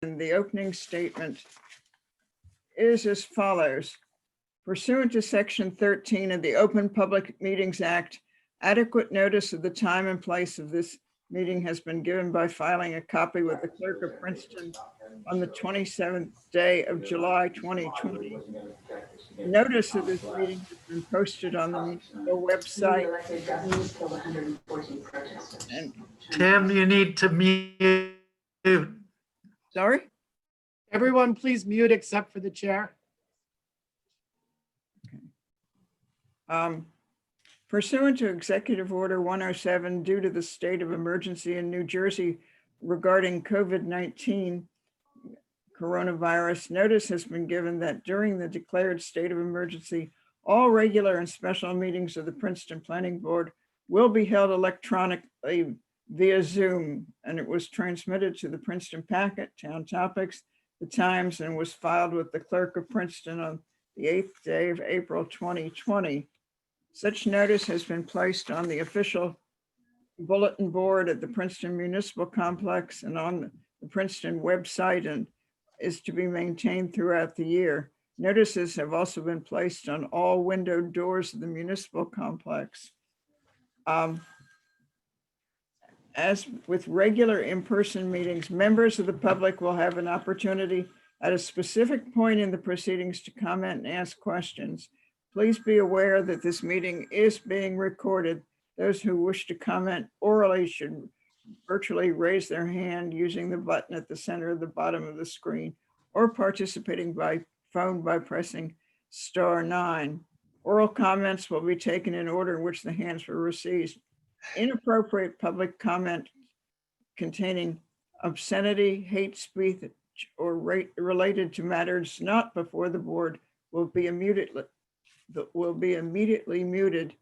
And the opening statement is as follows. Pursuant to Section 13 of the Open Public Meetings Act, adequate notice of the time and place of this meeting has been given by filing a copy with the clerk of Princeton on the 27th day of July 2020. Notice of this meeting has been posted on the municipal website. And, Tim, you need to mute. sorry? Everyone, please mute except for the chair. Pursuant to Executive Order 107, due to the state of emergency in New Jersey regarding COVID-19 coronavirus, notice has been given that during the declared state of emergency, all regular and special meetings of the Princeton Planning Board will be held electronically via Zoom, and it was transmitted to the Princeton Packet, Town Topics, the Times, and was filed with the clerk of Princeton on the 8th day of April 2020. Such notice has been placed on the official bulletin board at the Princeton Municipal Complex and on the Princeton website, and is to be maintained throughout the year. Notices have also been placed on all window doors of the municipal complex. As with regular in-person meetings, members of the public will have an opportunity at a specific point in the proceedings to comment and ask questions. Please be aware that this meeting is being recorded. Those who wish to comment orally should virtually raise their hand using the button at the center of the bottom of the screen, or participating by phone by pressing *9. Oral comments will be taken in order in which the hands were received. Inappropriate public comment containing obscenity, hate speech, or related to matters not before the board will be immediately muted.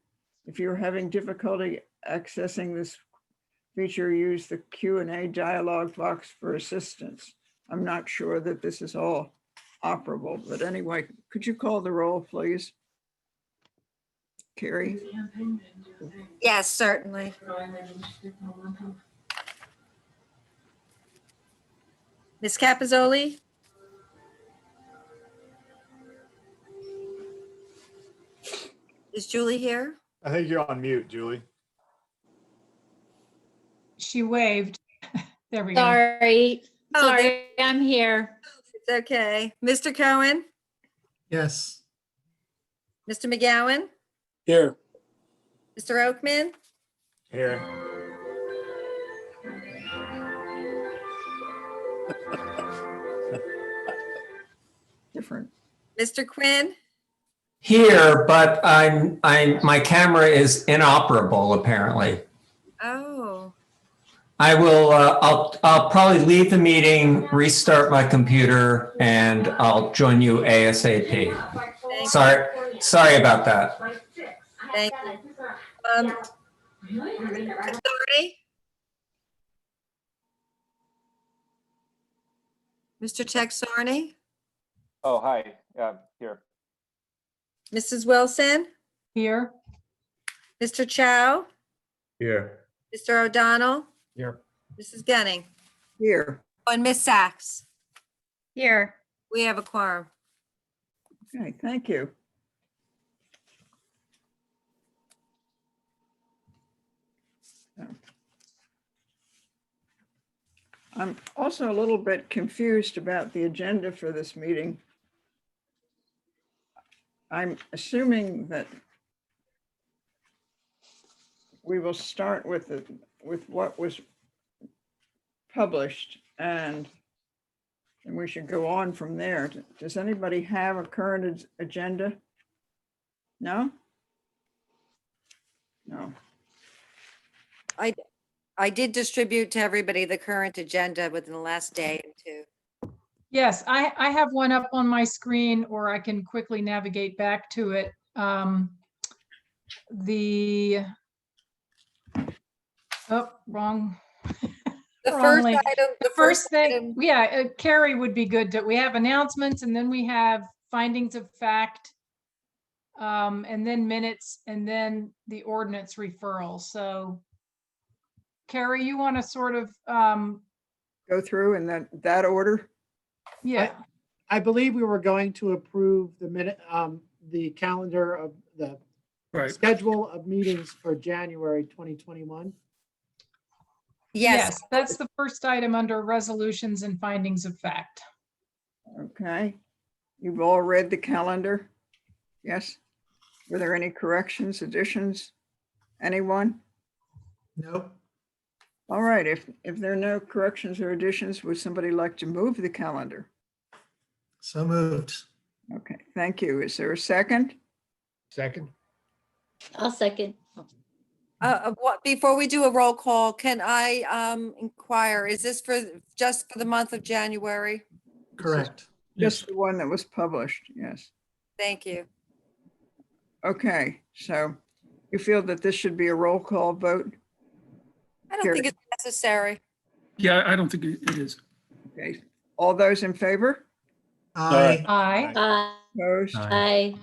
If you're having difficulty accessing this feature, use the Q&A dialog box for assistance. I'm not sure that this is all operable, but anyway, could you call the roll, please? Carrie? Yes, certainly. Ms. Capizoli? Is Julie here? I think you're on mute, Julie. She waved. There we go. Sorry, Oh, sorry, I'm here. It's okay. Mr. Cohen? Yes. Mr. McGowan? Here. Mr. Oakman? Here. Different. Mr. Quinn? Here, but my camera is inoperable apparently. Oh, I'll probably leave the meeting, restart my computer, and I'll join you ASAP. Sorry about that. thank you. Sorry. Mr. Texarney? Oh, hi. Here. Mrs. Wilson? Here. Mr. Chow? Here. Mr. O'Donnell? Here. Mrs. Gunning? Here. And Miss Sachs? Here. We have a quorum. Okay, thank you. I'm also a little bit confused about the agenda for this meeting. I'm assuming that we will start with what was published, and we should go on from there. Does anybody have a current agenda? No? No. I did distribute to everybody the current agenda within the last day or two. Yes, I have one up on my screen, or I can quickly navigate back to it. Wrong. The Wrong first link. item, The first thing, yeah, Carrie would be good. We have announcements, and then we have findings of fact, and then minutes, and then the ordinance referrals. So Carrie, you want to sort of go through in that order? Yeah, I believe we were going to approve the calendar of the Right. schedule of meetings for January 2021. yes, that's the first item under resolutions and findings of fact. Okay. You've all read the calendar? Yes? Were there any corrections, additions? Anyone? Nope. All right, if there are no corrections or additions, would somebody like to move the calendar? So moved. Okay, thank you. Is there a second? Second. I'll second. Before we do a roll call, can I inquire, is this just for the month of January? Correct. Yes. Just the one that was published, yes. Thank you. Okay, so you feel that this should be a roll call vote? I don't think it's necessary. Yeah, I don't think it is. Okay, all those in favor? Aye. Aye. Opposed? Aye.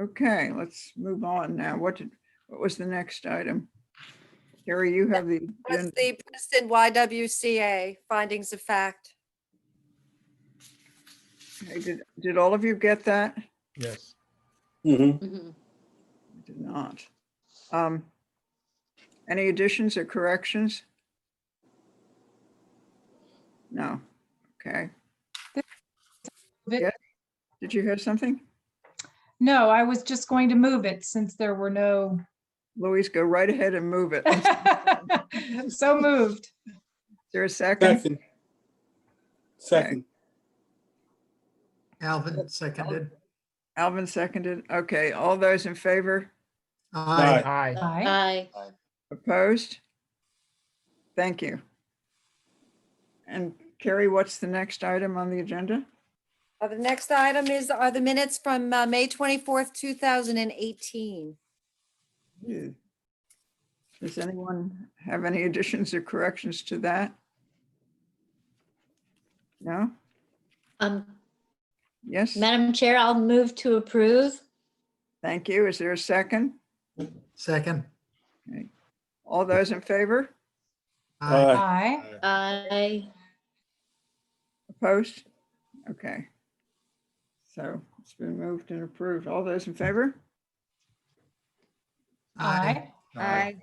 Okay, let's move on now. What was the next item? Gary, you have the, What's the Princeton YWCA findings of fact? okay, did all of you get that? Yes. Mhm. I did not. Any additions or corrections? No. Okay. It- Did you have something? No, I was just going to move it since there were no. Louise, go right ahead and move it. Is So moved. there a second? Second. Alvin seconded. Alvin seconded. Okay, all those in favor? Aye. Aye. Aye. Aye. Opposed? Thank you. And Carrie, what's the next item on the agenda? The next item are the minutes from May 24th, 2018. Does anyone have any additions or corrections to that? No? Yes? Madam Chair, I'll move to approve. Thank you. Is there a second? Second. Okay. All those in favor? Aye. Aye. Aye. Opposed? Okay. So it's been moved and approved. All those in favor? Aye. Aye.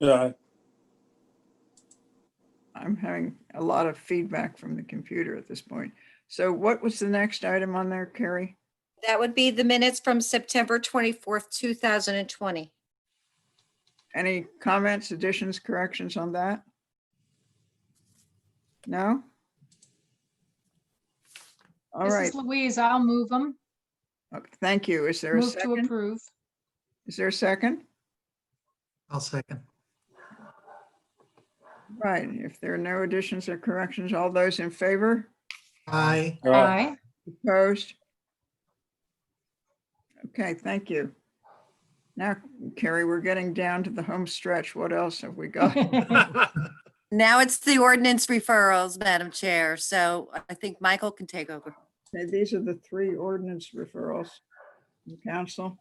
Aye. I'm having a lot of feedback from the computer at this point. So what was the next item on there, Carrie? That would be the minutes from September 24th, 2020. Any comments, additions, corrections on that? No? All This right. is Louise. I'll move them. Okay, thank you. Is there a Move to second? approve. Is there a second? I'll second. Right. If there are no additions or corrections, all those in favor? Aye. Aye. Opposed? Okay, thank you. Now, Carrie, we're getting down to the home stretch. What else have we got? Now it's the ordinance referrals, Madam Chair. So I think Michael can take over. Okay, these are the three ordinance referrals from council.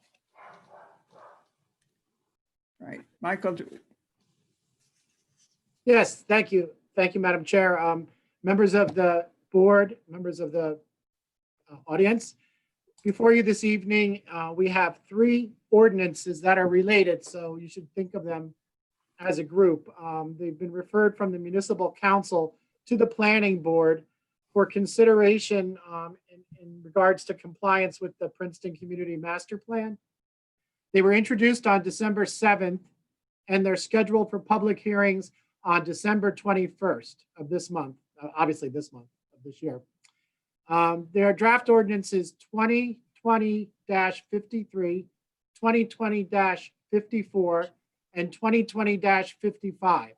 Right, Michael, Yes, thank you. Thank you, Madam Chair. Members of the board, members of the audience. Before you this evening, we have three ordinances that are related, so you should think of them as a group. They've been referred from the municipal council to the planning board for consideration in regards to compliance with the Princeton Community Master Plan. They were introduced on December 7th, and they're scheduled for public hearings on December 21st of this month, obviously this month of this year. Their draft ordinances 2020-53, 2020-54, and 2020-55.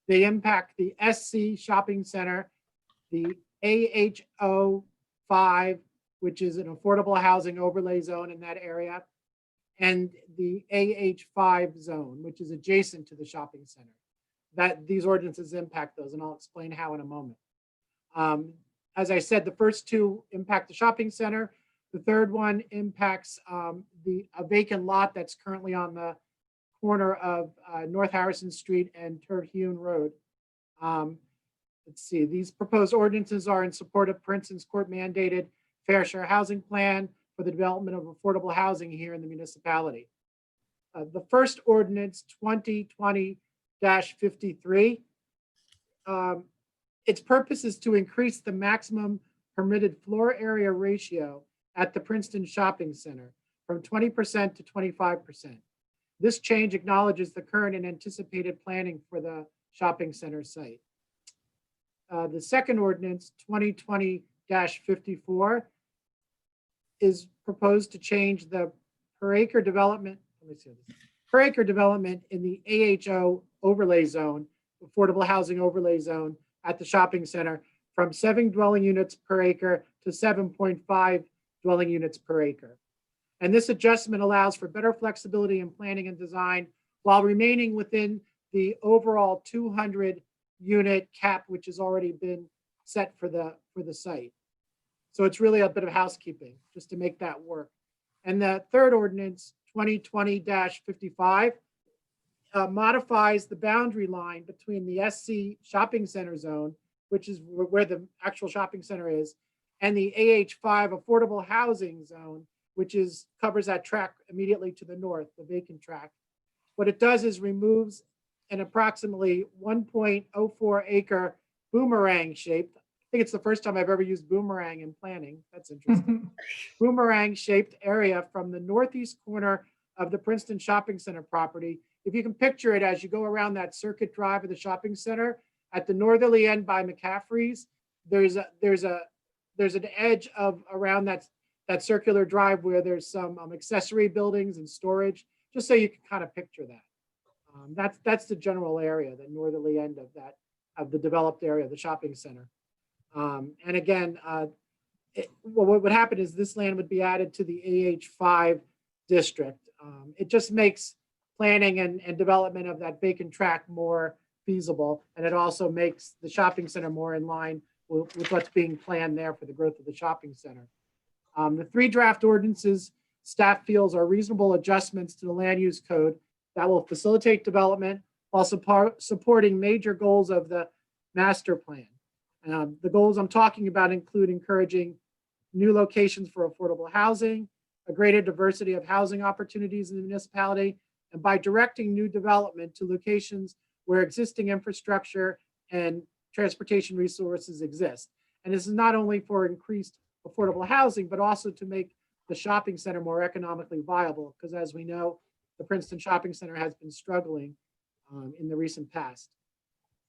They impact the SC Shopping Center, the AHO 5, which is an affordable housing overlay zone in that area, and the AH5 zone, which is adjacent to the shopping center. That these ordinances impact those, and I'll explain how in a moment. As I said, the first two impact the shopping center. The third one impacts a vacant lot that's currently on the corner of North Harrison Street and Terhune Road. let's see, these proposed ordinances are in support of Princeton's court mandated fair share housing plan for the development of affordable housing here in the municipality. The first ordinance, 2020-53, its purpose is to increase the maximum permitted floor area ratio at the Princeton Shopping Center from 20% to 25%. This change acknowledges the current and anticipated planning for the shopping center site. The second ordinance, 2020-54, is proposed to change the per acre development, per acre development in the AHO overlay zone, affordable housing overlay zone at the shopping center from 7 dwelling units per acre to 7.5 dwelling units per acre. And this adjustment allows for better flexibility in planning and design while remaining within the overall 200 unit cap, which has already been set for the site. So it's really a bit of housekeeping just to make that work. And the third ordinance, 2020-55, modifies the boundary line between the SC shopping center zone, which is where the actual shopping center is, and the AH5 affordable housing zone, which covers that track immediately to the north, the vacant tract. What it does is removes an approximately 1.04 acre boomerang shaped. I think it's the first time I've ever used boomerang in planning. That's interesting. Boomerang shaped area from the northeast corner of the Princeton Shopping Center property. If you can picture it as you go around that circuit drive of the shopping center, at the northerly end by McCaffrey's, there's an edge of around that circular drive where there's some accessory buildings and storage, just so you can kind of picture that. That's the general area, the northerly end of the developed area, the shopping center. And again, what would happen is this land would be added to the AH5 district. It just makes planning and development of that vacant tract more feasible. And it also makes the shopping center more in line with what's being planned there for the growth of the shopping center. The 3 draft ordinances staff feels are reasonable adjustments to the land use code that will facilitate development while supporting major goals of the master plan. The goals I'm talking about include encouraging new locations for affordable housing, a greater diversity of housing opportunities in the municipality, and by directing new development to locations where existing infrastructure and transportation resources exist. And this is not only for increased affordable housing, but also to make the shopping center more economically viable, because as we know, the Princeton Shopping Center has been struggling in the recent past.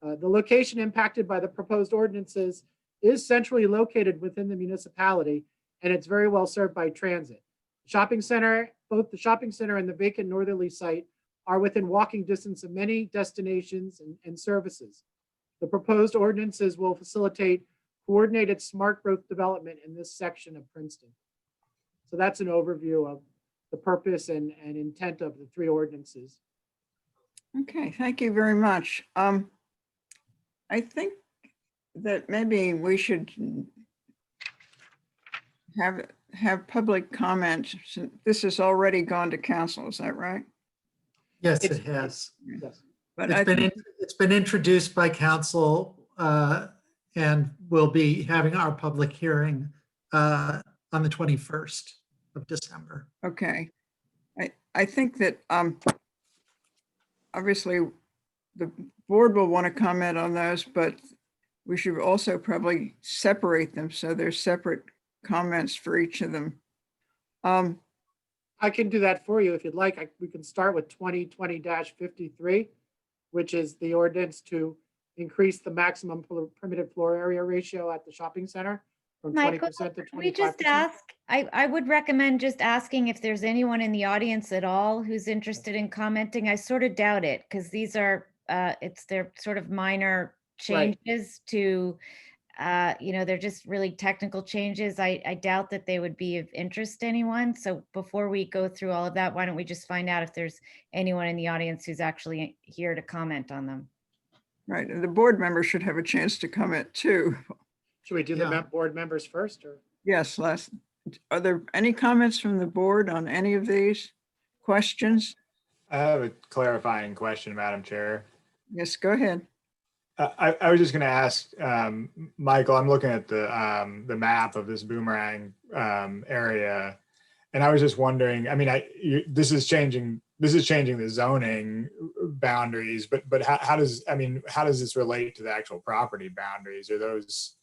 The location impacted by the proposed ordinances is centrally located within the municipality, and it's very well served by transit. Shopping center, both the shopping center and the vacant northerly site are within walking distance of many destinations and services. The proposed ordinances will facilitate coordinated smart growth development in this section of Princeton. So that's an overview of the purpose and intent of the 3 ordinances. Okay, thank you very much. I think that maybe we should have public comment. This has already gone to council, is that right? Yes, it has. Yes. But It's been introduced by council and we'll be having our public hearing on the 21st of December. okay. I think that obviously the board will want to comment on those, but we should also probably separate them so there's separate comments for each of them. I can do that for you if you'd like. We can start with 2020-53, which is the ordinance to increase the maximum permitted floor area ratio at the shopping center from 20% Michael, to 25%. can we just ask, I would recommend just asking if there's anyone in the audience at all who's interested in commenting. I sort of doubt it because these are, they're sort of minor Right. changes to, they're just really technical changes. I doubt that they would be of interest to anyone. So before we go through all of that, why don't we just find out if there's anyone in the audience who's actually here to comment on them? Right, and the board members should have a chance to comment too. Should we do the board members first or? Yes, are there any comments from the board on any of these questions? I have a clarifying question, Madam Chair. Yes, go ahead. I was just going to ask, Michael, I'm looking at the map of this boomerang area, and I was just wondering, I mean, this is changing the zoning boundaries, but how does this relate to the actual property boundaries? Are those,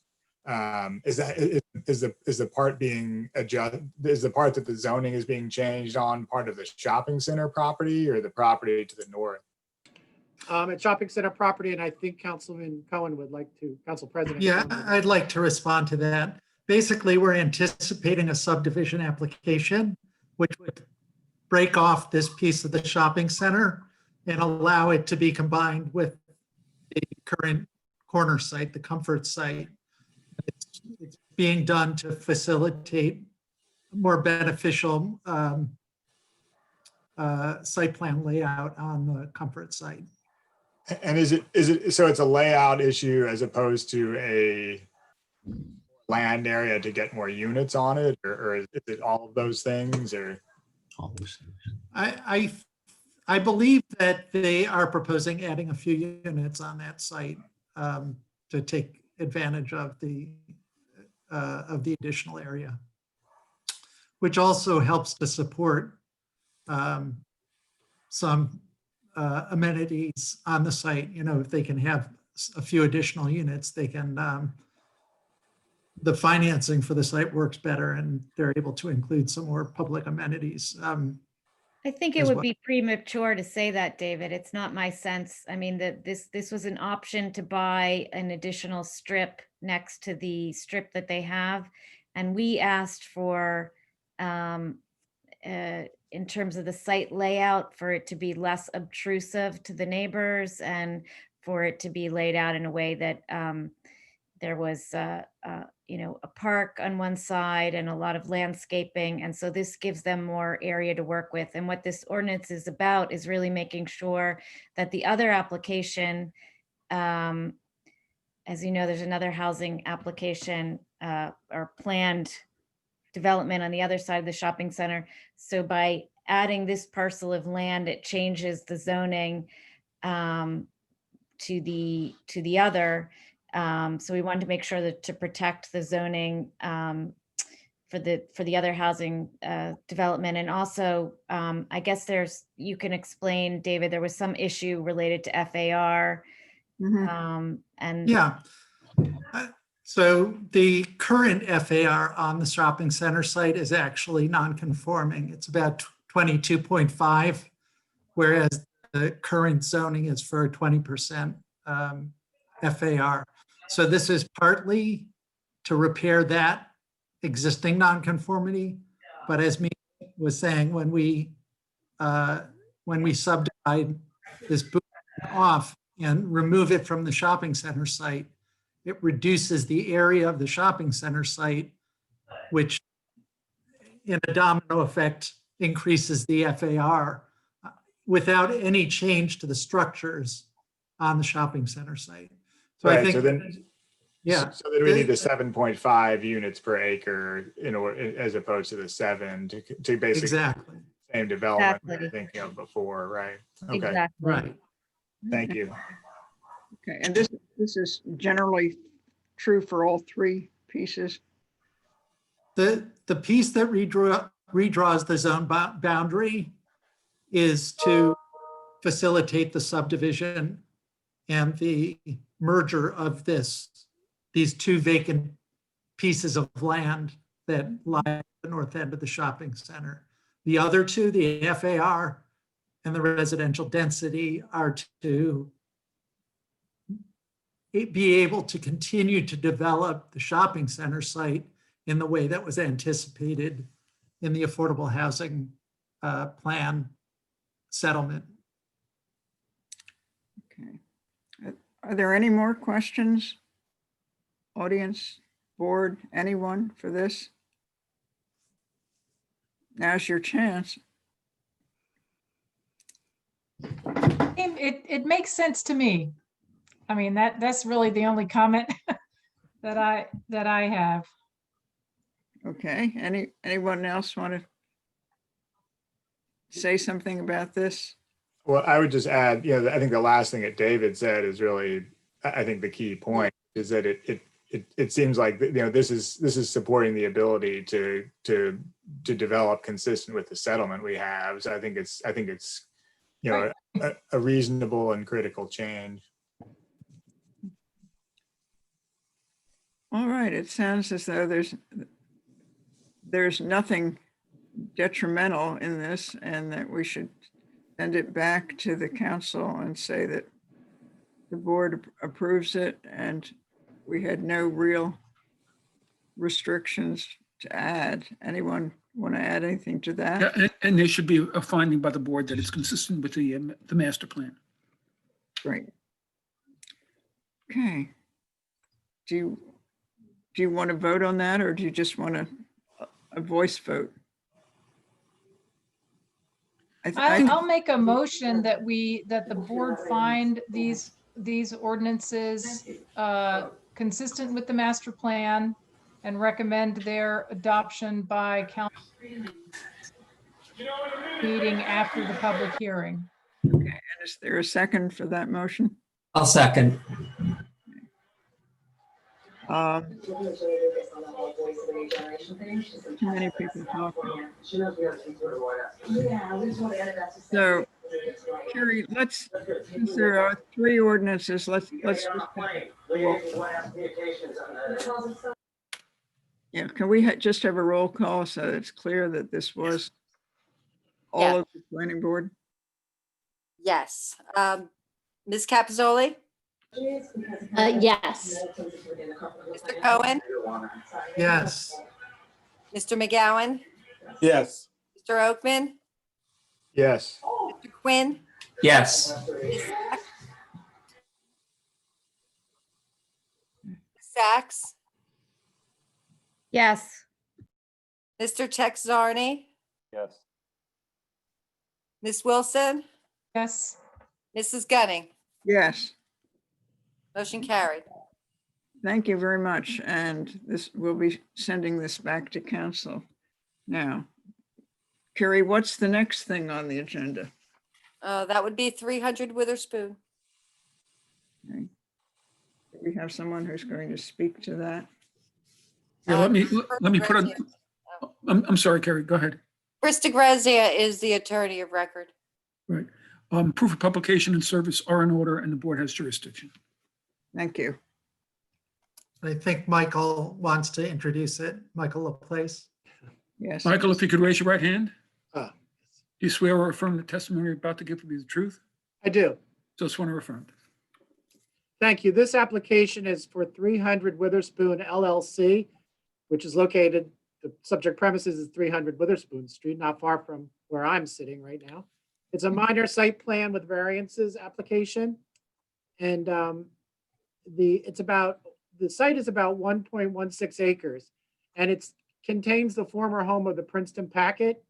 is the part being adjusted, is the part that the zoning is being changed on part of the shopping center property or the property to the north? At shopping center property, and I think Councilman Cohen would like to, Council President. Yeah, Cohen would like- I'd like to respond to that. Basically, we're anticipating a subdivision application, which would break off this piece of the shopping center and allow it to be combined with the current corner site, the comfort site. It's being done to facilitate more beneficial site plan layout on the comfort site. And is it so it's a layout issue as opposed to a land area to get more units on it, or is it all of those things, or? I believe that they are proposing adding a few units on that site to take advantage of the additional area, which also helps to support some amenities on the site. You know, if they can have a few additional units, they can, the financing for the site works better and they're able to include some more public amenities. I think it as would well. be premature to say that, David. It's not my sense. I mean, that this was an option to buy an additional strip next to the strip that they have. And we asked for, in terms of the site layout, for it to be less obtrusive to the neighbors and for it to be laid out in a way that there was, a park on one side and a lot of landscaping. And so this gives them more area to work with. And what this ordinance is about is really making sure that the other application, as you know, there's another housing application or planned development on the other side of the shopping center. So by adding this parcel of land, it changes the zoning to the other. So we wanted to make sure that to protect the zoning for the other housing development. And also, I guess you can explain, David, there was some issue related to FAR. And Yeah. So the current FAR on the shopping center site is actually non-conforming. It's about 22.5, whereas the current zoning is for a 20% FAR. So this is partly to repair that existing nonconformity. But as me was saying, when we subdivide this off and remove it from the shopping center site, it reduces the area of the shopping center site, which in a domino effect increases the FAR without any change to the structures on the shopping center site. So Right, I think, so then, yeah. So then we need the 7.5 units per acre, as opposed to the 7 to basically Exactly. same development we were Exactly. thinking of before, right? Okay, exactly. Right. thank you. Okay, and this is generally true for all three pieces? The piece that redraws the zone boundary is to facilitate the subdivision and the merger of these two vacant pieces of land that lie at the north end of the shopping center. The other two, the FAR and the residential density, are to be able to continue to develop the shopping center site in the way that was anticipated in the affordable housing plan settlement. Okay. Are there any more questions? Audience, board, anyone for this? Now's your chance. It makes sense to me. I mean, that's really the only comment that I have. Okay, anyone else want to say something about this? Well, I would just add, I think the last thing that David said is really I think the key point is that it seems like, this is supporting the ability to develop consistent with the settlement we have. So I think it's a reasonable and critical change. All right, it sounds as though there's nothing detrimental in this, and that we should send it back to the council and say that the board approves it, and we had no real restrictions to add. Anyone want to add anything to that? Yeah, and there should be a finding by the board that it's consistent with the master plan. Great. Okay. Do you want to vote on that, or do you just want a voice vote? I'll make a motion that the board find these ordinances consistent with the master plan and recommend their adoption by council meeting after the public hearing. Okay, and is there a second for that motion? I'll second. Too many people talking. So, Carrie, since there are 3 ordinances, let's just. Yeah, can we just have a roll call so that it's clear that this was all Yeah. of the planning board? Yes. Ms. Capizoli, Yes. Mr. Cohen, Yes. Mr. McGowan, Yes. Mr. Oakman, Yes. Mr. Quinn, Yes. Sachs, Yes. Mr. Texarney, Yes. Ms. Wilson, Yes. Mrs. Gunning. Yes, Motion carried. thank you very much. And we'll be sending this back to council. Now, Carrie, what's the next thing on the agenda? That would be 300 Witherspoon. Okay. Do we have someone who's going to speak to that? Yeah, let me put on, I'm sorry, Carrie, go ahead. Chris DeGrazia is the attorney of record. Right. Proof of publication and service are in order and the board has jurisdiction. Thank you. I think Michael wants to introduce it. Michael Laplace. Yes. Michael, if you could raise your right hand. Ah. Do you swear or affirm the testimony you're about to give will be the truth? I do. So sworn or affirmed. Thank you. This application is for 300 Witherspoon LLC, which is located, the subject premises is 300 Witherspoon Street, not far from where I'm sitting right now. It's a minor site plan with variances application. And the site is about 1.16 acres, and it contains the former home of the Princeton Packet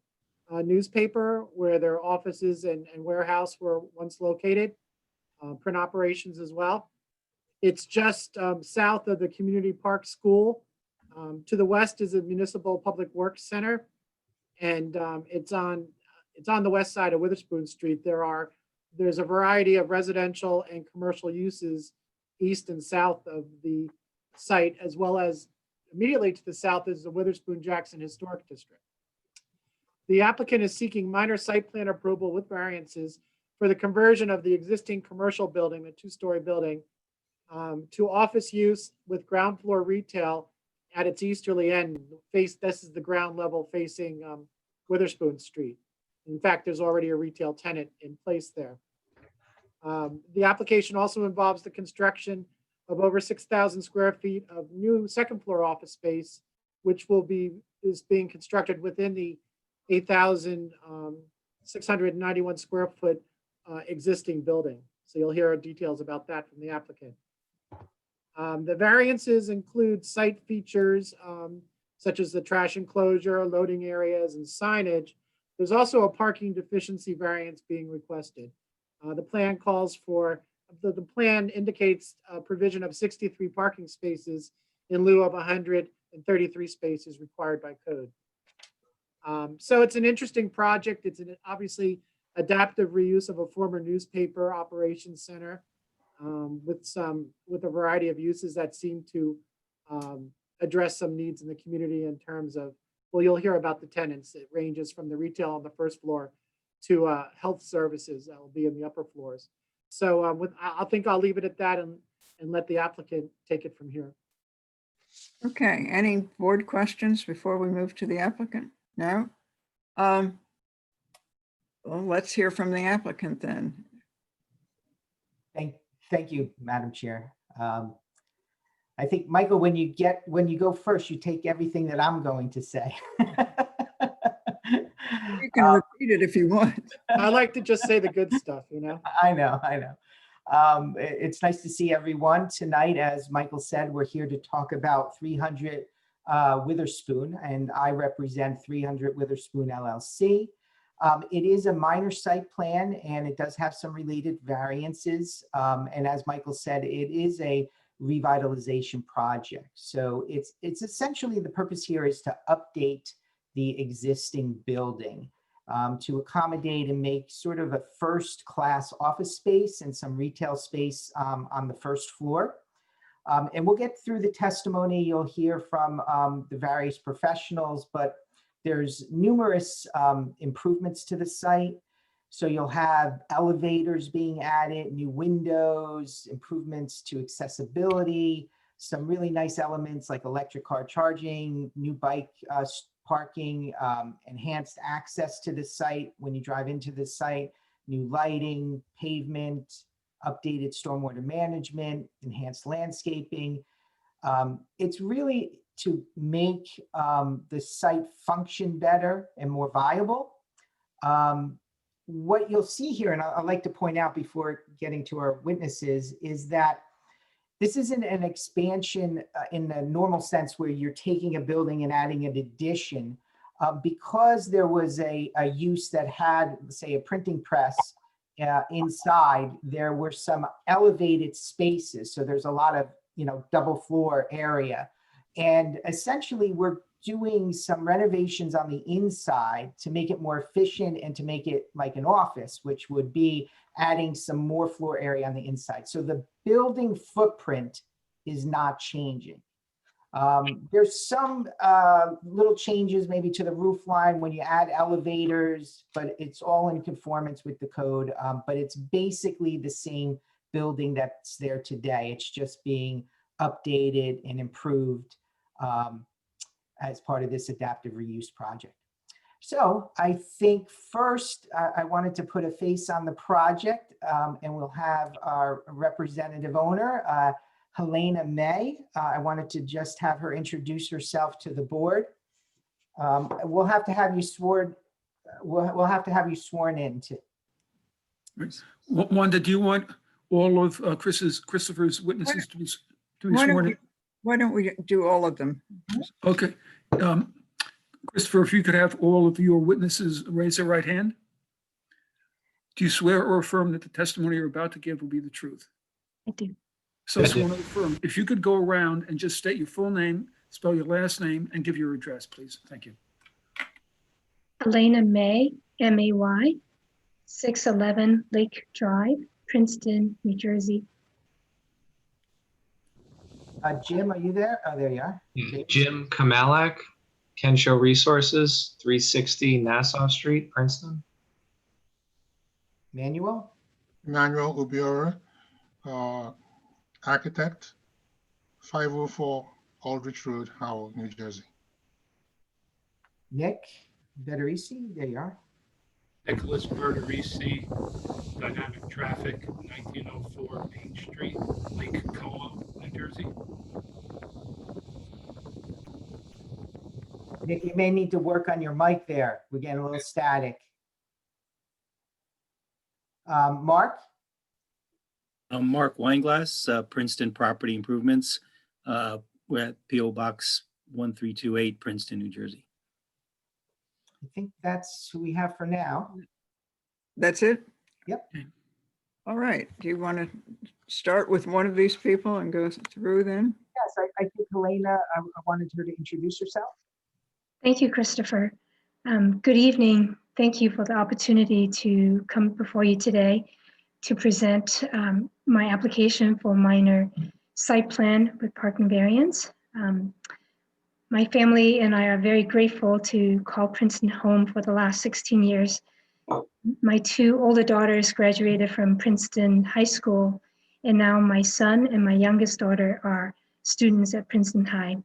newspaper, where their offices and warehouse were once located, print operations as well. It's just south of the Community Park School. To the west is a Municipal Public Works Center, and it's on the west side of Witherspoon Street. There's a variety of residential and commercial uses east and south of the site, as well as immediately to the south is the Witherspoon Jackson Historic District. The applicant is seeking minor site plan approval with variances for the conversion of the existing commercial building, the 2-story building, to office use with ground floor retail at its easterly end. This is the ground level facing Witherspoon Street. In fact, there's already a retail tenant in place there. The application also involves the construction of over 6,000 square feet of new second floor office space, which is being constructed within the 8,691 square foot existing building. So you'll hear details about that from the applicant. The variances include site features such as the trash enclosure, loading areas, and signage. There's also a parking deficiency variance being requested. The plan calls for, the plan indicates a provision of 63 parking spaces in lieu of 133 spaces required by code. So it's an interesting project. It's an obviously adaptive reuse of a former newspaper operations center. with a variety of uses that seem to address some needs in the community in terms of, well, you'll hear about the tenants. It ranges from the retail on the first floor to health services that will be in the upper floors. So I think I'll leave it at that and let the applicant take it from here. Okay, any board questions before we move to the applicant? No? Well, let's hear from the applicant then. Thank you, Madam Chair. I think, Michael, when you go first, you take everything that I'm going to say. You can repeat it if you want. I like to just say the good stuff, you know? I know. It's nice to see everyone tonight. As Michael said, we're here to talk about 300 Witherspoon, and I represent 300 Witherspoon LLC. It is a minor site plan, and it does have some related variances. And as Michael said, it is a revitalization project. So it's essentially, the purpose here is to update the existing building to accommodate and make sort of a first-class office space and some retail space on the first floor. And we'll get through the testimony. You'll hear from the various professionals, but there's numerous improvements to the site. So you'll have elevators being added, new windows, improvements to accessibility, some really nice elements like electric car charging, new bike parking, enhanced access to the site when you drive into the site, new lighting, pavement, updated stormwater management, enhanced landscaping. It's really to make the site function better and more viable. What you'll see here, and I'd like to point out before getting to our witnesses, is that this isn't an expansion in the normal sense where you're taking a building and adding an addition. Because there was a use that had, say, a printing press inside, there were some elevated spaces. So there's a lot of, double floor area. And essentially, we're doing some renovations on the inside to make it more efficient and to make it like an office, which would be adding some more floor area on the inside. So the building footprint is not changing. There's some little changes maybe to the roof line when you add elevators, but it's all in conformance with the code. But it's basically the same building that's there today. It's just being updated and improved as part of this adaptive reuse project. So I think first I wanted to put a face on the project, and we'll have our representative owner, Helena May. I wanted to just have her introduce herself to the board. We'll have to have you sworn. We'll have to have you sworn in too. Wanda, do you want all of Christopher's witnesses to be sworn in? Why don't we do all of them? Okay. Christopher, if you could have all of your witnesses raise their right hand. Do you swear or affirm that the testimony you're about to give will be the truth? I do. So sworn or affirm. If you could go around and just state your full name, spell your last name, and give your address, please. Thank you. Helena May, M-A-Y, 611 Lake Drive, Princeton, New Jersey. Jim, are you there? Oh, there you are. Jim Kamalak, Kensho Resources, 360 Nassau Street, Princeton. Manuel? Manuel Ubiora, architect, 504 Aldrich Road, Howell, New Jersey. Nick Vetterisi, there you are. Nicholas Berterisi, Dynamic Traffic, 1904 Main Street, Lake Como, New Jersey. Nick, you may need to work on your mic there. We're getting a little static. Mark? Mark Weinglass, Princeton Property Improvements. We're at P.O. Box 1328, Princeton, New Jersey. I think that's who we have for now. That's it? Yep. All right. Do you want to start with one of these people and go through then? Yes, I think Helena, I wanted her to introduce herself. Thank you, Christopher. Good evening. Thank you for the opportunity to come before you today. to present my application for minor site plan with parking variance. My family and I are very grateful to call Princeton home for the last 16 years. My two older daughters graduated from Princeton High School, and now my son and my youngest daughter are students at Princeton High.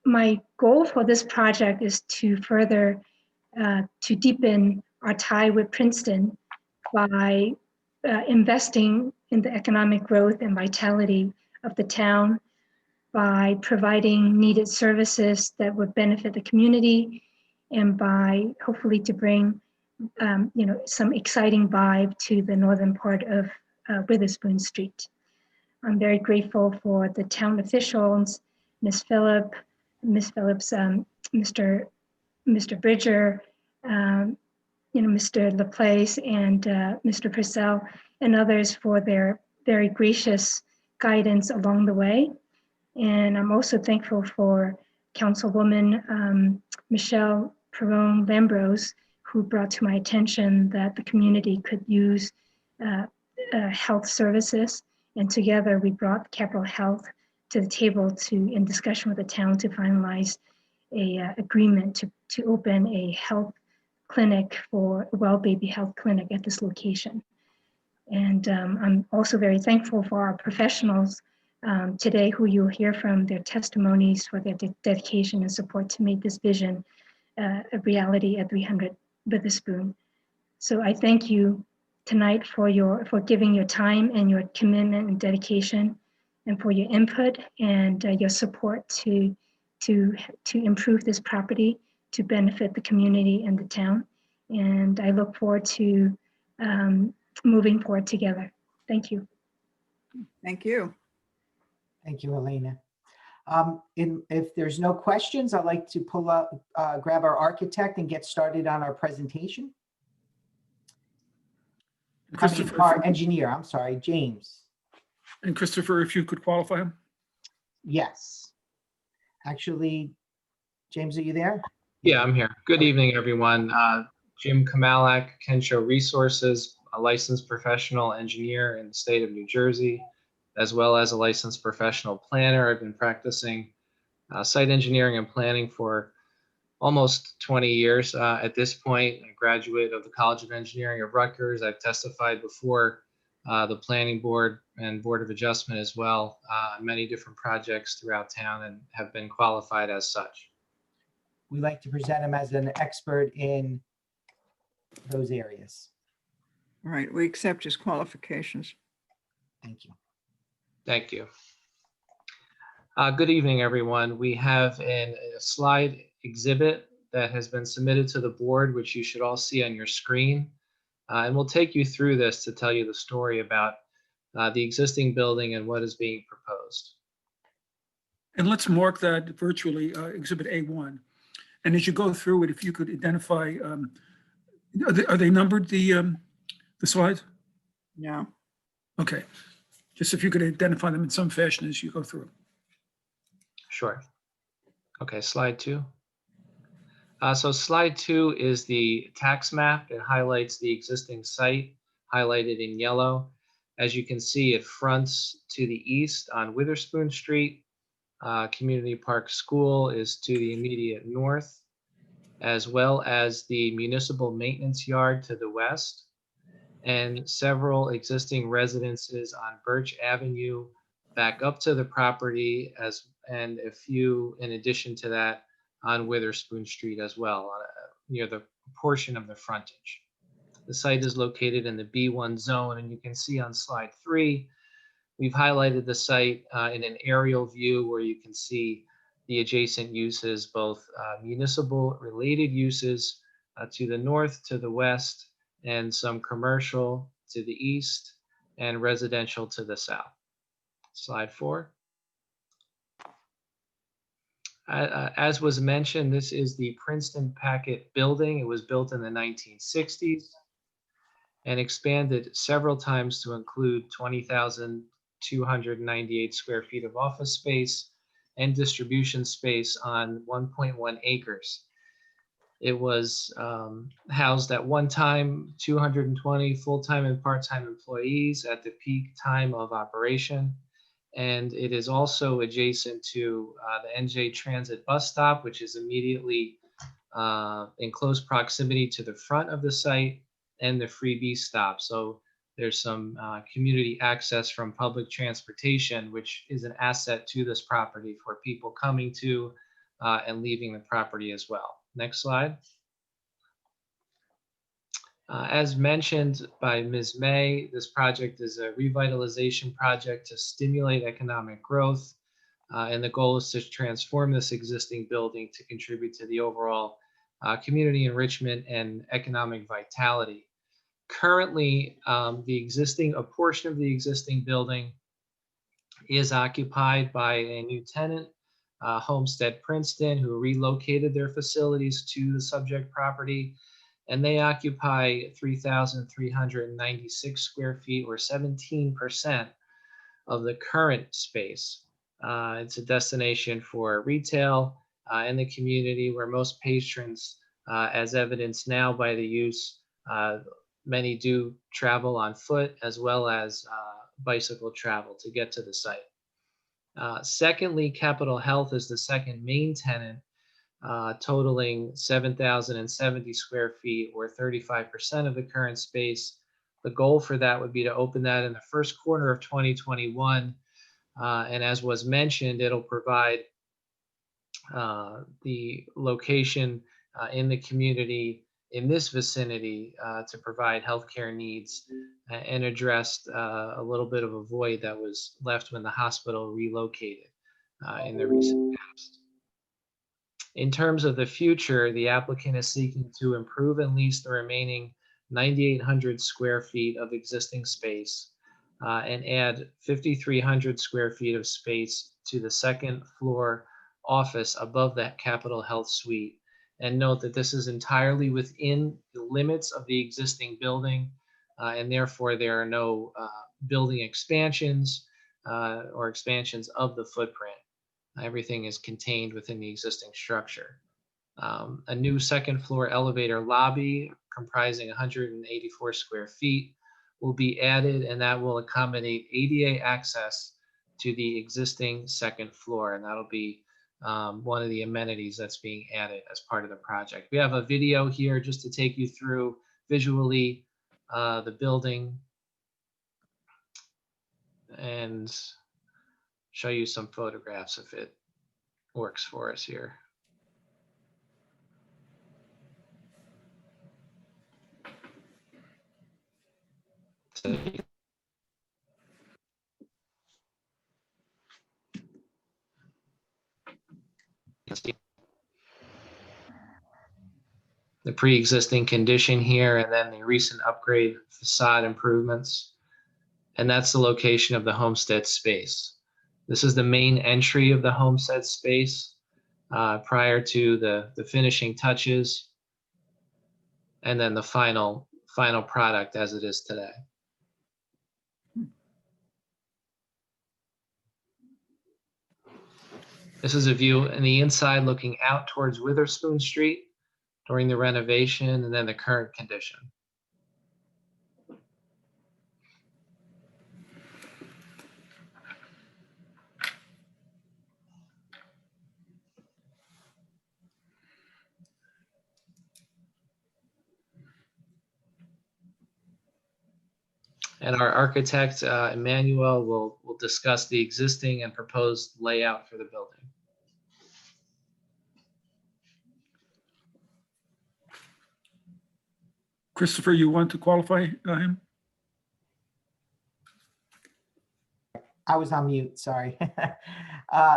My goal for this project is to further, to deepen our tie with Princeton by investing in the economic growth and vitality of the town, by providing needed services that would benefit the community, and by hopefully to bring some exciting vibe to the northern part of Witherspoon Street. I'm very grateful for the town officials, Ms. Phillips, Mr. Bridger, Mr. Laplace, and Mr. Purcell, and others for their very gracious guidance along the way. And I'm also thankful for Councilwoman Michelle Perron Lambros, who brought to my attention that the community could use health services. And together we brought Capital Health to the table in discussion with the town to finalize a agreement to open a health clinic for a well baby health clinic at this location. And I'm also very thankful for our professionals today who you'll hear from their testimonies for their dedication and support to make this vision a reality at 300 Witherspoon. So I thank you tonight for giving your time and your commitment and dedication, and for your input and your support to improve this property to benefit the community and the town. And I look forward to moving forward together. Thank you. Thank you. Thank you, Elena. If there's no questions, I'd like to pull up, grab our architect and get started on our presentation. Our engineer, I'm sorry, James. And Christopher, if you could qualify him? Yes. Actually, James, are you there? Yeah, I'm here. Good evening, everyone. Jim Kamalak, Kensho Resources, a licensed professional engineer in the state of New Jersey, as well as a licensed professional planner. I've been practicing site engineering and planning for almost 20 years at this point. A graduate of the College of Engineering of Rutgers. I've testified before the Planning Board and Board of Adjustment as well, many different projects throughout town, and have been qualified as such. We like to present him as an expert in those areas. All right, we accept his qualifications. Thank you. Thank you. Good evening, everyone. We have a slide exhibit that has been submitted to the board, which you should all see on your screen. And we'll take you through this to tell you the story about the existing building and what is being proposed. And let's mark that virtually, Exhibit A1. And as you go through it, if you could identify, are they numbered, the slides? No. Okay. Just if you could identify them in some fashion as you go through. Sure. Okay, slide 2. So slide 2 is the tax map. It highlights the existing site, highlighted in yellow. As you can see, it fronts to the east on Witherspoon Street. Community Park School is to the immediate north, as well as the municipal maintenance yard to the west, and several existing residences on Birch Avenue back up to the property, and a few in addition to that on Witherspoon Street as well, near the portion of the frontage. The site is located in the B1 zone, and you can see on slide 3, we've highlighted the site in an aerial view where you can see the adjacent uses, both municipal related uses to the north, to the west, and some commercial to the east, and residential to the south. Slide 4. As was mentioned, this is the Princeton Packet building. It was built in the 1960s and expanded several times to include 20,298 square feet of office space and distribution space on 1.1 acres. It was housed at one time 220 full-time and part-time employees at the peak time of operation. And it is also adjacent to the NJ Transit bus stop, which is immediately in close proximity to the front of the site, and the Free B stop. So there's some community access from public transportation, which is an asset to this property for people coming to and leaving the property as well. Next slide. As mentioned by Ms. May, this project is a revitalization project to stimulate economic growth. And the goal is to transform this existing building to contribute to the overall community enrichment and economic vitality. Currently, a portion of the existing building is occupied by a new tenant, Homestead Princeton, who relocated their facilities to the subject property, and they occupy 3,396 square feet, or 17% of the current space. It's a destination for retail in the community where most patrons, as evidenced now by the use, many do travel on foot as well as bicycle travel to get to the site. Secondly, Capitol Health is the second main tenant, totaling 7,070 square feet, or 35% of the current space. The goal for that would be to open that in the first quarter of 2021. And as was mentioned, it'll provide the location in the community in this vicinity to provide healthcare needs and addressed a little bit of a void that was left when the hospital relocated in the recent past. In terms of the future, the applicant is seeking to improve and lease the remaining 9,800 square feet of existing space and add 5,300 square feet of space to the second floor office above that Capitol Health suite. And note that this is entirely within the limits of the existing building, and therefore there are no building expansions or expansions of the footprint. Everything is contained within the existing structure. A new second floor elevator lobby comprising 184 square feet will be added, and that will accommodate ADA access to the existing second floor, and that'll be one of the amenities that's being added as part of the project. We have a video here just to take you through visually the building and show you some photographs if it works for us here. The pre-existing condition here, and then the recent upgrade facade improvements. And that's the location of the homestead space. This is the main entry of the homestead space prior to the finishing touches, and then the final product as it is today. This is a view in the inside looking out towards Witherspoon Street during the renovation, and then the current condition. And our architect, Emmanuel, will discuss the existing and proposed layout for the building. Christopher, you want to qualify him? I was on mute, sorry.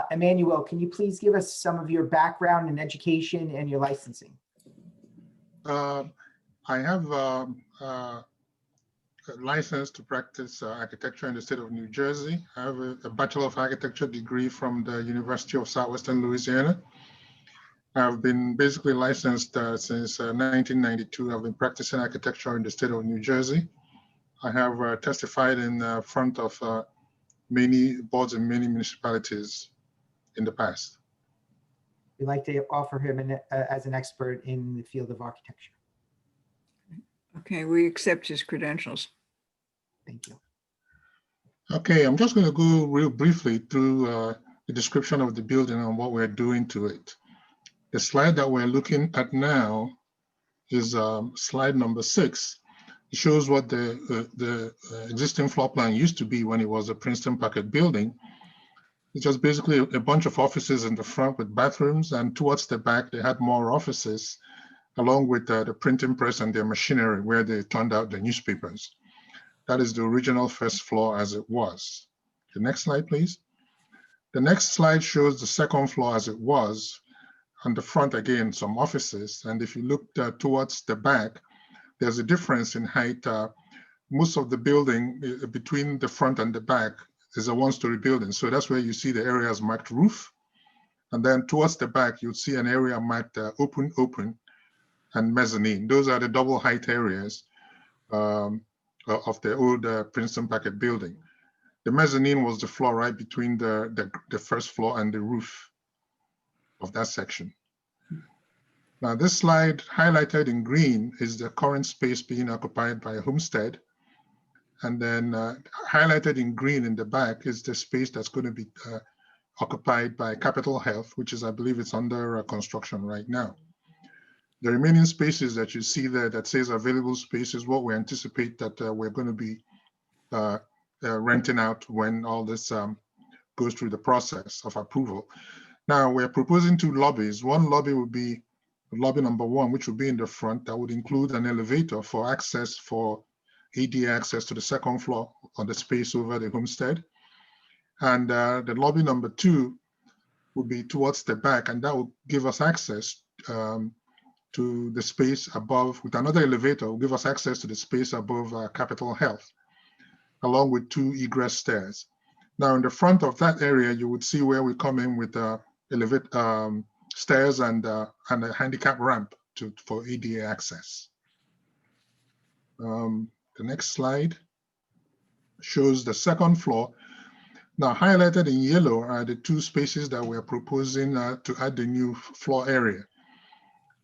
Emmanuel, can you please give us some of your background and education and your licensing? I have a license to practice architecture in the state of New Jersey. I have a Bachelor of Architecture degree from the University of Southwestern Louisiana. I've been basically licensed since 1992. I've been practicing architecture in the state of New Jersey. I have testified in front of many boards and many municipalities in the past. we'd like to offer him as an expert in the field of architecture. Okay, we accept his credentials. Thank you. Okay, I'm just going to go real briefly through the description of the building and what we're doing to it. The slide that we're looking at now is slide number 6. It shows what the existing floor plan used to be when it was a Princeton Packard building. It's just basically a bunch of offices in the front with bathrooms, and towards the back, they had more offices along with the printing press and their machinery where they turned out the newspapers. That is the original first floor as it was. The next slide, please. The next slide shows the second floor as it was. On the front, again, some offices. And if you look towards the back, there's a difference in height. Most of the building between the front and the back is a one-story building. So that's where you see the areas marked roof. And then towards the back, you'll see an area marked open, and mezzanine. Those are the double height areas of the old Princeton Packard building. The mezzanine was the floor right between the first floor and the roof of that section. Now this slide highlighted in green is the current space being occupied by Homestead. And then highlighted in green in the back is the space that's going to be occupied by Capital Health, which is, I believe it's under construction right now. The remaining spaces that you see there that says available space is what we anticipate that we're going to be renting out when all this goes through the process of approval. Now we're proposing 2 lobbies. One lobby would be lobby number 1, which would be in the front. That would include an elevator for access, for ADA access to the second floor on the space over the Homestead. And the lobby number 2 would be towards the back, and that would give us access to the space above, with another elevator, will give us access to the space above Capital Health, along with 2 egress stairs. Now, in the front of that area, you would see where we come in with stairs and a handicap ramp for ADA access. The next slide shows the second floor. Now, highlighted in yellow are the 2 spaces that we're proposing to add the new floor area.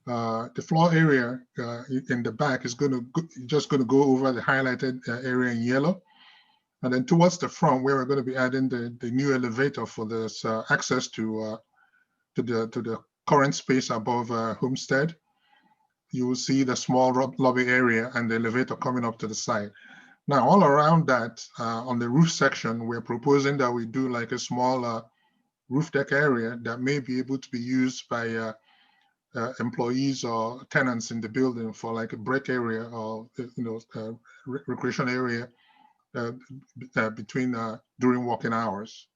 The floor area in the back is just going to go over the highlighted area in yellow. And then towards the front, where we're going to be adding the new elevator for this access to the current space above Homestead, you will see the small lobby area and the elevator coming up to the side. Now, all around that, on the roof section, we're proposing that we do like a small roof deck area that may be able to be used by employees or tenants in the building for like a break area or recreation area between during working hours.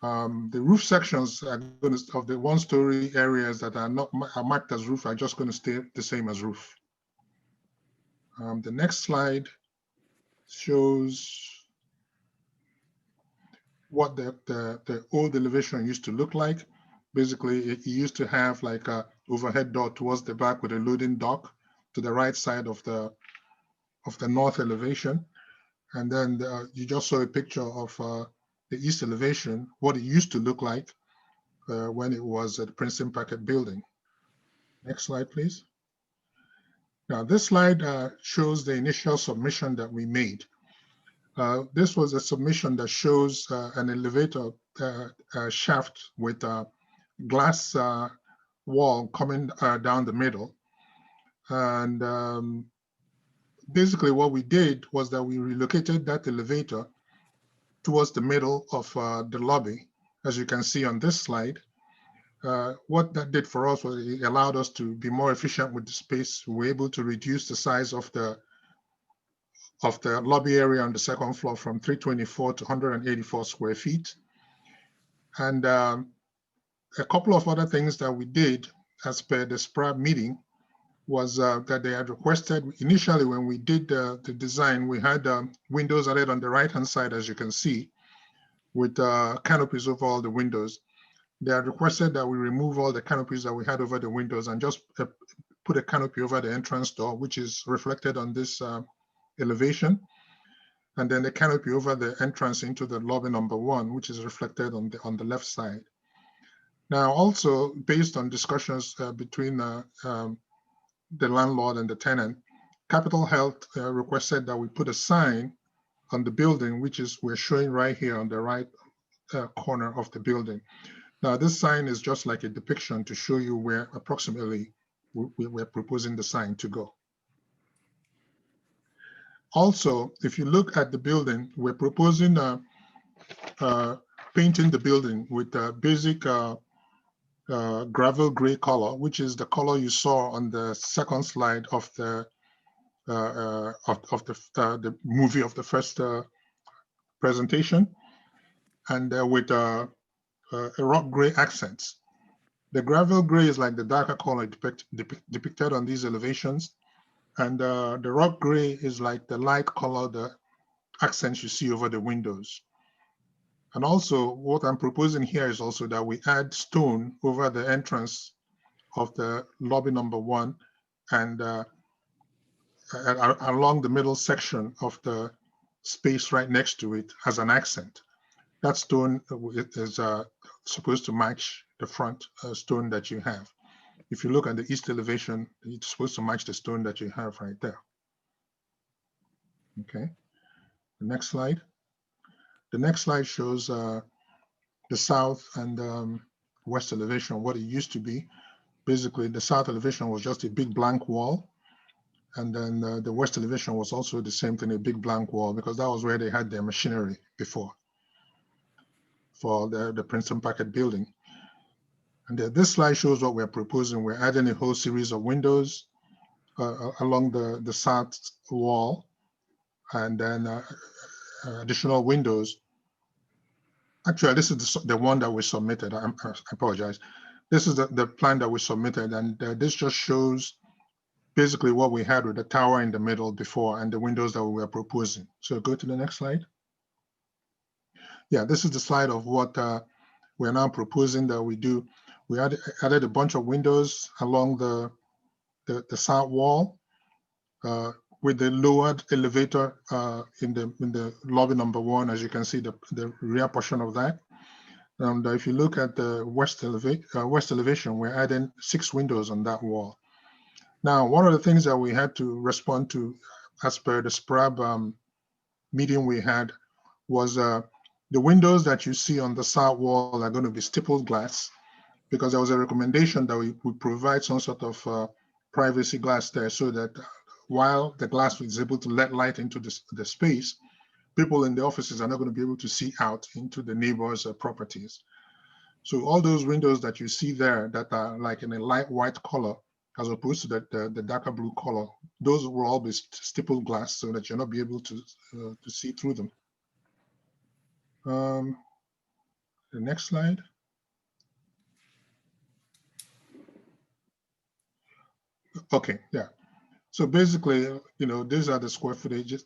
The roof sections are going to, of the 1-story areas that are not marked as roof, are just going to stay the same as roof. The next slide shows what the old elevation used to look like. Basically, it used to have like a overhead door towards the back with a loading dock to the right side of the north elevation. And then you just saw a picture of the east elevation, what it used to look like when it was at the Princeton Packard building. Next slide, please. Now, this slide shows the initial submission that we made. This was a submission that shows an elevator shaft with a glass wall coming down the middle. And basically what we did was that we relocated that elevator towards the middle of the lobby, as you can see on this slide. What that did for us was it allowed us to be more efficient with the space. We were able to reduce the size of the lobby area on the second floor from 324 to 184 square feet. And a couple of other things that we did as per the SPRA meeting was that they had requested, initially when we did the design, we had windows added on the right-hand side, as you can see, with canopies over all the windows. They had requested that we remove all the canopies that we had over the windows and just put a canopy over the entrance door, which is reflected on this elevation. And then the canopy over the entrance into the lobby number 1, which is reflected on the left side. Now, also based on discussions between the landlord and the tenant, Capital Health requested that we put a sign on the building, which is we're showing right here on the right corner of the building. Now, this sign is just like a depiction to show you where approximately we're proposing the sign to go. Also, if you look at the building, we're proposing painting the building with a basic gravel gray color, which is the color you saw on the second slide of the movie of the first presentation, and with a rock gray accents. The gravel gray is like the darker color depicted on these elevations, and the rock gray is like the light color, the accents you see over the windows. And also what I'm proposing here is also that we add stone over the entrance of the lobby number 1 and along the middle section of the space right next to it as an accent. That stone is supposed to match the front stone that you have. If you look at the east elevation, it's supposed to match the stone that you have right there. Okay, the next slide. The next slide shows the south and west elevation, what it used to be. Basically, the south elevation was just a big blank wall. And then the west elevation was also the same thing, a big blank wall, because that was where they had their machinery before for the Princeton Packet building. And this slide shows what we're proposing. We're adding a whole series of windows along the south wall, and then additional windows. Actually, this is the one that we submitted. I apologize. This is the plan that we submitted, and this just shows basically what we had with the tower in the middle before and the windows that we were proposing. So go to the next slide. Yeah, this is the slide of what we're now proposing that we do. We added a bunch of windows along the south wall with the lowered elevator in the lobby number 1, as you can see the rear portion of that. And if you look at the west elevation, we're adding 6 windows on that wall. Now, one of the things that we had to respond to as per the SPRAB meeting we had was the windows that you see on the south wall are going to be stippled glass, because there was a recommendation that we would provide some sort of privacy glass there, so that while the glass is able to let light into the space, people in the offices are not going to be able to see out into the neighbors' properties. So all those windows that you see there that are like in a light white color, as opposed to the darker blue color, those will all be stippled glass so that you'll not be able to see through them. The next slide. Okay, yeah. So basically, these are the square footages.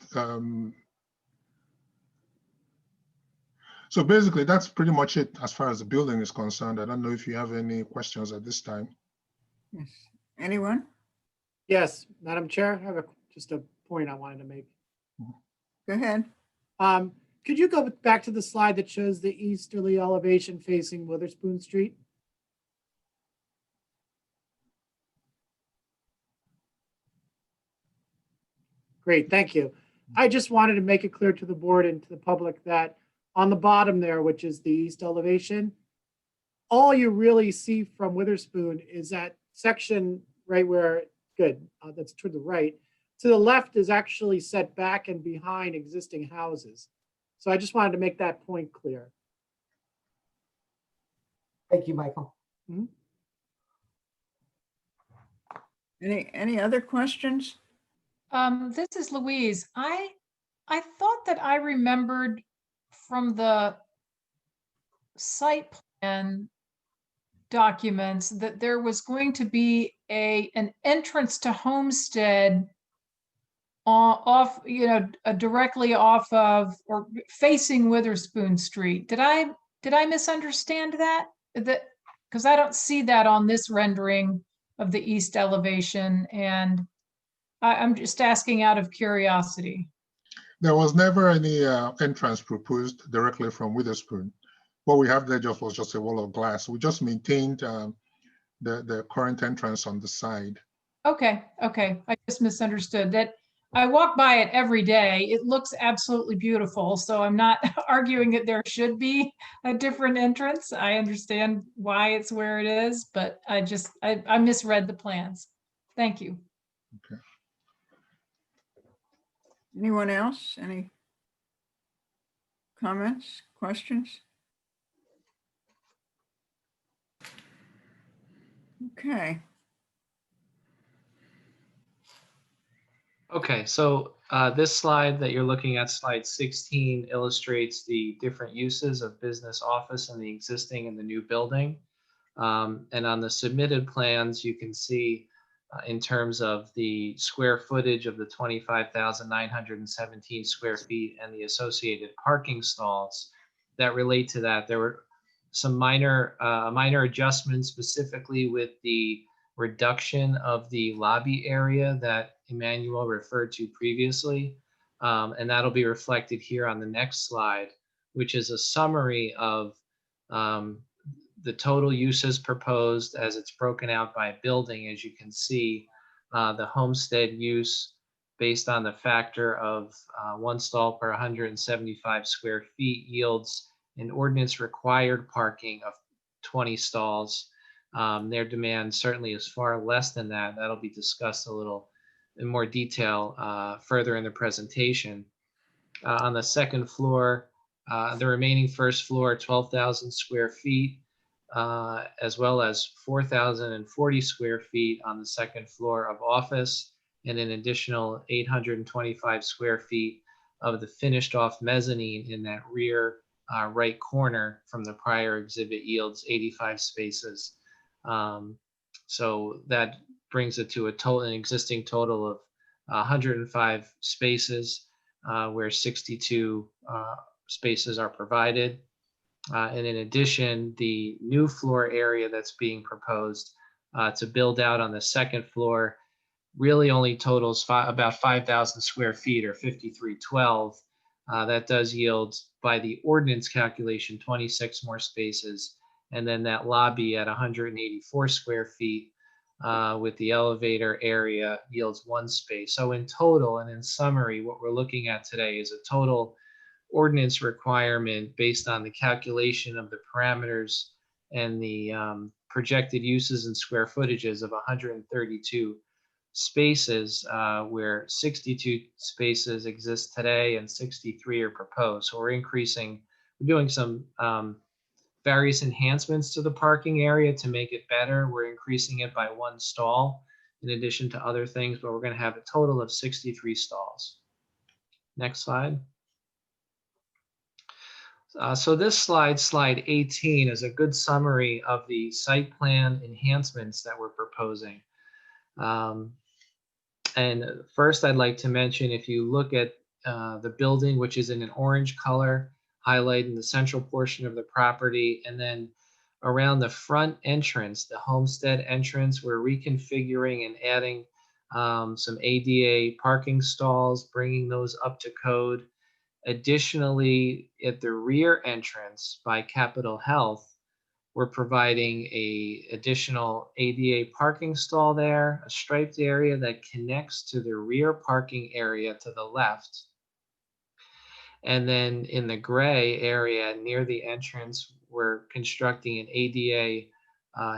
So basically, that's pretty much it as far as the building is concerned. I don't know if you have any questions at this time. Yes. Anyone? Yes, Madam Chair, I have just a point I wanted to make. Go ahead. Could you go back to the slide that shows the easterly elevation facing Witherspoon Street? Great, thank you. I just wanted to make it clear to the board and to the public that on the bottom there, which is the east elevation, all you really see from Witherspoon is that section right where, that's to the right. To the left is actually set back and behind existing houses. So I just wanted to make that point clear. Thank you, Michael. Mm-hmm. Any other questions? This is Louise. I thought that I remembered from the site plan documents that there was going to be an entrance to Homestead off, directly off of or facing Witherspoon Street. Did I misunderstand that? Because I don't see that on this rendering of the east elevation, and I'm just asking out of curiosity. There was never any entrance proposed directly from Witherspoon. what we have there was just a wall of glass. We just maintained the current entrance on the side. Okay, okay. I just misunderstood that. I walk by it every day. It looks absolutely beautiful. So I'm not arguing that there should be a different entrance. I understand why it's where it is, but I misread the plans. Thank you. Okay. Anyone else? Any comments, questions? Okay. Okay, so this slide that you're looking at, slide 16, illustrates the different uses of business office in the existing and the new building. And on the submitted plans, you can see in terms of the square footage of the 25,917 square feet and the associated parking stalls that relate to that. There were some minor adjustments, specifically with the reduction of the lobby area that Emmanuel referred to previously. And that'll be reflected here on the next slide, which is a summary of the total uses proposed as it's broken out by building. As you can see, the homestead use based on the factor of 1 stall per 175 square feet yields an ordinance required parking of 20 stalls. Their demand certainly is far less than that. That'll be discussed a little in more detail further in the presentation. On the second floor, the remaining first floor, 12,000 square feet, as well as 4,040 square feet on the second floor of office, and an additional 825 square feet of the finished off mezzanine in that rear right corner from the prior exhibit yields 85 spaces. So that brings it to an existing total of 105 spaces, where 62 spaces are provided. And in addition, the new floor area that's being proposed to build out on the second floor really only totals about 5,000 square feet, or 5,312. That does yield, by the ordinance calculation, 26 more spaces. And then that lobby at 184 square feet with the elevator area yields 1 space. So in total, and in summary, what we're looking at today is a total ordinance requirement based on the calculation of the parameters and the projected uses and square footages of 132 spaces, where 62 spaces exist today and 63 are proposed. So we're doing some various enhancements to the parking area to make it better. We're increasing it by 1 stall in addition to other things, but we're going to have a total of 63 stalls. Next slide. So this slide, slide 18, is a good summary of the site plan enhancements that we're proposing. And first, I'd like to mention, if you look at the building, which is in an orange color, highlighting the central portion of the property, and then around the front entrance, the homestead entrance, we're reconfiguring and adding some ADA parking stalls, bringing those up to code. Additionally, at the rear entrance by Capitol Health, we're providing an additional ADA parking stall there, a striped area that connects to the rear parking area to the left. And then in the gray area near the entrance, we're constructing an ADA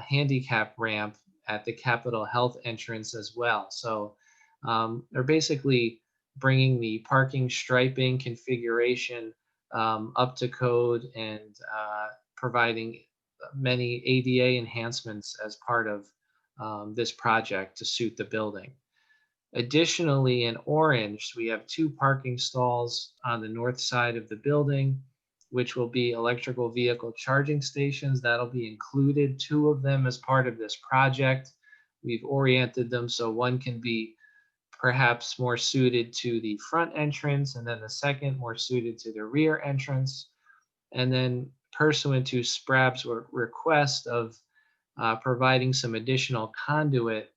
handicap ramp at the Capitol Health entrance as well. So they're basically bringing the parking striping configuration up to code and providing many ADA enhancements as part of this project to suit the building. Additionally, in orange, we have 2 parking stalls on the north side of the building, which will be electrical vehicle charging stations. That'll be included, 2 of them as part of this project. We've oriented them so one can be perhaps more suited to the front entrance, and then the second more suited to the rear entrance. And then pursuant to SPRAB's request of providing some additional conduit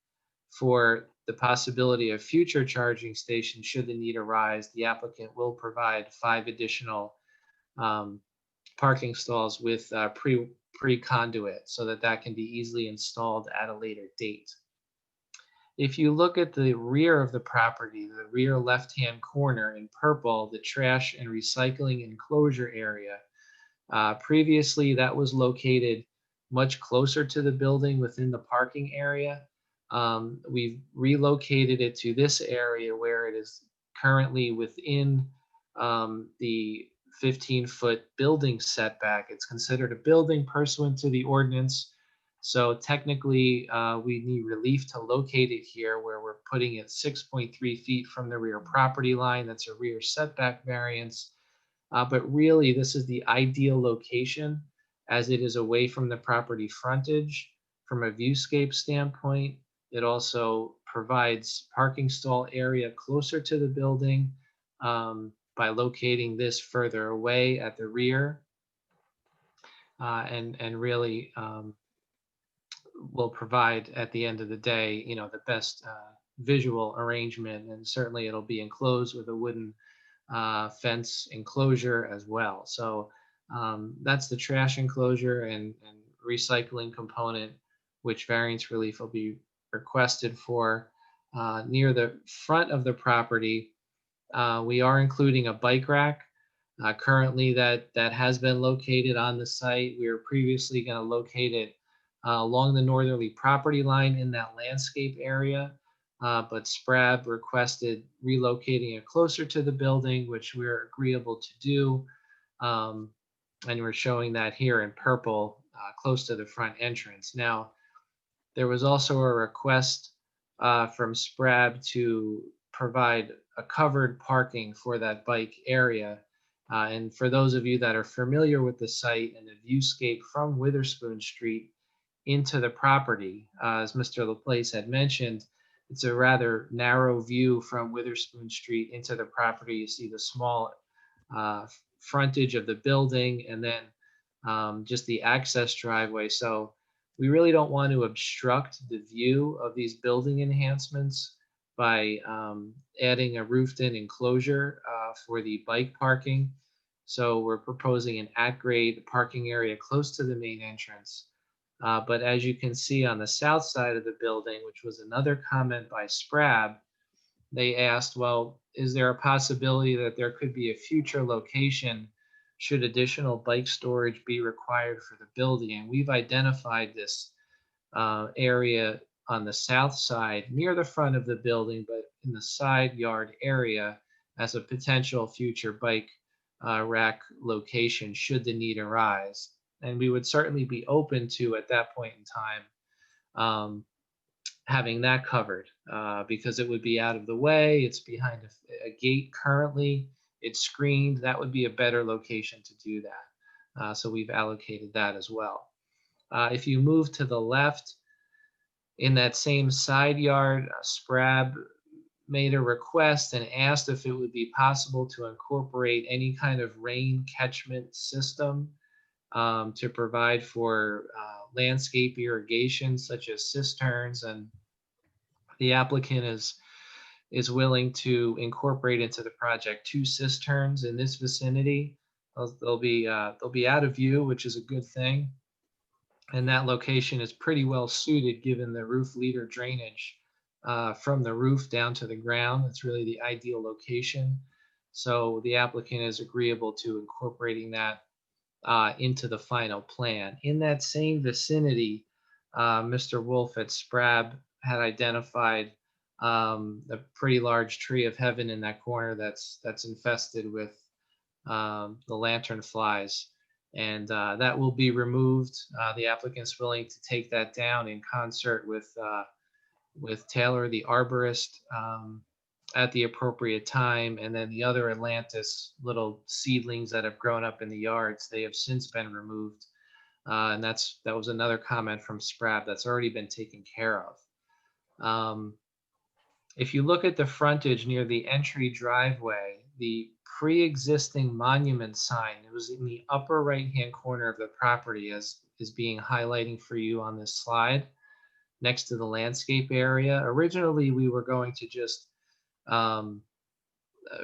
for the possibility of future charging stations should the need arise, the applicant will provide 5 additional parking stalls with pre-conduit so that that can be easily installed at a later date. If you look at the rear of the property, the rear left-hand corner in purple, the trash and recycling enclosure area, previously that was located much closer to the building within the parking area. We've relocated it to this area where it is currently within the 15-foot building setback. It's considered a building pursuant to the ordinance. So technically, we need relief to locate it here where we're putting it 6.3 feet from the rear property line. That's a rear setback variance. But really, this is the ideal location as it is away from the property frontage. From a viewscape standpoint, it also provides parking stall area closer to the building by locating this further away at the rear. And really will provide at the end of the day, you know, the best visual arrangement, and certainly it'll be enclosed with a wooden fence enclosure as well. So that's the trash enclosure and recycling component, which variance relief will be requested for. Near the front of the property, we are including a bike rack. Currently that has been located on the site. We were previously going to locate it along the northerly property line in that landscape area. But SPRAB requested relocating it closer to the building, which we're agreeable to do. And we're showing that here in purple, close to the front entrance. Now, there was also a request from SPRAB to provide a covered parking for that bike area. And for those of you that are familiar with the site and the viewscape from Witherspoon Street into the property, as Mr. Laplace had mentioned, it's a rather narrow view from Witherspoon Street into the property. You see the small frontage of the building and then just the access driveway. So we really don't want to obstruct the view of these building enhancements by adding a roofed-in enclosure for the bike parking. So we're proposing an at-grade parking area close to the main entrance. But as you can see on the south side of the building, which was another comment by SPRAB, they asked, well, is there a possibility that there could be a future location should additional bike storage be required for the building? And we've identified this area on the south side near the front of the building, but in the side yard area as a potential future bike rack location should the need arise. And we would certainly be open to, at that point in time, having that covered because it would be out of the way. It's behind a gate currently. It's screened. That would be a better location to do that. So we've allocated that as well. If you move to the left, in that same side yard, SPRAB made a request and asked if it would be possible to incorporate any kind of rain catchment system to provide for landscape irrigation, such as cisterns, and the applicant is willing to incorporate into the project 2 cisterns in this vicinity. They'll be out of view, which is a good thing. And that location is pretty well suited given the roof leader drainage from the roof down to the ground. It's really the ideal location. So the applicant is agreeable to incorporating that into the final plan. In that same vicinity, Mr. Wolf at SPRAB had identified a pretty large tree of heaven in that corner that's infested with the lantern flies. And that will be removed. The applicant's willing to take that down in concert with Taylor, the arborist, at the appropriate time. And then the other Atlantis little seedlings that have grown up in the yards, they have since been removed. And that was another comment from SPRAB that's already been taken care of. If you look at the frontage near the entry driveway, the pre-existing monument sign, it was in the upper right-hand corner of the property, as is being highlighting for you on this slide, next to the landscape area. Originally, we were going to just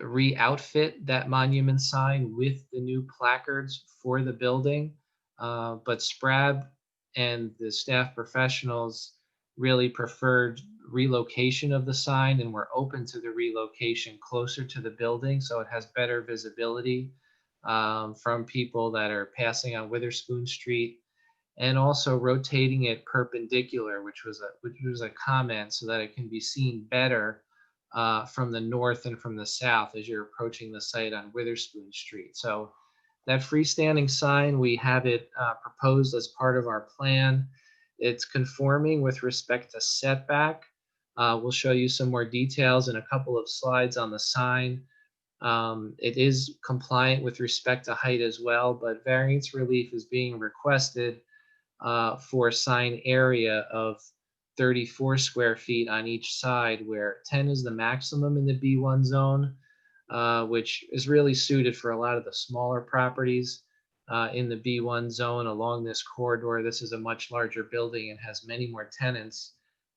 re-outfit that monument sign with the new placards for the building. But SPRAB and the staff professionals really preferred relocation of the sign, and we're open to the relocation closer to the building so it has better visibility from people that are passing on Witherspoon Street, and also rotating it perpendicular, which was a comment, so that it can be seen better from the north and from the south as you're approaching the site on Witherspoon Street. So that freestanding sign, we have it proposed as part of our plan. It's conforming with respect to setback. We'll show you some more details in a couple of slides on the sign. It is compliant with respect to height as well, but variance relief is being requested for sign area of 34 square feet on each side, where 10 is the maximum in the B1 zone, which is really suited for a lot of the smaller properties in the B1 zone along this corridor. This is a much larger building and has many more tenants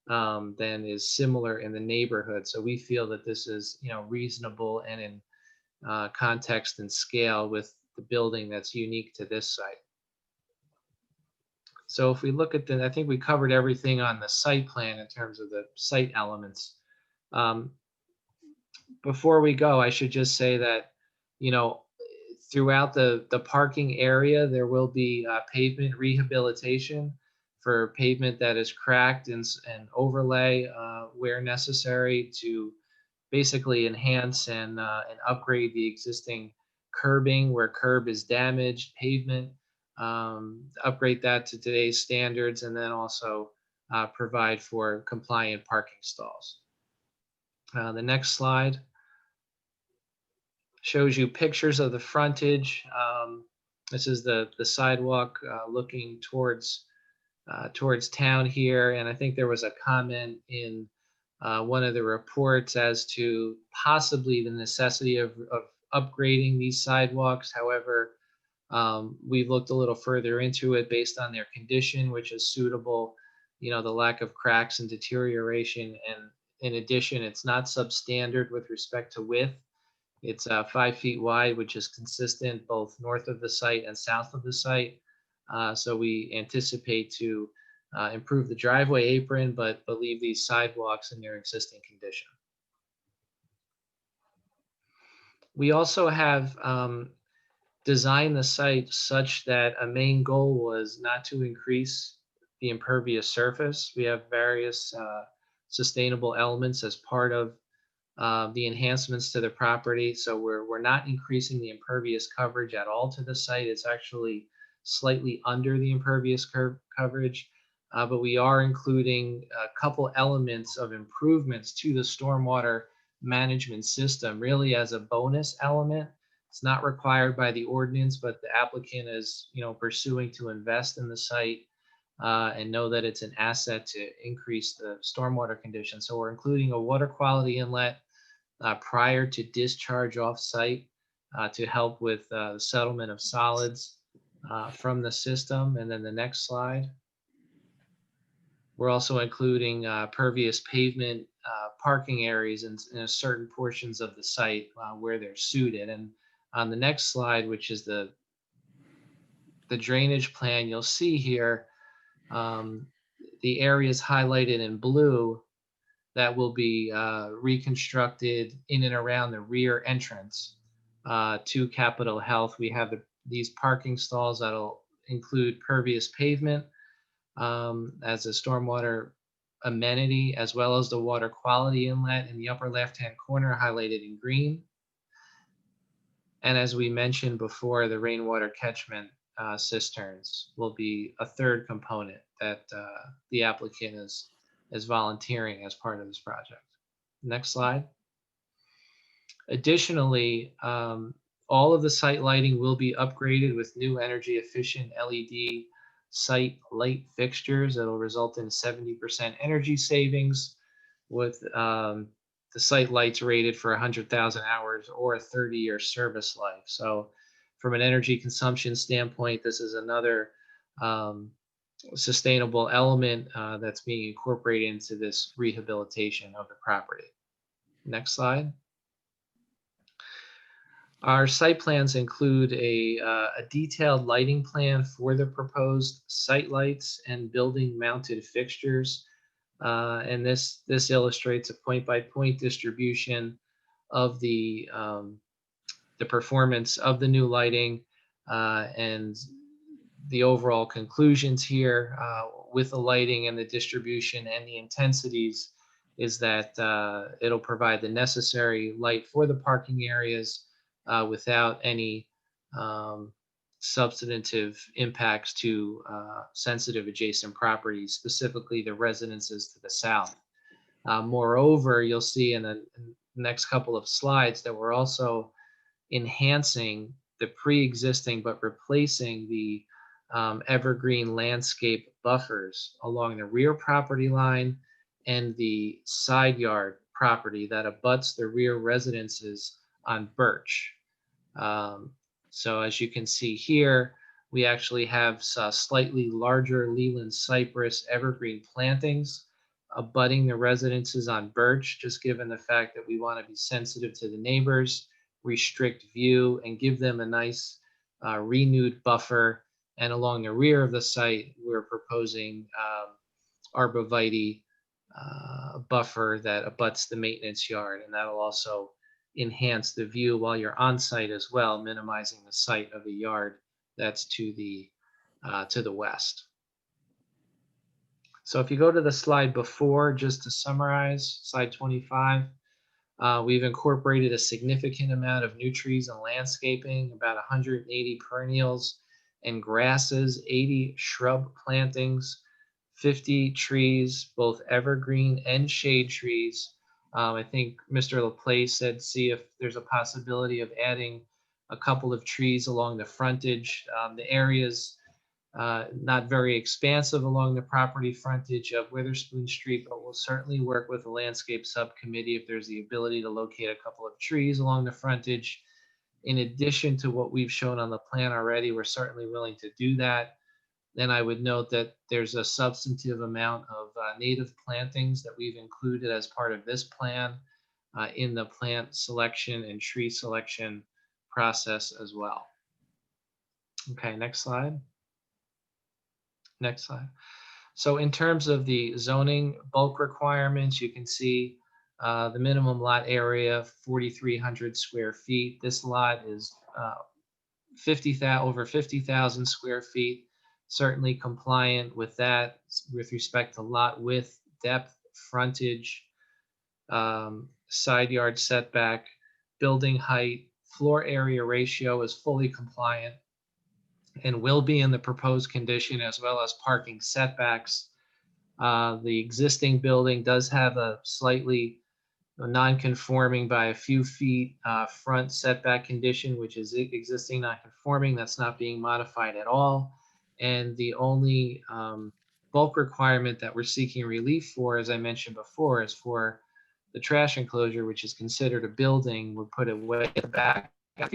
than is similar in the neighborhood. So we feel that this is, reasonable and in context and scale with the building that's unique to this site. So if we look at I think we covered everything on the site plan in terms of the site elements. Before we go, I should just say that, throughout the parking area, there will be pavement rehabilitation for pavement that is cracked and overlay where necessary to basically enhance and upgrade the existing curbing where curb is damaged, pavement, upgrade that to today's standards, and then also provide for compliant parking stalls. The next slide shows you pictures of the frontage. This is the sidewalk looking towards town here, and I think there was a comment in one of the reports as to possibly the necessity of upgrading these sidewalks. However, we've looked a little further into it based on their condition, which is suitable, the lack of cracks and deterioration. And in addition, it's not substandard with respect to width. It's 5 feet wide, which is consistent both north of the site and south of the site. So we anticipate to improve the driveway apron, but leave these sidewalks in their existing condition. We also have designed the site such that a main goal was not to increase the impervious surface. We have various sustainable elements as part of the enhancements to the property. So we're not increasing the impervious coverage at all to the site. It's actually slightly under the impervious coverage, but we are including a couple elements of improvements to the stormwater management system, really as a bonus element. It's not required by the ordinance, but the applicant is, pursuing to invest in the site and know that it's an asset to increase the stormwater conditions. So we're including a water quality inlet prior to discharge off-site to help with the settlement of solids from the system. And then the next slide. We're also including pervious pavement parking areas in certain portions of the site where they're suited. And on the next slide, which is the drainage plan, you'll see here the areas highlighted in blue that will be reconstructed in and around the rear entrance to Capitol Health. We have these parking stalls that'll include pervious pavement as a stormwater amenity, as well as the water quality inlet in the upper left-hand corner highlighted in green. And as we mentioned before, the rainwater catchment cisterns will be a third component that the applicant is volunteering as part of this project. Next slide. Additionally, all of the site lighting will be upgraded with new energy efficient LED site light fixtures that will result in 70% energy savings, with the site lights rated for 100,000 hours or a 30-year service life. So from an energy consumption standpoint, this is another sustainable element that's being incorporated into this rehabilitation of the property. Next slide. Our site plans include a detailed lighting plan for the proposed site lights and building mounted fixtures. And this illustrates a point-by-point distribution of the performance of the new lighting and the overall conclusions here with the lighting and the distribution and the intensities is that it'll provide the necessary light for the parking areas without any substantive impacts to sensitive adjacent properties, specifically the residences to the south. Moreover, you'll see in the next couple of slides that we're also enhancing the pre-existing but replacing the evergreen landscape buffers along the rear property line and the side yard property that abuts the rear residences on Birch. So as you can see here, we actually have slightly larger Leland cypress evergreen plantings abutting the residences on Birch, just given the fact that we want to be sensitive to the neighbors, restrict view, and give them a nice renewed buffer. And along the rear of the site, we're proposing arborvitae buffer that abuts the maintenance yard, and that'll also enhance the view while you're on site as well, minimizing the sight of the yard that's to the west. So if you go to the slide before, just to summarize, slide 25, we've incorporated a significant amount of new trees and landscaping, about 180 perennials and grasses, 80 shrub plantings, 50 trees, both evergreen and shade trees. I think Mr. LaPlace said, see if there's a possibility of adding a couple of trees along the frontage. The area's not very expansive along the property frontage of Witherspoon Street, but we'll certainly work with the landscape subcommittee if there's the ability to locate a couple of trees along the frontage. In addition to what we've shown on the plan already, we're certainly willing to do that. Then I would note that there's a substantive amount of native plantings that we've included as part of this plan in the plant selection and tree selection process as well. Okay, next slide. Next slide. So in terms of the zoning bulk requirements, you can see the minimum lot area, 4,300 square feet. This lot is over 50,000 square feet. Certainly compliant with that with respect to lot width, depth, frontage, side yard setback, building height, floor area ratio is fully compliant and will be in the proposed condition, as well as parking setbacks. The existing building does have a slightly non-conforming by a few feet front setback condition, which is existing non-conforming. That's not being modified at all. And the only bulk requirement that we're seeking relief for, as I mentioned before, is for the trash enclosure, which is considered a building. We'll put it way back at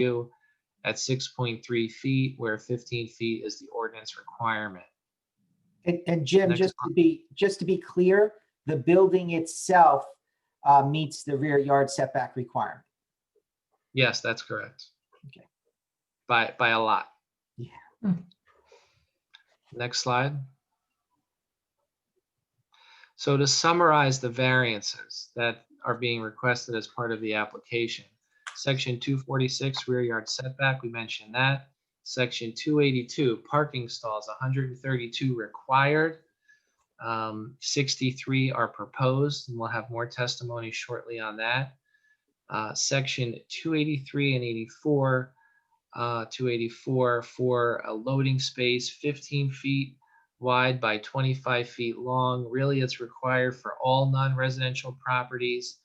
6.3 feet, where 15 feet is the ordinance requirement. And Jim, Next just to be clear, the building itself meets the rear yard setback requirement. Yes, that's correct. Okay. By a lot. Yeah. Next slide. So to summarize the variances that are being requested as part of the application, Section 246 rear yard setback, we mentioned that. Section 282 parking stalls, 132 required, 63 are proposed, and we'll have more testimony shortly on that. Section 283 and 84, 284 for a loading space 15 feet wide by 25 feet long. Really, it's required for all non-residential properties.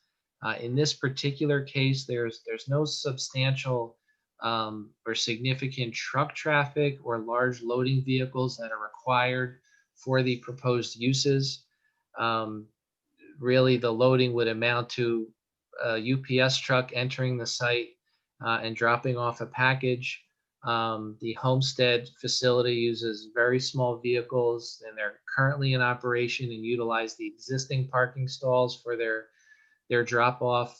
In this particular case, there's no substantial or significant truck traffic or large loading vehicles that are required for the proposed uses. Really, the loading would amount to a UPS truck entering the site and dropping off a package. The homestead facility uses very small vehicles, and they're currently in operation and utilize the existing parking stalls for their drop-off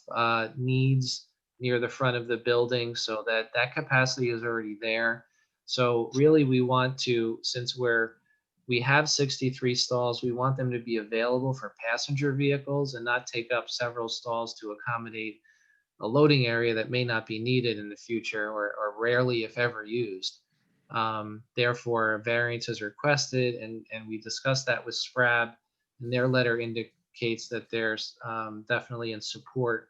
needs near the front of the building, so that capacity is already there. So really we want to, since we have 63 stalls, we want them to be available for passenger vehicles and not take up several stalls to accommodate a loading area that may not be needed in the future or rarely, if ever, used. Therefore, a variance is requested, and we discussed that with SPRAB, and their letter indicates that there's definitely in support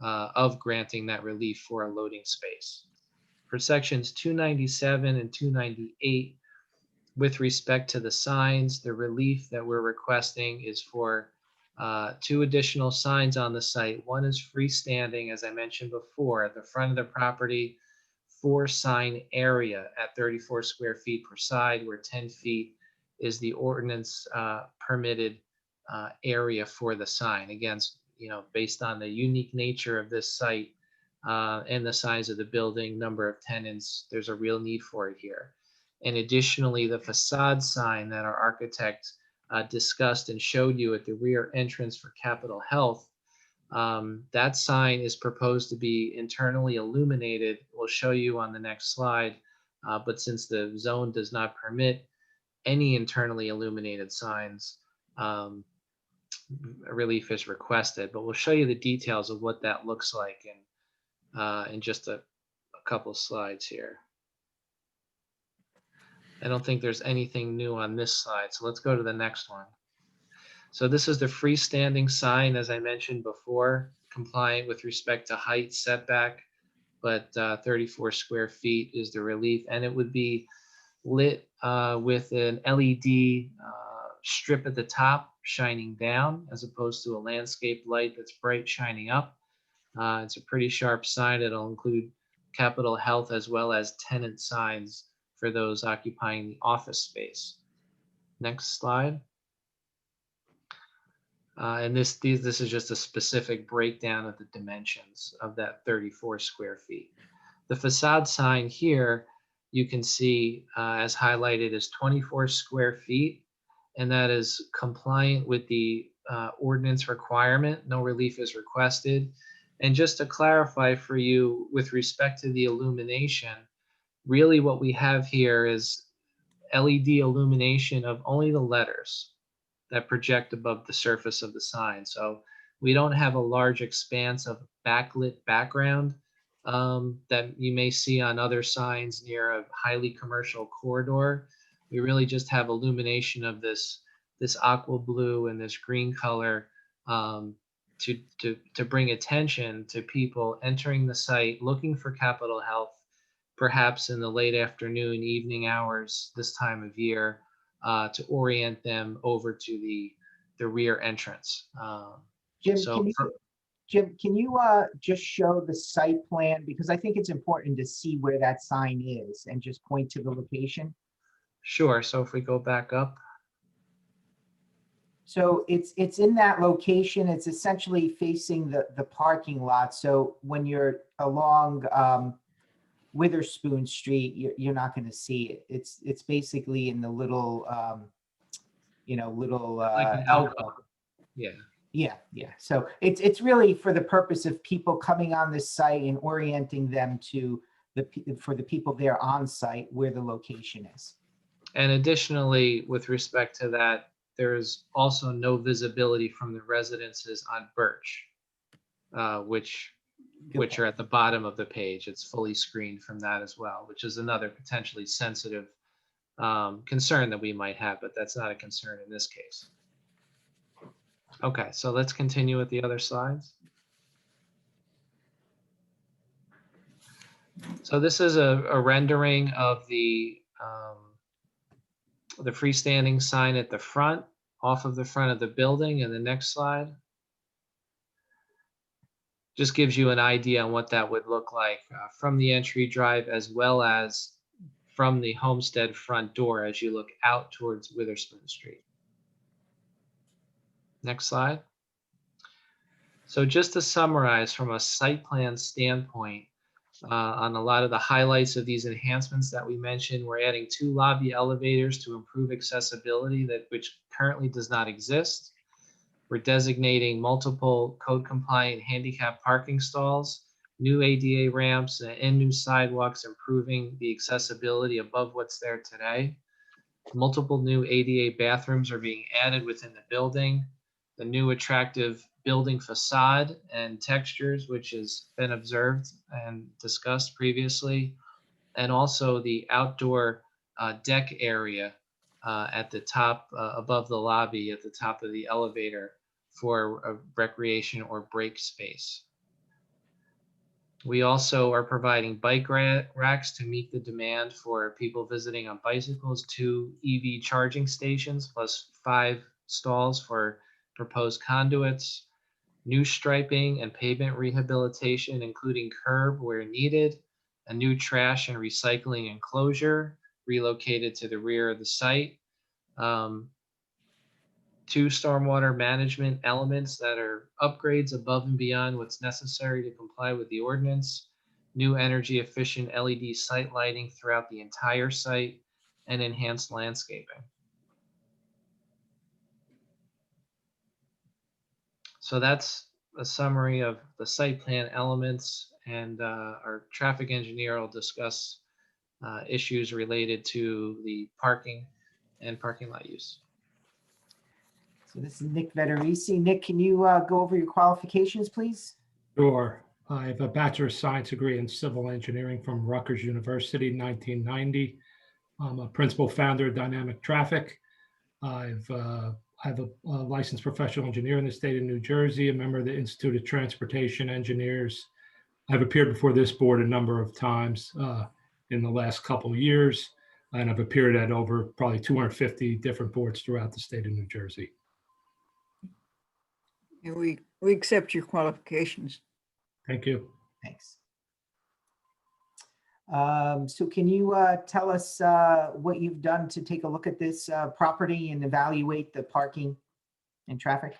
of granting that relief for a loading space. For sections 297 and 298, with respect to the signs, the relief that we're requesting is for 2 additional signs on the site. One is freestanding, as I mentioned before, at the front of the property, 4 sign area at 34 square feet per side, where 10 feet is the ordinance permitted area for the sign. Again, based on the unique nature of this site and the size of the building, number of tenants, there's a real need for it here. And additionally, the facade sign that our architect discussed and showed you at the rear entrance for Capitol Health, that sign is proposed to be internally illuminated. We'll show you on the next slide, but since the zone does not permit any internally illuminated signs, relief is requested. But we'll show you the details of what that looks like in just a couple of slides here. I don't think there's anything new on this slide, so let's go to the next one. So this is the freestanding sign, as I mentioned before, compliant with respect to height setback, but 34 square feet is the relief, and it would be lit with an LED strip at the top shining down, as opposed to a landscape light that's bright shining up. It's a pretty sharp sign. It'll include Capitol Health as well as tenant signs for those occupying the office space. Next slide. And this is just a specific breakdown of the dimensions of that 34 square feet. The facade sign here, you can see as highlighted, is 24 square feet, and that is compliant with the ordinance requirement. No relief is requested. And just to clarify for you with respect to the illumination, really what we have here is LED illumination of only the letters that project above the surface of the sign. So we don't have a large expanse of backlit background that you may see on other signs near a highly commercial corridor. We really just have illumination of this aqua blue and this green color to bring attention to people entering the site looking for Capitol Health, perhaps in the late afternoon, evening hours this time of year, to orient them over to the rear entrance. Jim, can you just show the site plan? Because I think it's important to see where that sign is and just point to the location. Sure. So if we go back up. So it's in that location. It's essentially facing the parking lot. So when you're along Witherspoon Street, you're not going to see it. It's basically in the little, Like an alcove. Yeah. Yeah. So it's really for the purpose of people coming on this site and orienting them to for the people there on site where the location is. And additionally, with respect to that, there's also no visibility from the residences on Birch, which are at the bottom of the page. It's fully screened from that as well, which is another potentially sensitive concern that we might have, but that's not a concern in this case. Okay, so let's continue with the other slides. So this is a rendering of the freestanding sign at the front, off of the front of the building. And the next slide just gives you an idea on what that would look like from the entry drive, as well as from the homestead front door as you look out towards Witherspoon Street. Next slide. So just to summarize from a site plan standpoint, on a lot of the highlights of these enhancements that we mentioned, we're adding 2 lobby elevators to improve accessibility, which currently does not exist. We're designating multiple code compliant handicap parking stalls new ADA ramps and new sidewalks, improving the accessibility above what's there today. Multiple new ADA bathrooms are being added within the building. The new attractive building facade and textures, which has been observed and discussed previously, and also the outdoor deck area at the top, above the lobby, at the top of the elevator for a recreation or break space. We also are providing bike racks to meet the demand for people visiting on bicycles, 2 EV charging stations, plus 5 stalls for proposed conduits, new striping and pavement rehabilitation, including curb where needed, a new trash and recycling enclosure relocated to the rear of the site, 2 stormwater management elements that are upgrades above and beyond what's necessary to comply with the ordinance, new energy efficient LED site lighting throughout the entire site, and enhanced landscaping. So that's a summary of the site plan elements, and our traffic engineer will discuss issues related to the parking and parking lot use. So this is Nick Vetterisi. Nick, can you go over your qualifications, please? Sure. I have a Bachelor of Science degree in Civil Engineering from Rutgers University, 1990. I'm a principal founder of Dynamic Traffic. I have a licensed professional engineer in the state of New Jersey, a member of the Institute of Transportation Engineers. I've appeared before this board a number of times in the last couple of years, and I've appeared at over probably 250 different boards throughout the state of New Jersey. And we accept your qualifications. Thank you. Thanks. So can you tell us what you've done to take a look at this property and evaluate the parking and traffic?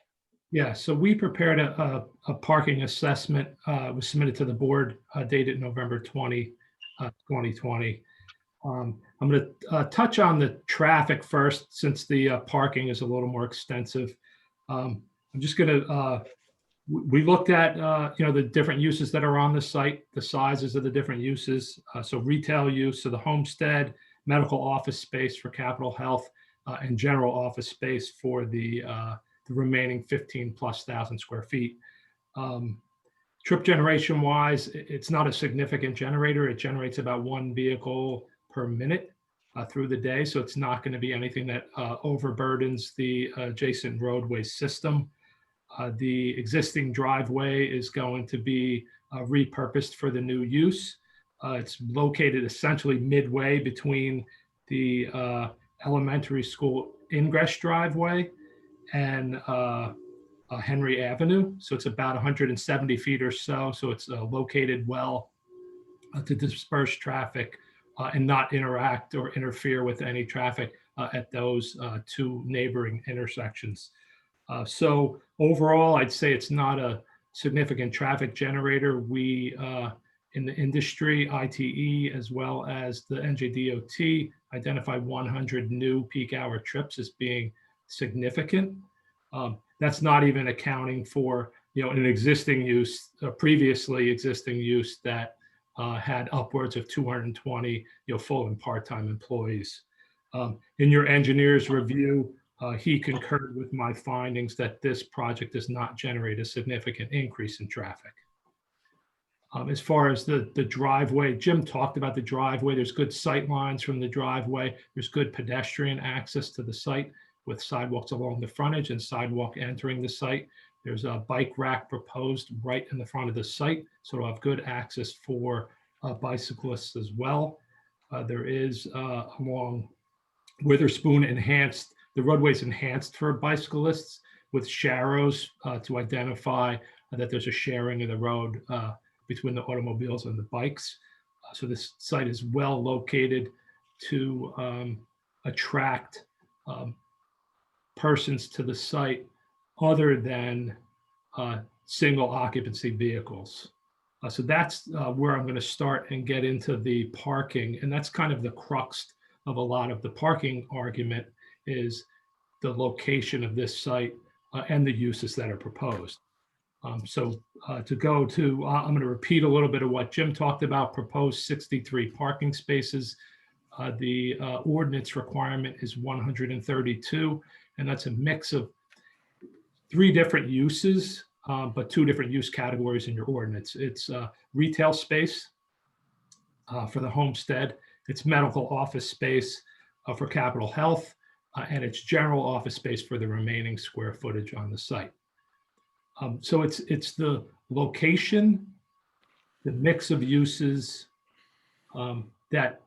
Yeah, so we prepared a parking assessment. It was submitted to the board dated November 20, 2020. I'm going to touch on the traffic first, since the parking is a little more extensive. I'm just going to, we looked at, the different uses that are on the site, the sizes of the different uses. So retail use, so the homestead, medical office space for Capitol Health, and general office space for the remaining 15,000+ square feet. Trip generation wise, it's not a significant generator. It generates about 1 vehicle per minute through the day. So it's not going to be anything that overburdens the adjacent roadway system. The existing driveway is going to be repurposed for the new use. It's located essentially midway between the elementary school ingress driveway and Henry Avenue. So it's about 170 feet or so. So it's located well to disperse traffic and not interact or interfere with any traffic at those 2 neighboring intersections. So overall, I'd say it's not a significant traffic generator. We, in the industry, ITE, as well as the NJDOT, identify 100 new peak hour trips as being significant. That's not even accounting for, an existing use, previously existing use that had upwards of 220, full and part-time employees. In your engineer's review, he concurred with my findings that this project does not generate a significant increase in traffic. As far as the driveway, Jim talked about the driveway. There's good sight lines from the driveway. There's good pedestrian access to the site with sidewalks along the frontage and sidewalk entering the site. There's a bike rack proposed right in the front of the site, so it'll have good access for bicyclists as well. There is along Witherspoon enhanced, the roadway's enhanced for bicyclists with sharrows to identify that there's a sharing of the road between the automobiles and the bikes. So this site is well located to attract persons to the site other than single occupancy vehicles. So that's where I'm going to start and get into the parking. And that's kind of the crux of a lot of the parking argument, is the location of this site and the uses that are proposed. To go to, I'm going to repeat a little bit of what Jim talked about, proposed 63 parking spaces. The ordinance requirement is 132, and that's a mix of 3 different uses, but 2 different use categories in your ordinance. It's retail space for the homestead, it's medical office space for Capitol Health, and it's general office space for the remaining square footage on the site. So it's the location, the mix of uses that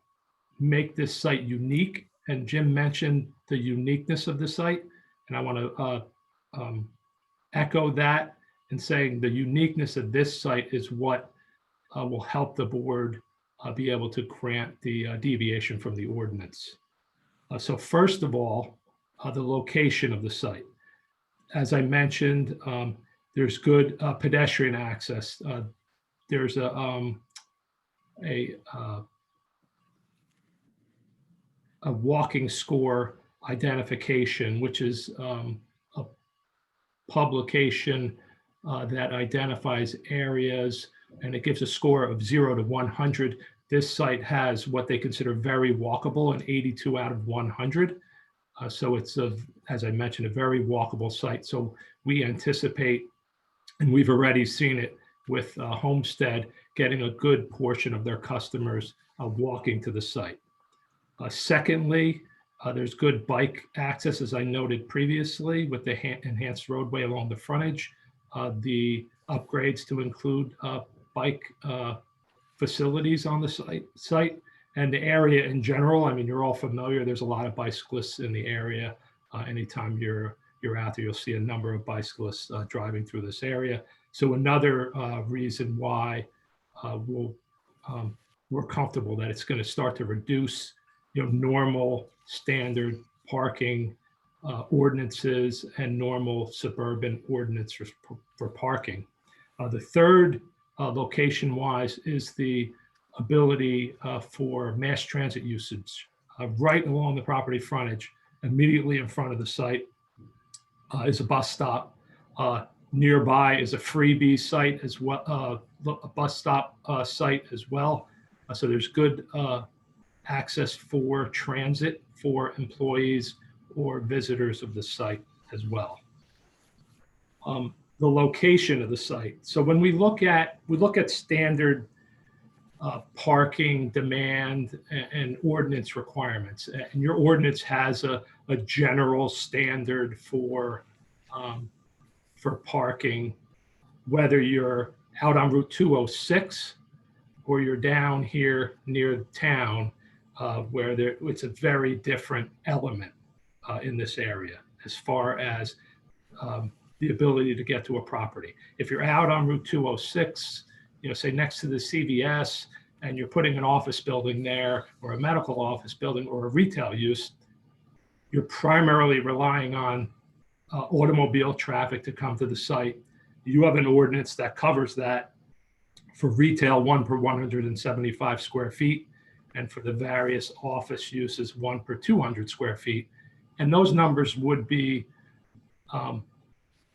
make this site unique. And Jim mentioned the uniqueness of the site, and I want to echo that and saying the uniqueness of this site is what will help the board be able to grant the deviation from the ordinance. So first of all, the location of the site. As I mentioned, there's good pedestrian access. There's a walking score identification, which is a publication that identifies areas, and it gives a score of 0 to 100. This site has what they consider very walkable, an 82 out of 100. So it's, as I mentioned, a very walkable site. So we anticipate, and we've already seen it with Homestead, getting a good portion of their customers walking to the site. Secondly, there's good bike access, as I noted previously, with the enhanced roadway along the frontage. The upgrades to include bike facilities on the site, and the area in general. I mean, you're all familiar. There's a lot of bicyclists in the area. Anytime you're out there, you'll see a number of bicyclists driving through this area. So another reason why we're comfortable that it's going to start to reduce, normal standard parking ordinances and normal suburban ordinances for parking. The third location-wise is the ability for mass transit usage. Right along the property frontage, immediately in front of the site, is a bus stop. Nearby is a freebie site as well, a bus stop site as well. So there's good access for transit for employees or visitors of the site as well. The location of the site. So when we look at standard parking demand and ordinance requirements, and your ordinance has a general standard for parking, whether you're out on Route 206 or you're down here near town, where it's a very different element in this area as far as the ability to get to a property. If you're out on Route 206, say next to the CVS, and you're putting an office building there, or a medical office building, or a retail use, you're primarily relying on automobile traffic to come to the site. You have an ordinance that covers that for retail, 1 per 175 square feet, and for the various office uses, 1 per 200 square feet. And those numbers would be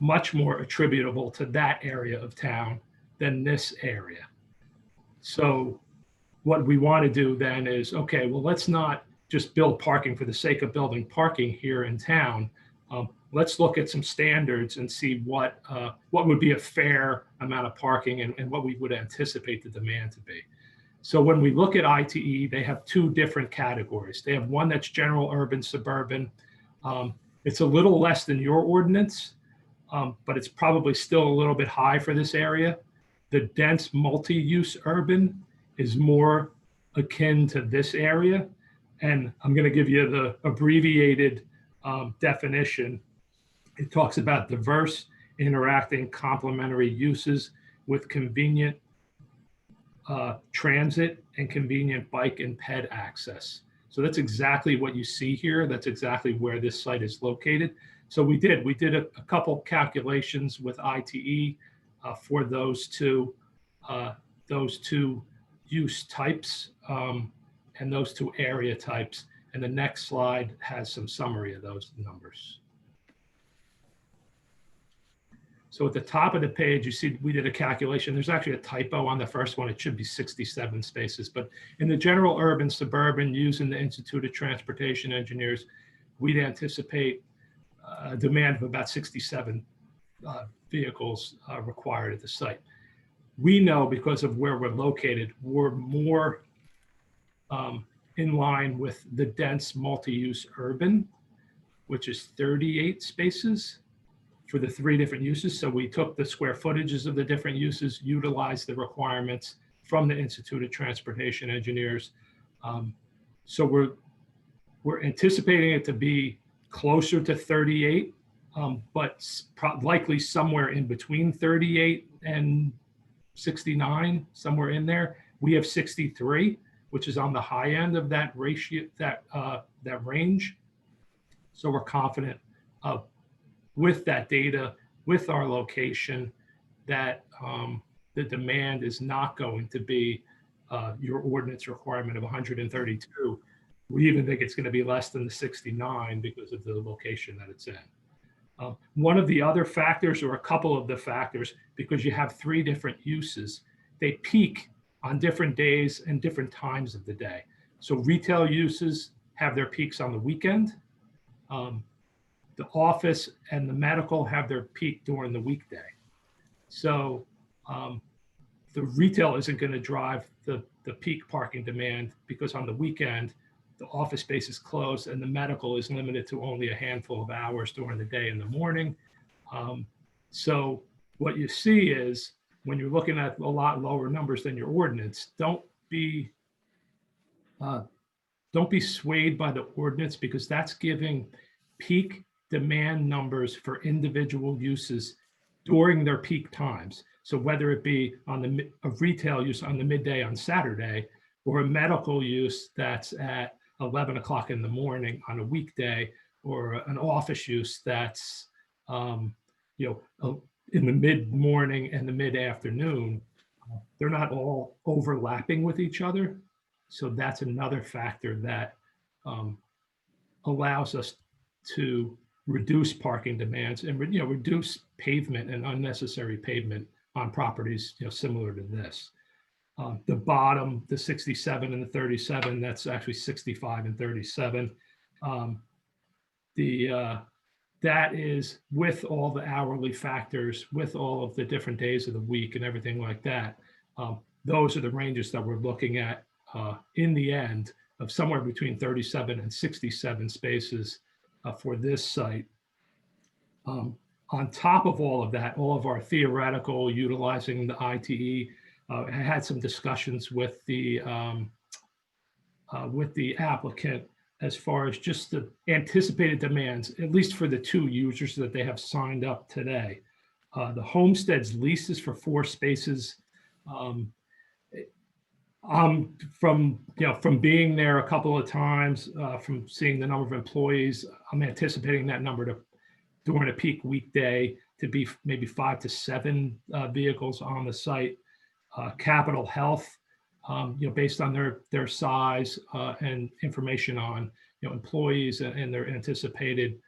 much more attributable to that area of town than this area. So what we want to do then is, okay, well, let's not just build parking for the sake of building parking here in town. Let's look at some standards and see what would be a fair amount of parking and what we would anticipate the demand to be. So when we look at ITE, they have 2 different categories. They have one that's general urban suburban. It's a little less than your ordinance, but it's probably still a little bit high for this area. The dense multi-use urban is more akin to this area. And I'm going to give you the abbreviated definition. It talks about diverse, interacting, complementary uses with convenient transit and convenient bike and ped access. So that's exactly what you see here. That's exactly where this site is located. So we did a couple calculations with ITE for those two use types and those 2 area types. And the next slide has some summary of those numbers. So at the top of the page, you see we did a calculation. There's actually a typo on the first one. It should be 67 spaces. But in the general urban suburban using the Institute of Transportation Engineers, we'd anticipate a demand of about 67 vehicles required at the site. We know because of where we're located, we're more in line with the dense multi-use urban, which is 38 spaces for the 3 different uses. So we took the square footages of the different uses, utilized the requirements from the Institute of Transportation Engineers. So we're anticipating it to be closer to 38, but likely somewhere in between 38 and 69, somewhere in there. We have 63, which is on the high end of that ratio, that range. So we're confident with that data, with our location, that the demand is not going to be your ordinance requirement of 132. We even think it's going to be less than the 69 because of the location that it's in. One of the other factors, or a couple of the factors, because you have 3 different uses, they peak on different days and different times of the day. So retail uses have their peaks on the weekend. The office and the medical have their peak during the weekday. So the retail isn't going to drive the peak parking demand, because on the weekend, the office space is closed and the medical is limited to only a handful of hours during the day in the morning. So what you see is, when you're looking at a lot lower numbers than your ordinance, don't be swayed by the ordinance, because that's giving peak demand numbers for individual uses during their peak times. So whether it be on a retail use on the midday on Saturday, or a medical use that's at 11 o'clock in the morning on a weekday, or an office use that's in the mid-morning and the mid-afternoon, they're not all overlapping with each other. So that's another factor that allows us to reduce parking demands and reduce pavement and unnecessary pavement on properties similar to this. The bottom, the 67 and the 37, that's actually 65 and 37. That is with all the hourly factors, with all of the different days of the week and everything like that. Those are the ranges that we're looking at in the end, of somewhere between 37 and 67 spaces for this site. On top of all of that, all of our theoretical utilizing the ITE, I had some discussions with the applicant as far as just the anticipated demands, at least for the 2 users that they have signed up today. The Homestead's lease is for 4 spaces. From being there a couple of times, from seeing the number of employees, I'm anticipating that number during a peak weekday to be maybe 5 to 7 vehicles on the site. Capital Health, based on their size and information on employees and their anticipated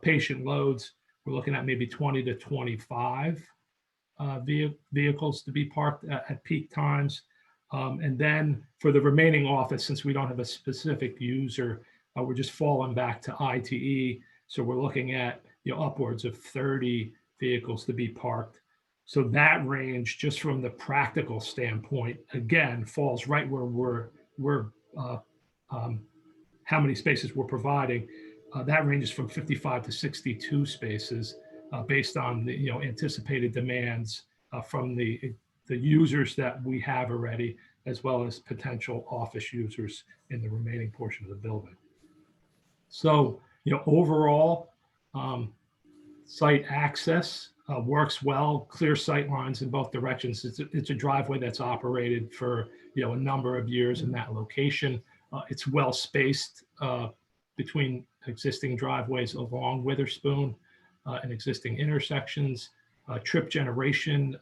patient loads, we're looking at maybe 20 to 25 vehicles to be parked at peak times. And then for the remaining office, since we don't have a specific user, we're just falling back to ITE. So we're looking at upwards of 30 vehicles to be parked. So that range, just from the practical standpoint, again, falls right where we're how many spaces we're providing. That ranges from 55 to 62 spaces based on the anticipated demands from the users that we have already, as well as potential office users in the remaining portion of the building. So, overall, site access works well, clear sight lines in both directions. It's a driveway that's operated for a number of years in that location. It's well spaced between existing driveways along Witherspoon and existing intersections. Trip generation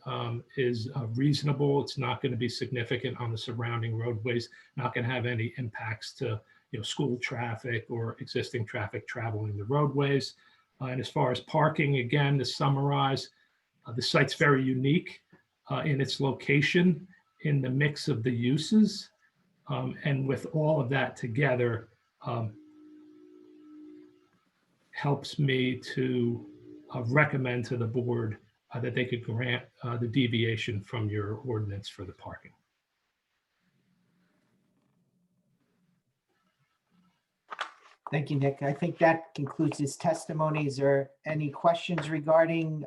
is reasonable. It's not going to be significant on the surrounding roadways, not going to have any impacts to school traffic or existing traffic traveling the roadways. And as far as parking, again, to summarize, The site's very unique in its location, in the mix of the uses. And with all of that together, helps me to recommend to the board that they could grant the deviation from your ordinance for the parking. Thank you, Nick. I think that concludes his testimony. Is there any questions regarding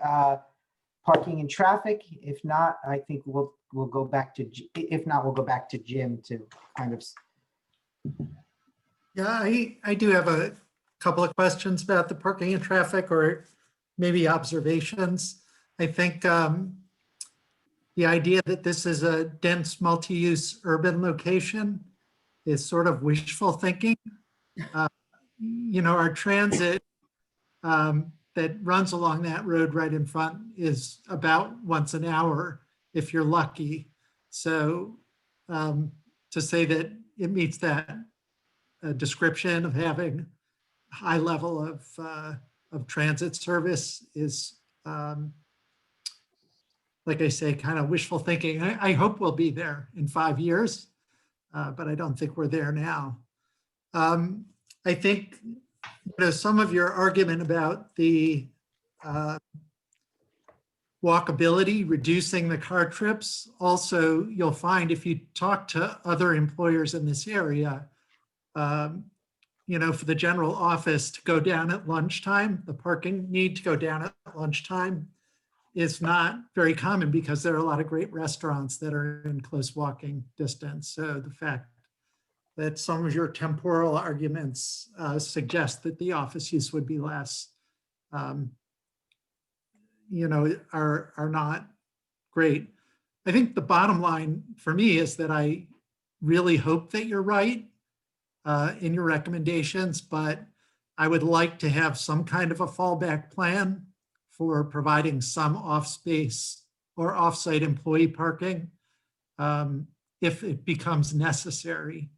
parking and traffic? If not, I think we'll go back to, if not, we'll go back to Jim to kind of. Yeah, I do have a couple of questions about the parking and traffic, or maybe observations. I think the idea that this is a dense multi-use urban location is sort of wishful thinking. You know, our transit that runs along that road right in front is about once an hour if you're lucky. So to say that it meets that description of having high level of transit service is, like I say, kind of wishful thinking. I hope we'll be there in 5 years, but I don't think we're there now. I think, you know, some of your argument about the walkability, reducing the car trips, also you'll find if you talk to other employers in this area, you know, for the general office to go down at lunchtime, the parking need to go down at lunchtime is not very common because there are a lot of great restaurants that are in close walking distance. So the fact that some of your temporal arguments suggest that the office use would be less, you know, are not great. I think the bottom line for me is that I really hope that you're right in your recommendations, but I would like to have some kind of a fallback plan for providing some off-space or off-site employee parking if it becomes necessary.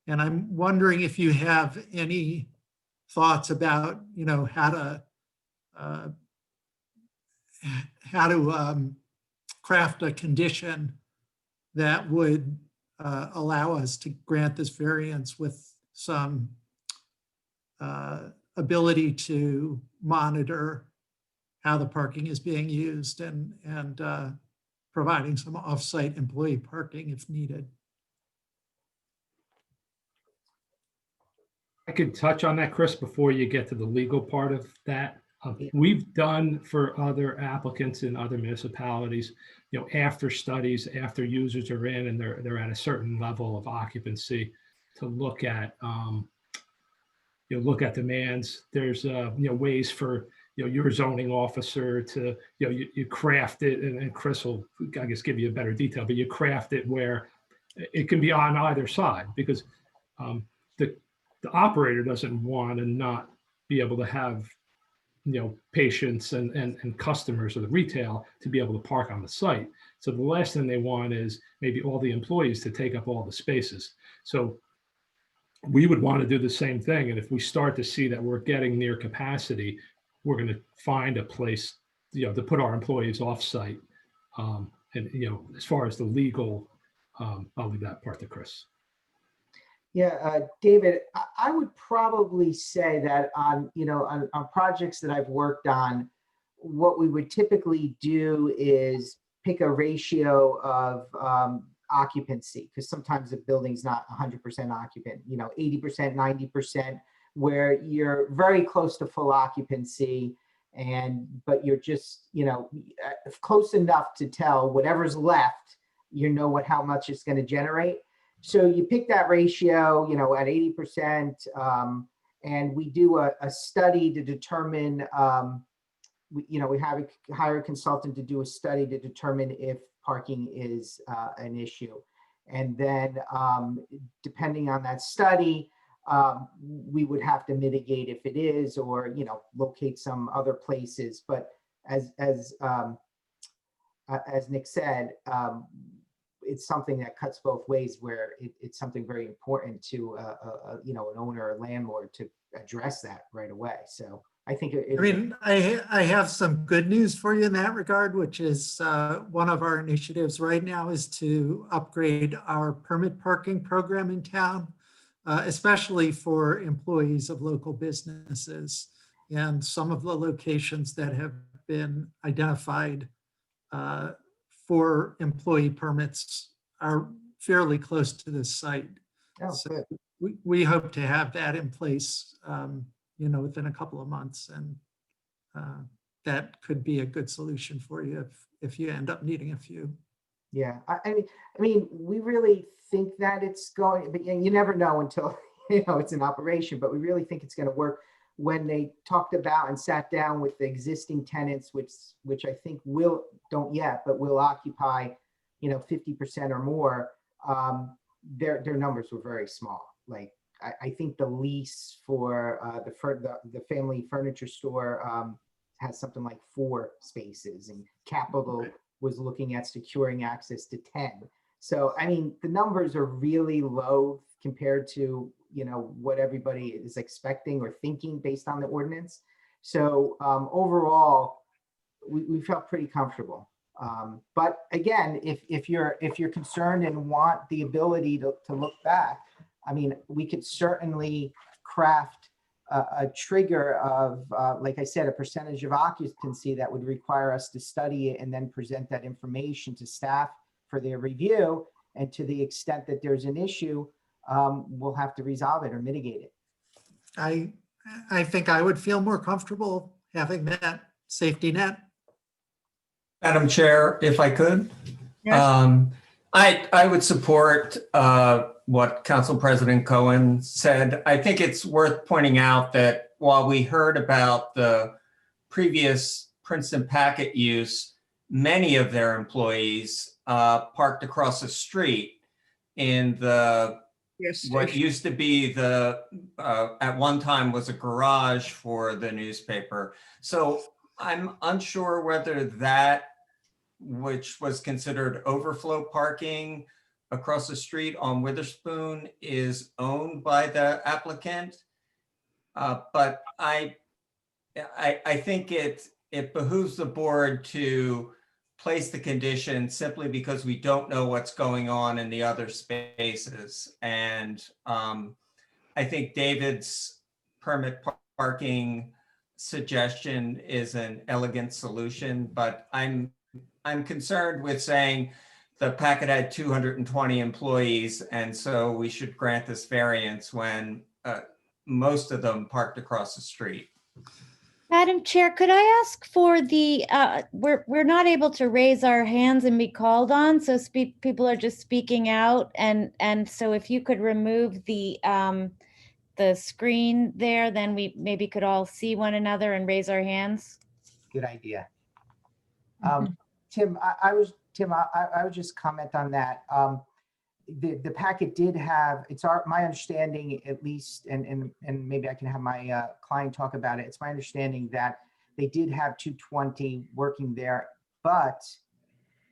And I'm wondering if you have any thoughts about, you know, how to craft a condition that would allow us to grant this variance with some ability to monitor how the parking is being used and providing some off-site employee parking if needed. I could touch on that, Chris, before you get to the legal part of that. We've done for other applicants in other municipalities, you know, after studies, after users are in and they're at a certain level of occupancy, to look at, you know, look at demands. There's, you know, ways for, you know, your zoning officer to, you know, you craft it, and Chris will, I guess, give you a better detail, but you craft it where it can be on either side, because the operator doesn't want to not be able to have, you know, patients and customers of the retail to be able to park on the site. So the last thing they want is maybe all the employees to take up all the spaces. So we would want to do the same thing. And if we start to see that we're getting near capacity, we're going to find a place, you know, to put our employees off site. And, you know, as far as the legal, I'll leave that part to Chris. Yeah, David, I would probably say that on, you know, on projects that I've worked on, what we would typically do is pick a ratio of occupancy, because sometimes the building's not 100% occupant, you know, 80%, 90%, where you're very close to full occupancy, but you're just, you know, close enough to tell whatever's left, you know how much it's going to generate. So you pick that ratio, you know, at 80%, and we do a study to determine, you know, we hire a consultant to do a study to determine if parking is an issue. And then depending on that study, we would have to mitigate if it is, or, you know, locate some other places. But as Nick said, it's something that cuts both ways, where it's something very important to, you know, an owner or landlord to address that right away. So I think I mean, I have some good news for you in that regard, which is one of our initiatives right now is to upgrade our permit parking program in town, especially for employees of local businesses. And some of the locations that have been identified for employee permits are fairly close to this site. Oh, So good. we hope to have that in place, within a couple of months, and that could be a good solution for you if you end up needing a few. Yeah, I mean, we really think that it's going, but you never know until it's in operation. But we really think it's going to work. When they talked about and sat down with the existing tenants, which I think don't yet, but will occupy, 50% or more. Their numbers were very small. Like I think the lease for the family furniture store has something like 4 spaces, and Capital was looking at securing access to 10. So I mean, the numbers are really low compared to what everybody is expecting or thinking based on the ordinance. So overall, we felt pretty comfortable. But again, if you're concerned and want the ability to look back, I mean, we could certainly craft a trigger of, like I said, a percentage of occupancy that would require us to study it and then present that information to staff for their review. And to the extent that there's an issue, we'll have to resolve it or mitigate it. I think I would feel more comfortable having that safety net. Madam Chair, if I could. Yes. I would support what Council President Cohen said. I think it's worth pointing out that while we heard about the previous Princeton Packet use, many of their employees parked across the street in what used to be at one time was a garage for the newspaper. So I'm unsure whether that, which was considered overflow parking across the street on Witherspoon, is owned by the applicant. But I think it behooves the board to place the condition simply because we don't know what's going on in the other spaces. And I think David's permit parking suggestion is an elegant solution, but I'm concerned with saying the Packet had 220 employees, and so we should grant this variance when most of them parked across the street. Madam Chair, could I ask for we're not able to raise our hands and be called on, so people are just speaking out, and so if you could remove the screen there, then we maybe could all see one another and raise our hands. Good idea. Tim, I would just comment on that. The packet did have, my understanding at least, and maybe I can have my client talk about it. It's my understanding that they did have 220 working there, but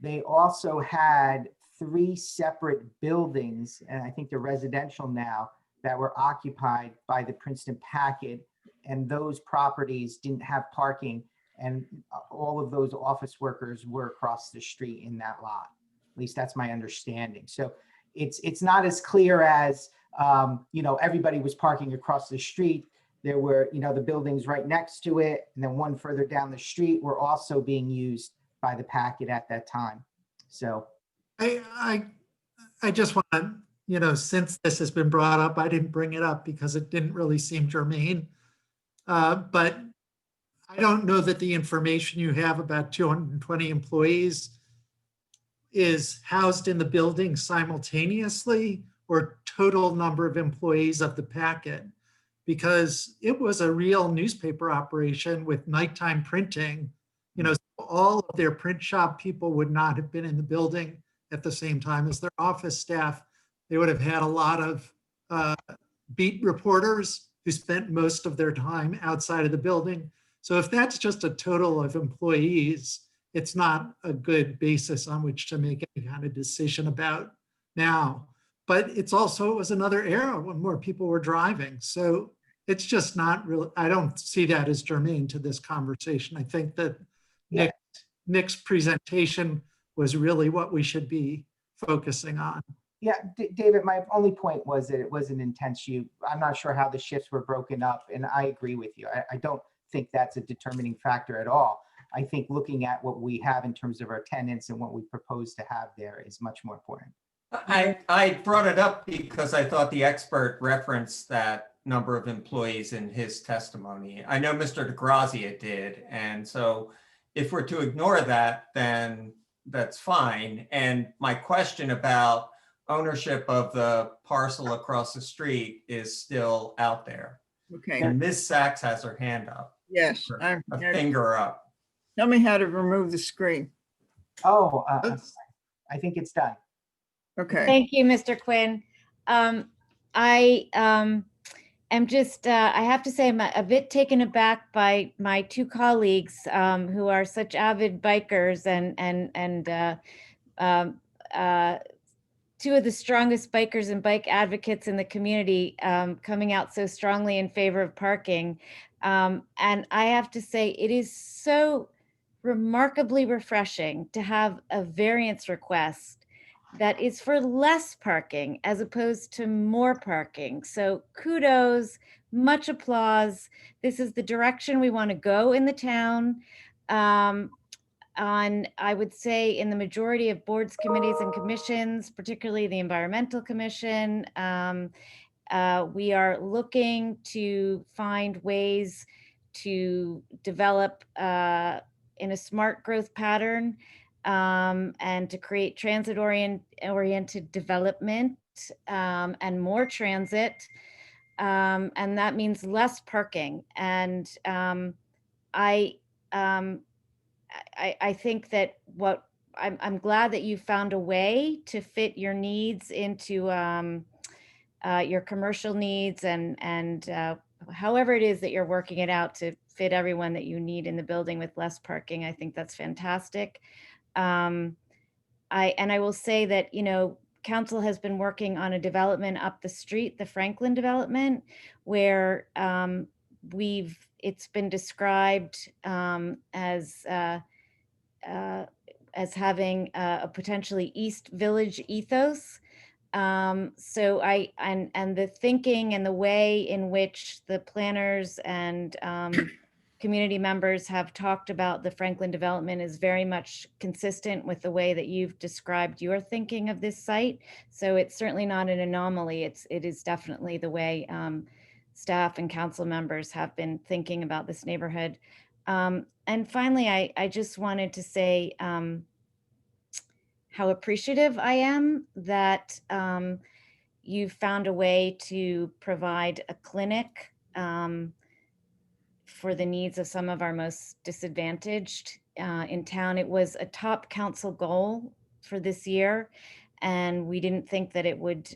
they also had 3 separate buildings, and I think they're residential now, that were occupied by the Princeton Packet, and those properties didn't have parking, and all of those office workers were across the street in that lot. At least that's my understanding. So it's not as clear as, everybody was parking across the street. There were, the buildings right next to it, and then one further down the street were also being used by the Packet at that time. So I just want to, since this has been brought up, I didn't bring it up because it didn't really seem germane. But I don't know that the information you have about 220 employees is housed in the building simultaneously or total number of employees of the Packet, because it was a real newspaper operation with nighttime printing. All of their print shop people would not have been in the building at the same time as their office staff. They would have had a lot of beat reporters who spent most of their time outside of the building. So if that's just a total of employees, it's not a good basis on which to make any kind of decision about now. But it was another era when more people were driving. So it's just not really, I don't see that as germane to this conversation. I think that Yeah. Nick's presentation was really what we should be focusing on. Yeah, David, my only point was that it was an intense shoot. I'm not sure how the shifts were broken up, and I agree with you. I don't think that's a determining factor at all. I think looking at what we have in terms of our tenants and what we propose to have there is much more important. I brought it up because I thought the expert referenced that number of employees in his testimony. I know Mr. DeGrazia did, and so if we're to ignore that, then that's fine. And my question about ownership of the parcel across the street is still out there. Okay, And Ms. Sachs has her hand up, yes. a finger up. Tell me how to remove the screen. Oh, I think it's done. Okay. Thank you, Mr. Quinn. I am just, I have to say I'm a bit taken aback by my two colleagues who are such avid bikers and two of the strongest bikers and bike advocates in the community coming out so strongly in favor of parking. And I have to say, it is so remarkably refreshing to have a variance request that is for less parking as opposed to more parking. So kudos, much applause. This is the direction we want to go in the town. I would say in the majority of boards, committees, and commissions, particularly the Environmental Commission, we are looking to find ways to develop in a smart growth pattern and to create transit-oriented development and more transit. And that means less parking. And I think that I'm glad that you found a way to fit your needs into your commercial needs and however it is that you're working it out to fit everyone that you need in the building with less parking. I think that's fantastic. I will say that, you know, council has been working on a development up the street, the Franklin development, where it's been described as having a potentially East Village ethos. So the thinking and the way in which the planners and community members have talked about the Franklin development is very much consistent with the way that you've described your thinking of this site. So it's certainly not an anomaly. It is definitely the way staff and council members have been thinking about this neighborhood. And finally, I just wanted to say how appreciative I am that you found a way to provide a clinic for the needs of some of our most disadvantaged in town. It was a top council goal for this year, and we didn't think that it would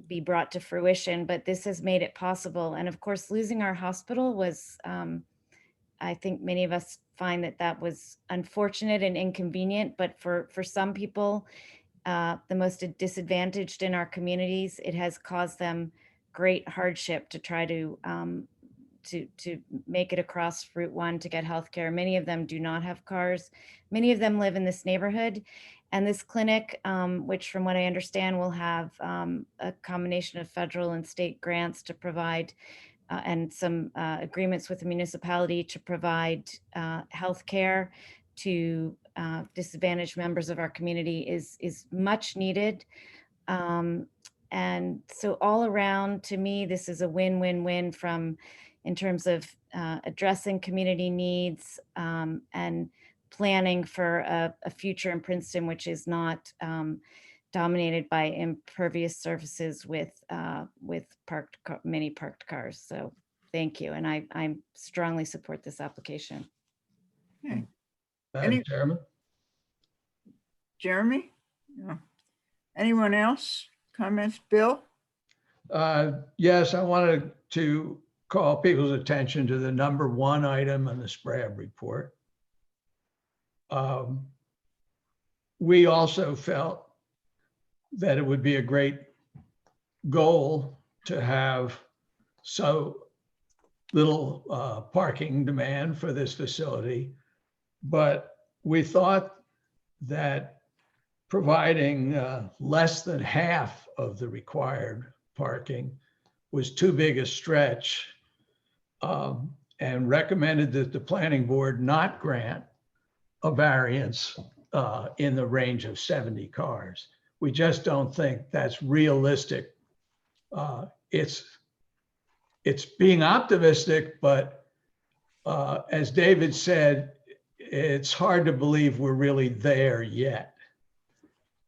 be brought to fruition, but this has made it possible. And of course, losing our hospital was, I think many of us find that was unfortunate and inconvenient, but for some people, the most disadvantaged in our communities, it has caused them great hardship to try to make it across Route 1 to get healthcare. Many of them do not have cars. Many of them live in this neighborhood. And this clinic, which from what I understand will have a combination of federal and state grants to provide and some agreements with the municipality to provide healthcare to disadvantaged members of our community is much needed. And so all around, to me, this is a win-win-win in terms of addressing community needs and planning for a future in Princeton, which is not dominated by impervious surfaces with many parked cars. So thank you. And I strongly support this application. Okay. Madam Chairman? Jeremy? No. Anyone else? Comments? Bill? Yes, I wanted to call people's attention to the #1 item on the SPRAB report. We also felt that it would be a great goal to have so little parking demand for this facility. But we thought that providing less than half of the required parking was too big a stretch, and recommended that the planning board not grant a variance in the range of 70 cars. We just don't think that's realistic. It's being optimistic, but as David said, it's hard to believe we're really there yet.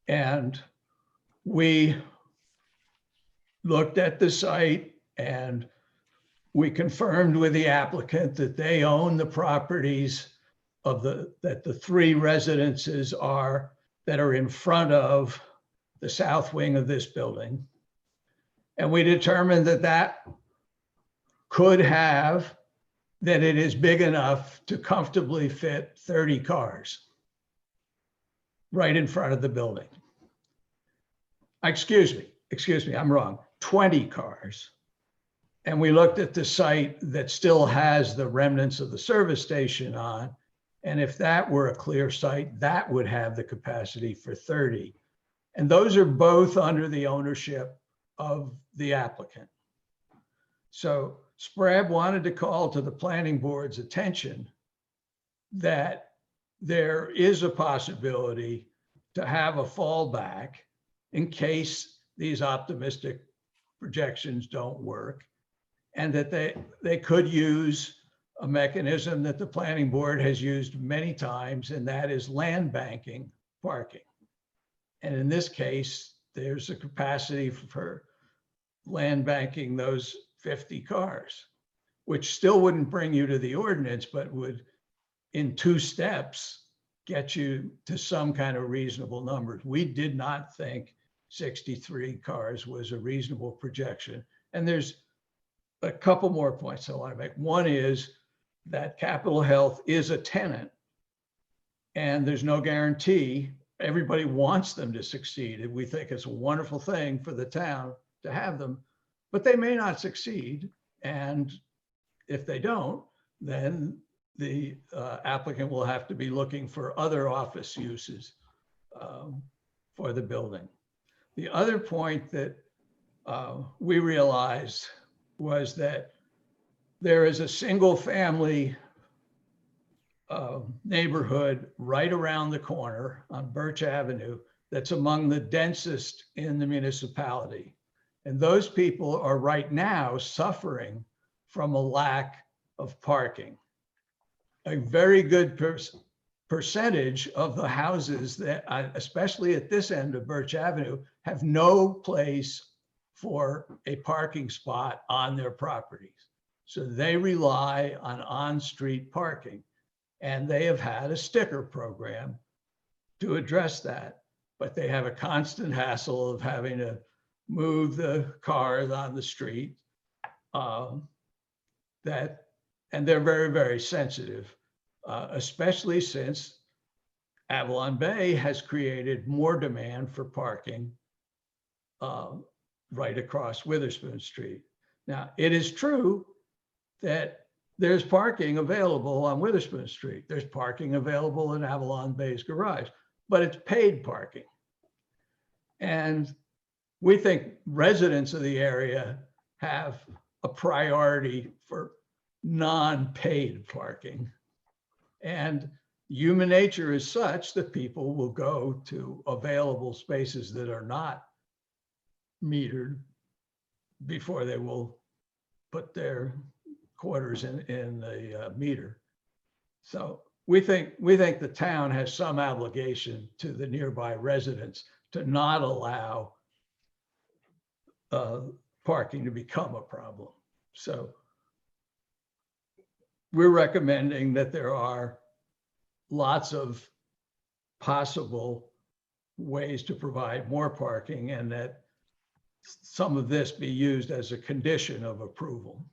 And we looked at the site and we confirmed with the applicant that they own the properties that the 3 residences that are in front of the south wing of this building. And we determined that it is big enough to comfortably fit 30 cars right in front of the building. Excuse me, I'm wrong, 20 cars. And we looked at the site that still has the remnants of the service station on. And if that were a clear site, that would have the capacity for 30. And those are both under the ownership of the applicant. So SPRAB wanted to call to the planning board's attention that there is a possibility to have a fallback in case these optimistic projections don't work, and that they could use a mechanism that the planning board has used many times, and that is land banking parking. And in this case, there's a capacity for land banking those 50 cars, which still wouldn't bring you to the ordinance, but would, in 2 steps, get you to some kind of reasonable numbers. We did not think 63 cars was a reasonable projection. And there's a couple more points I want to make. One is that Capitol Health is a tenant, and there's no guarantee. Everybody wants them to succeed, and we think it's a wonderful thing for the town to have them, but they may not succeed. And if they don't, then the applicant will have to be looking for other office uses for the building. The other point that we realized was that there is a single family neighborhood right around the corner on Birch Avenue that's among the densest in the municipality. And those people are right now suffering from a lack of parking. A very good percentage of the houses that, especially at this end of Birch Avenue, have no place for a parking spot on their properties. So they rely on on-street parking, and they have had a sticker program to address that, but they have a constant hassle of having to move the cars on the street. And they're very, very sensitive, especially since Avalon Bay has created more demand for parking right across Witherspoon Street. Now, it is true that there's parking available on Witherspoon Street. There's parking available in Avalon Bay's garage, but it's paid parking. And we think residents of the area have a priority for non-paid parking. And human nature is such that people will go to available spaces that are not metered before they will put their quarters in the meter. So we think the town has some obligation to the nearby residents to not allow parking to become a problem. So we're recommending that there are lots of possible ways to provide more parking, and that some of this be used as a condition of approval.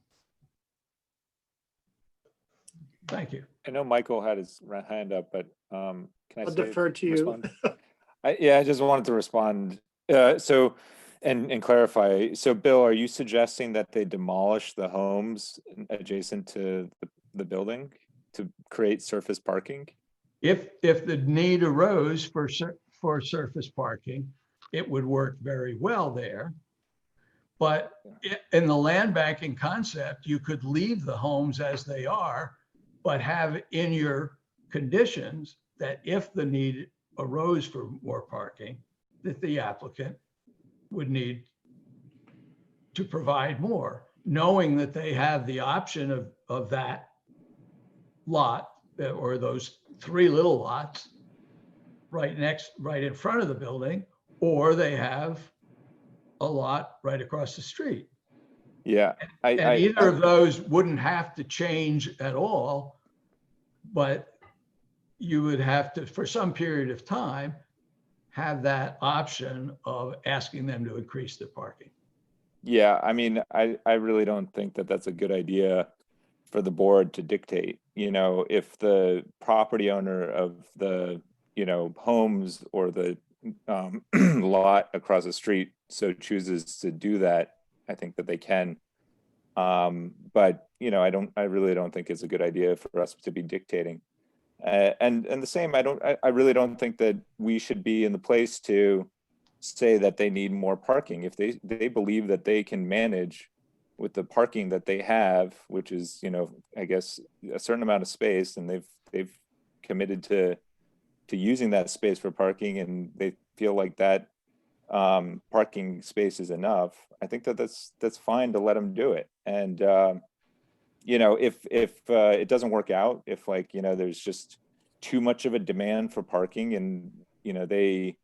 Thank you. I know Michael had his hand up, but can I I'll defer to you. respond? I just wanted to respond. So And clarify, so Bill, are you suggesting that they demolish the homes adjacent to the building to create surface parking? If the need arose for surface parking, it would work very well there. But in the land banking concept, you could leave the homes as they are, but have in your conditions that if the need arose for more parking, that the applicant would need to provide more, knowing that they have the option of that lot or those 3 little lots right in front of the building, or they have a lot right across the street. Yeah, And either of those wouldn't have to change at all, but you would have to, for some period of time, have that option of asking them to increase their parking. Yeah, I mean, I really don't think that that's a good idea for the board to dictate. You know, if the property owner of the, you know, homes or the lot across the street so chooses to do that, I think that they can. But, you know, I really don't think it's a good idea for us to be dictating. And the same, I really don't think that we should be in the place to say that they need more parking. If they believe that they can manage with the parking that they have, which is, you know, I guess a certain amount of space, and they've committed to using that space for parking, and they feel like that parking space is enough, I think that that's fine to let them do it. And you know, if it doesn't work out, if, like, you know, there's just too much of a demand for parking and, you know, they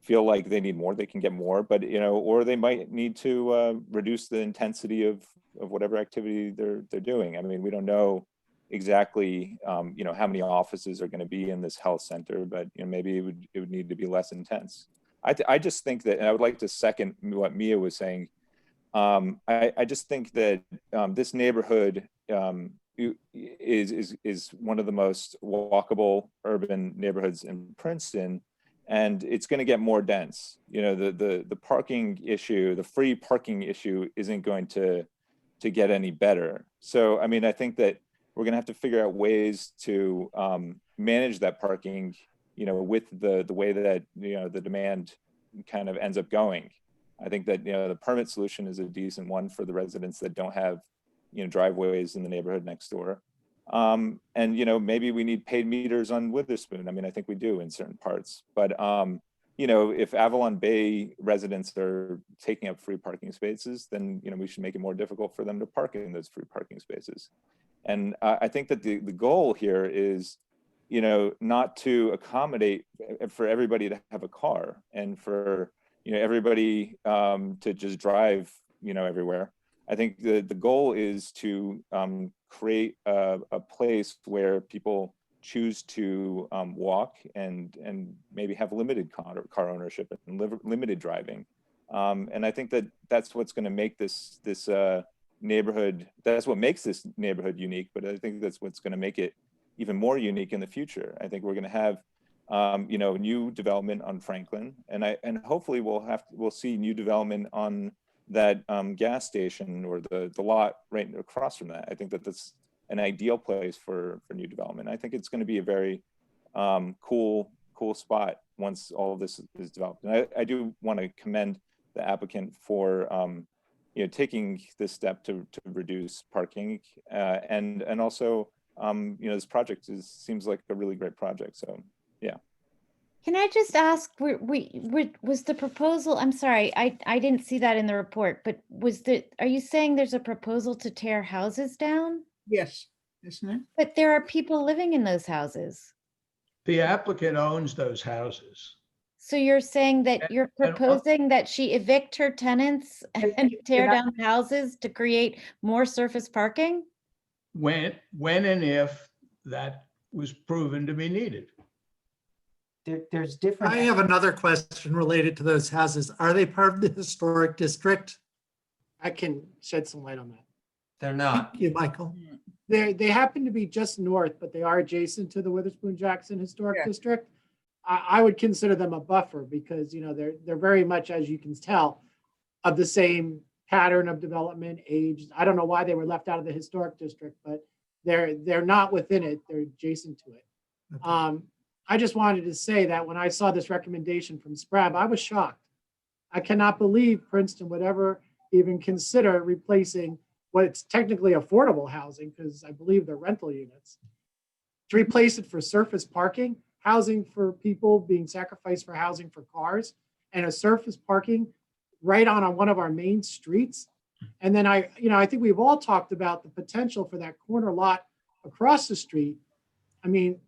feel like they need more, they can get more, but, you know, or they might need to reduce the intensity of whatever activity they're doing. I mean, we don't know exactly, you know, how many offices are going to be in this health center, but, you know, maybe it would need to be less intense. I just think that, and I would like to second what Mia was saying. I just think that this neighborhood is one of the most walkable urban neighborhoods in Princeton, and it's going to get more dense. You know, the parking issue, the free parking issue, isn't going to get any better. So, I mean, I think that we're going to have to figure out ways to manage that parking, you know, with the way that, you know, the demand kind of ends up going. I think that, you know, the permit solution is a decent one for the residents that don't have, you know, driveways in the neighborhood next door. And, you know, maybe we need paid meters on Witherspoon. I mean, I think we do in certain parts, but, you know, if Avalon Bay residents are taking up free parking spaces, then, you know, we should make it more difficult for them to park in those free parking spaces. And I think that the goal here is, you know, not to accommodate for everybody to have a car and for, you know, everybody to just drive, you know, everywhere. I think the goal is to create a place where people choose to walk and maybe have limited car ownership and limited driving. And I think that that's what's going to make this neighborhood, that's what makes this neighborhood unique, but I think that's what's going to make it even more unique in the future. I think we're going to have you know, new development on Franklin, and hopefully we'll see new development on that gas station or the lot right across from that. I think that that's an ideal place for new development. I think it's going to be a very cool spot once all of this is developed. And I do want to commend the applicant for you know, taking this step to reduce parking, and also you know, this project seems like a really great project. So yeah. Can I just ask, was the proposal, I'm sorry, I didn't see that in the report, but are you saying there's a proposal to tear houses down? Yes, isn't it? But there are people living in those houses. The applicant owns those houses. So you're saying that you're proposing that she evict her tenants and tear down houses to create more surface parking? When and if that was proven to be needed. There's different. I have another question related to those houses. Are they part of the historic district? I can shed some light on that. They're not. Thank you, Michael. They happen to be just north, but they are adjacent to the Witherspoon Jackson Historic District. I would consider them a buffer because, you know, they're very much, as you can tell, of the same pattern of development, age. I don't know why they were left out of the historic district, but they're not within it. They're adjacent to it. I just wanted to say that when I saw this recommendation from SPRAB, I was shocked. I cannot believe Princeton would ever even consider replacing what's technically affordable housing, because I believe they're rental units, to replace it for surface parking, housing for people being sacrificed for housing for cars, and a surface parking right on one of our main streets. And then I think we've all talked about the potential for that corner lot across the street. I mean,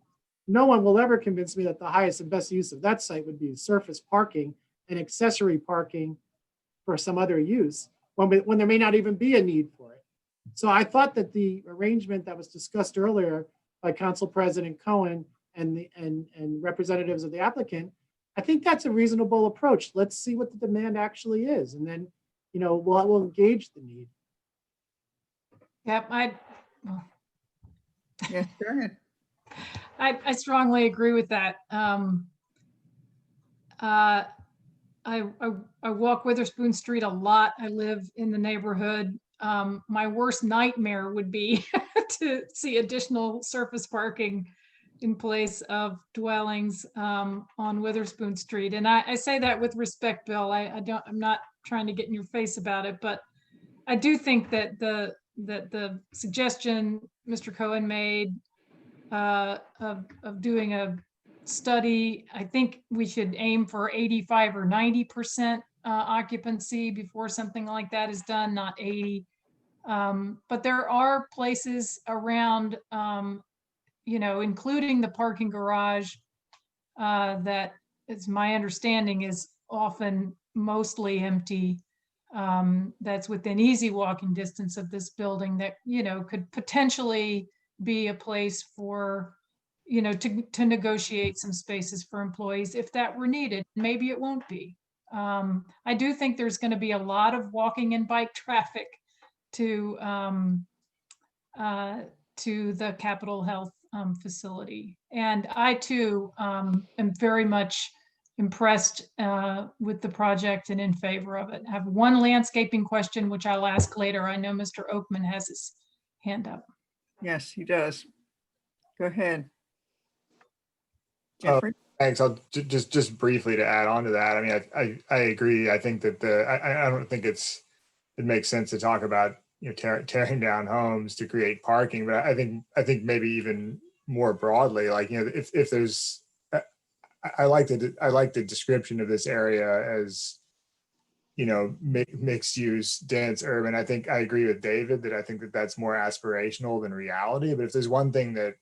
no one will ever convince me that the highest and best use of that site would be surface parking and accessory parking for some other use when there may not even be a need for it. So I thought that the arrangement that was discussed earlier by Council President Cohen and representatives of the applicant, I think that's a reasonable approach. Let's see what the demand actually is, and then we'll engage the need. Yep, Yeah, go ahead. I strongly agree with that. I walk Witherspoon Street a lot. I live in the neighborhood. My worst nightmare would be to see additional surface parking in place of dwellings on Witherspoon Street. And I say that with respect, Bill. I'm not trying to get in your face about it, but I do think that the suggestion Mr. Cohen made of doing a study, I think we should aim for 85 or 90% occupancy before something like that is done, not 80. But there are places around, including the parking garage, that is my understanding is often mostly empty. That's within easy walking distance of this building that, could potentially be a place for, to negotiate some spaces for employees if that were needed. Maybe it won't be. I do think there's going to be a lot of walking and bike traffic to the Capitol Health facility. And I too am very much impressed with the project and in favor of it. I have one landscaping question, which I'll ask later. I know Mr. Oakman has his hand up. Yes, he does. Go ahead. Oh, Jeffrey? thanks. I'll just briefly to add on to that. I mean, I agree. I think that I don't think it makes sense to talk about tearing down homes to create parking, but I think maybe even more broadly, like if there's, I like the description of this area as mixed use, dense, urban. I think I agree with David that I think that that's more aspirational than reality. But if there's one thing that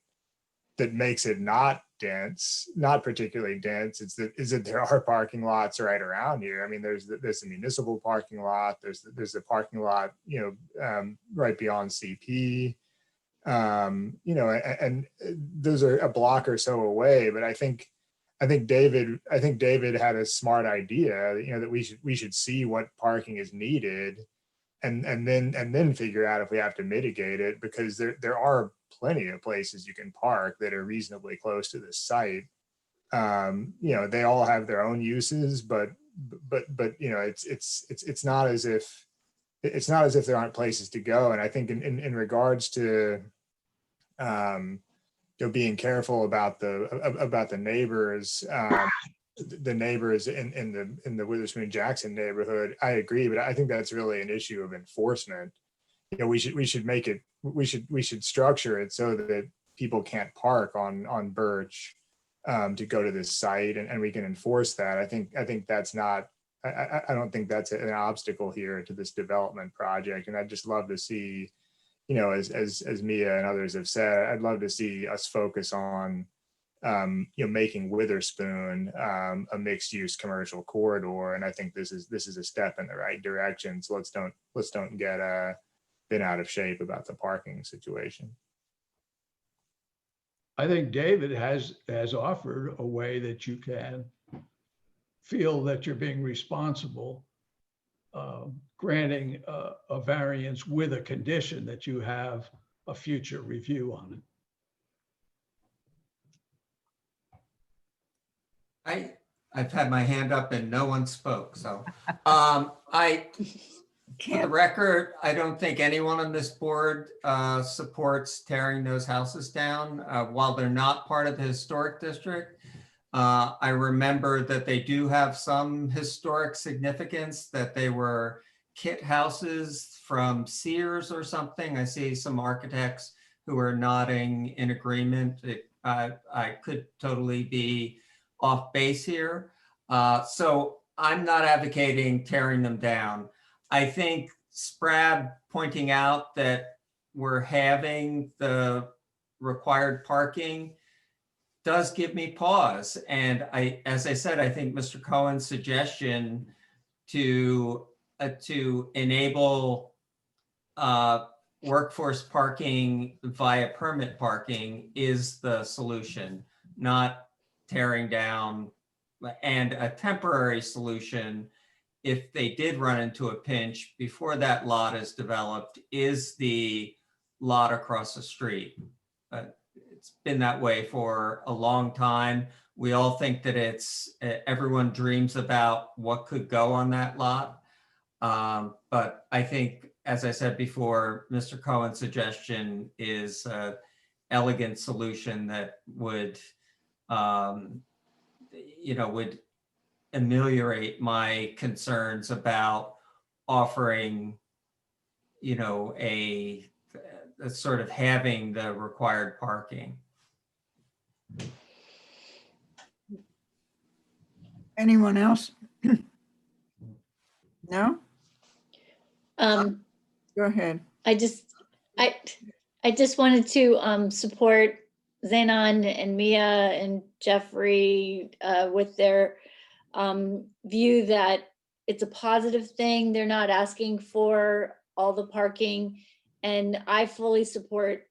makes it not dense, not particularly dense, is that there are parking lots right around here. I mean, there's a municipal parking lot. There's a parking lot, right beyond CP. And those are a block or so away. But I think David had a smart idea, that we should see what parking is needed, and then figure out if we have to mitigate it, because there are plenty of places you can park that are reasonably close to this site. They all have their own uses, but it's not as if there aren't places to go. And I think in regards to being careful about the neighbors, the neighbors in the Witherspoon Jackson neighborhood, I agree, but I think that's really an issue of enforcement. We should structure it so that people can't park on Birch to go to this site, and we can enforce that. I think that's not. I don't think that's an obstacle here to this development project, and I'd just love to see, as Mia and others have said, I'd love to see us focus on, making Witherspoon a mixed-use commercial corridor, and I think this is a step in the right direction. So let's don't get been out of shape about the parking situation. I think David has offered a way that you can feel that you're being responsible, granting a variance with a condition that you have a future review on it. I've had my hand up and no one spoke, so. For the record, I don't think anyone on this board supports tearing those houses down while they're not part of the historic district. I remember that they do have some historic significance, that they were kit houses from Sears or something. I see some architects who are nodding in agreement. I could totally be off base here. So I'm not advocating tearing them down. I think Sprab pointing out that we're having the required parking does give me pause. And as I said, I think Mr. Cohen's suggestion to enable workforce parking via permit parking is the solution, not tearing down, and a temporary solution if they did run into a pinch before that lot is developed is the lot across the street. It's been that way for a long time. We all think that everyone dreams about what could go on that lot. But I think, as I said before, Mr. Cohen's suggestion is an elegant solution that would, would ameliorate my concerns about offering, a sort of having the required parking. Anyone else? No? Go ahead. I just wanted to support Zenon and Mia and Jeffrey with their view that it's a positive thing. They're not asking for all the parking, and I fully support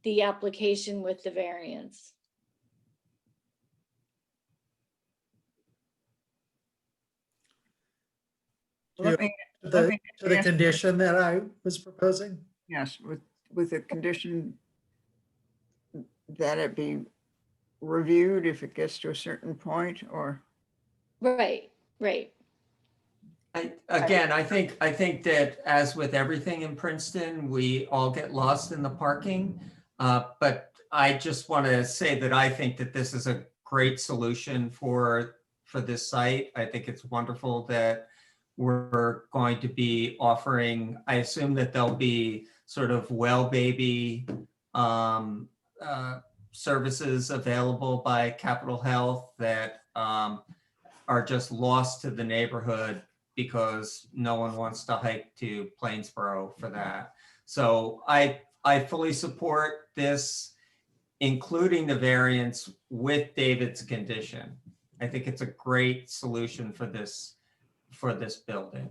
the application with the variance. To the condition that I was proposing? Yes, with a condition that it be reviewed if it gets to a certain point, or? Right. I think that as with everything in Princeton, we all get lost in the parking. But I just want to say that I think that this is a great solution for this site. I think it's wonderful that we're going to be offering, I assume that there'll be sort of well baby services available by Capitol Health that are just lost to the neighborhood because no one wants to hike to Plainsboro for that. So I fully support this, including the variance with David's condition. I think it's a great solution for this building.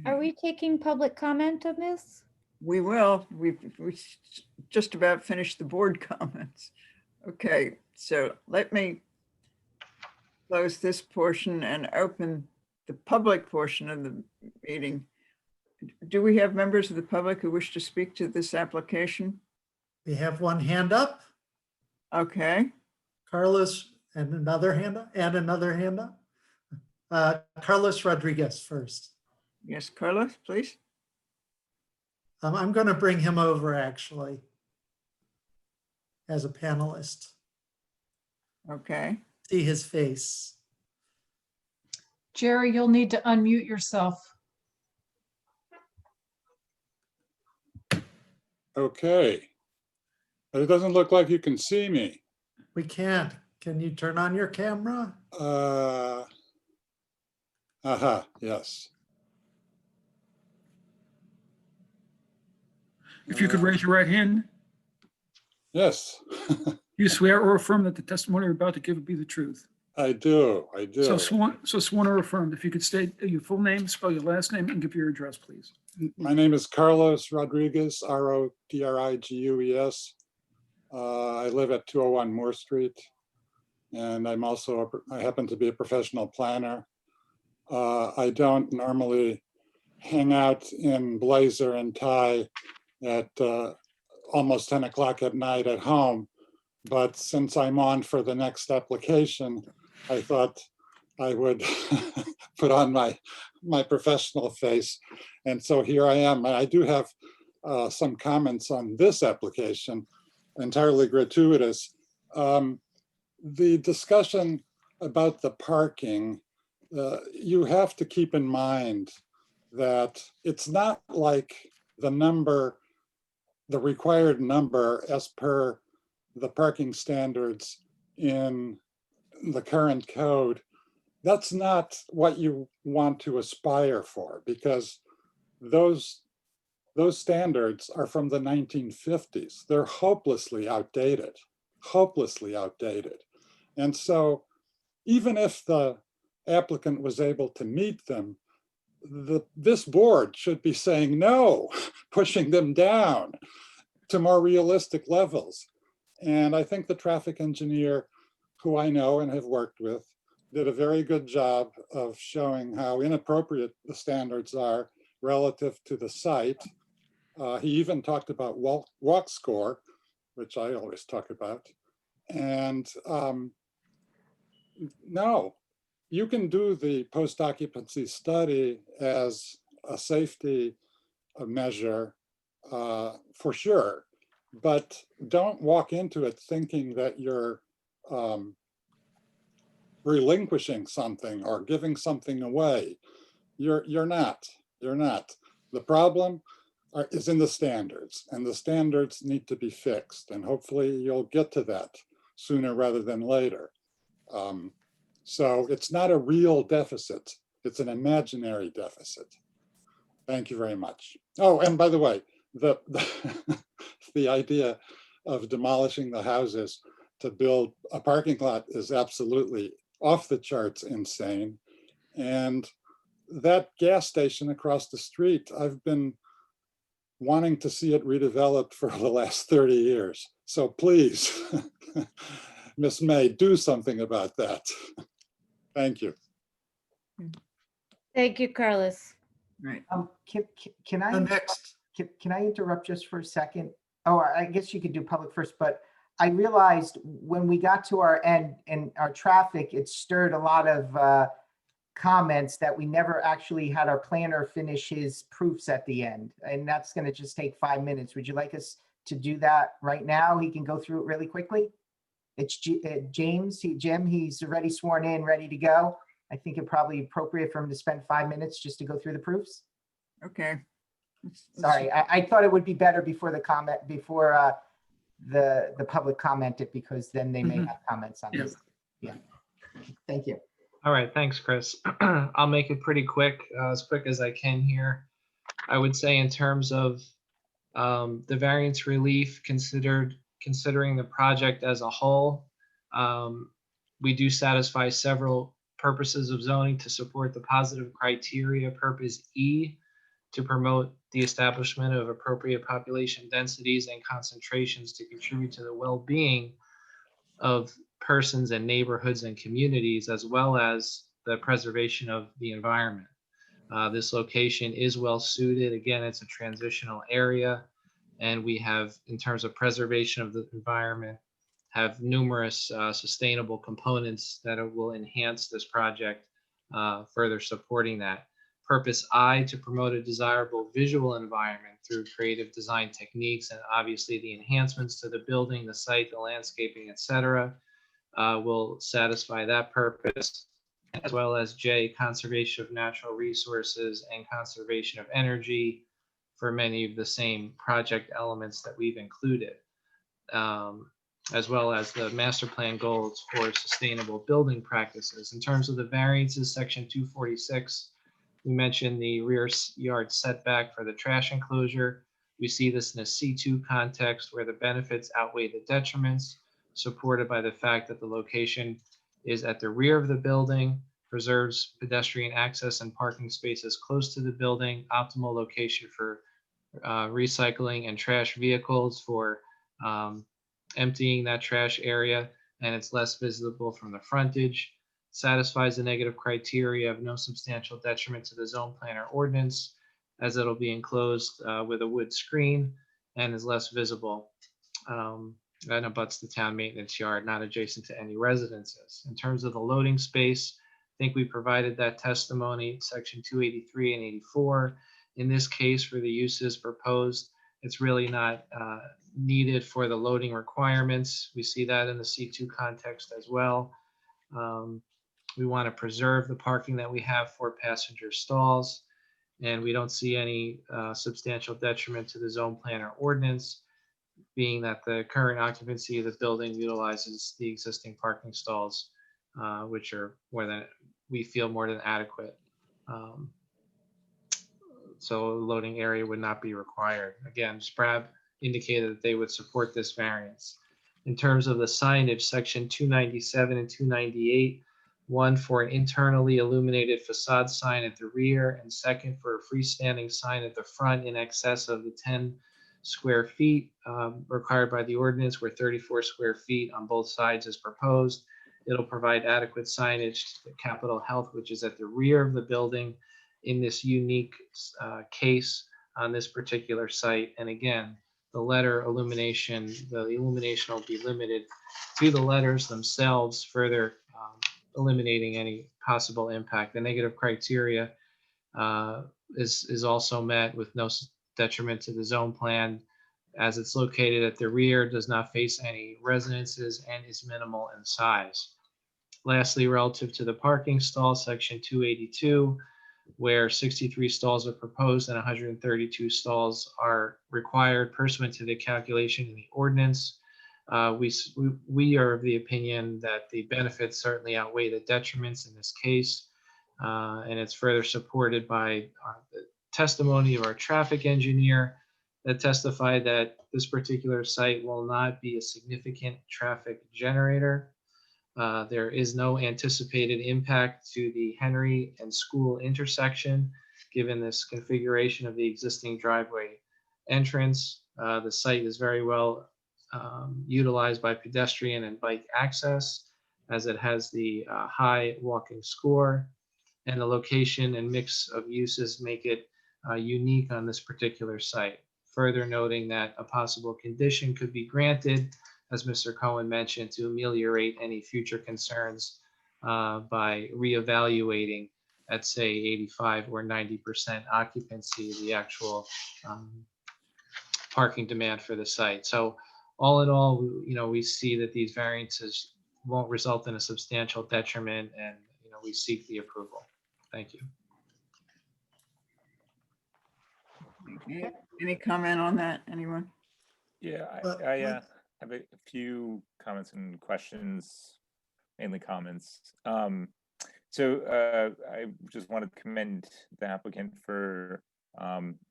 Are we taking public comment on this? We will. We just about finished the board comments. Okay, so let me close this portion and open the public portion of the meeting. Do we have members of the public who wish to speak to this application? We have one hand up. Okay. Carlos, and another hand up. Carlos Rodriguez first. Yes, Carlos, please. I'm going to bring him over actually as a panelist. Okay. See his face. Jerry, you'll need to unmute yourself. Okay. But it doesn't look like you can see me. We can't. Can you turn on your camera? Yes. If you could raise your right hand. Yes. You swear or affirm that the testimony you're about to give will be the truth. I do. So sworn or affirmed. If you could state your full name, spell your last name, and give your address, please. My name is Carlos Rodriguez, Rodrigues. I live at 201 Moore Street, and I happen to be a professional planner. I don't normally hang out in blazer and tie at almost 10 o'clock at night at home, but since I'm on for the next application, I thought I would put on my professional face. And so here I am. And I do have some comments on this application, entirely gratuitous. The discussion about the parking, you have to keep in mind that it's not like the required number as per the parking standards in the current code. That's not what you want to aspire for, because those standards are from the 1950s. They're hopelessly outdated. And so even if the applicant was able to meet them, this board should be saying no, pushing them down to more realistic levels. And I think the traffic engineer, who I know and have worked with, did a very good job of showing how inappropriate the standards are relative to the site. He even talked about walk score, which I always talk about. And no, you can do the post-occupancy study as a safety measure for sure, but don't walk into it thinking that you're relinquishing something or giving something away. You're not. The problem is in the standards, and the standards need to be fixed, and hopefully you'll get to that sooner rather than later. So it's not a real deficit, it's an imaginary deficit. Thank you very much. Oh, and by the way, the idea of demolishing the houses to build a parking lot is absolutely off the charts insane. And that gas station across the street, I've been wanting to see it redeveloped for the last 30 years. So please, Ms. May, do something about that. Thank you. Thank you, Carlos. Right. Can I Next. Can I interrupt just for a second? Oh, I guess you could do public first, but I realized when we got to our end and our traffic, it stirred a lot of comments that we never actually had our planner finish his proofs at the end. And that's going to just take 5 minutes. Would you like us to do that right now? He can go through it really quickly. It's Jim, he's already sworn in, ready to go. I think it probably appropriate for him to spend 5 minutes just to go through the proofs. Okay. Sorry, I thought it would be better before the comment, before the public commented, because then they may have comments on this. Yeah, thank you. All right, thanks, Chris. I'll make it pretty quick as I can here. I would say in terms of the variance relief considering the project as a whole, we do satisfy several purposes of zoning to support the positive criteria. Purpose E, to promote the establishment of appropriate population densities and concentrations to contribute to the well-being of persons and neighborhoods and communities, as well as the preservation of the environment. This location is well suited. Again, it's a transitional area, and we have, in terms of preservation of the environment, have numerous sustainable components that will enhance this project, further supporting that. Purpose I, to promote a desirable visual environment through creative design techniques, and obviously the enhancements to the building, the site, the landscaping, etc., will satisfy that purpose, as well as J, conservation of natural resources and conservation of energy for many of the same project elements that we've included, as well as the master plan goals for sustainable building practices. In terms of the variances, section 246, we mentioned the rear yard setback for the trash enclosure. We see this in a C2 context where the benefits outweigh the detriments, supported by the fact that the location is at the rear of the building, preserves pedestrian access and parking spaces close to the building, optimal location for recycling and trash vehicles for emptying that trash area, and it's less visible from the frontage. Satisfies the negative criteria of no substantial detriment to the zone plan or ordinance, as it'll be enclosed with a wood screen and is less visible. that abuts the town maintenance yard, not adjacent to any residences. In terms of the loading space, I think we provided that testimony, section 283 and 84. In this case, for the uses proposed, it's really not needed for the loading requirements. We see that in the C2 context as well. We want to preserve the parking that we have for passenger stalls, and we don't see any substantial detriment to the zone plan or ordinance, being that the current occupancy of the building utilizes the existing parking stalls, which are we feel more than adequate. So a loading area would not be required. Again, SPRAB indicated that they would support this variance. In terms of the signage, section 297 and 298, one for an internally illuminated facade sign at the rear, and second for a freestanding sign at the front in excess of the 10 square feet required by the ordinance, where 34 square feet on both sides is proposed. It'll provide adequate signage to Capitol Health, which is at the rear of the building in this unique case on this particular site. And again, the letter illumination, the illumination will be limited to the letters themselves, further eliminating any possible impact. The negative criteria is also met with no detriment to the zone plan, as it's located at the rear, does not face any residences, and is minimal in size. Lastly, relative to the parking stall, section 282, where 63 stalls are proposed and 132 stalls are required pursuant to the calculation in the ordinance. We are of the opinion that the benefits certainly outweigh the detriments in this case, and it's further supported by the testimony of our traffic engineer that testified that this particular site will not be a significant traffic generator. There is no anticipated impact to the Henry and School intersection, given this configuration of the existing driveway entrance. The site is very well utilized by pedestrian and bike access, as it has the high walking score, and the location and mix of uses make it unique on this particular site. Further noting that a possible condition could be granted, as Mr. Cohen mentioned, to ameliorate any future concerns by reevaluating at say 85 or 90% occupancy, the actual parking demand for the site. So all in all, we see that these variances won't result in a substantial detriment, and we seek the approval. Thank you. Any comment on that, anyone? Yeah, I have a few comments and questions, mainly comments. So I just wanted to commend the applicant for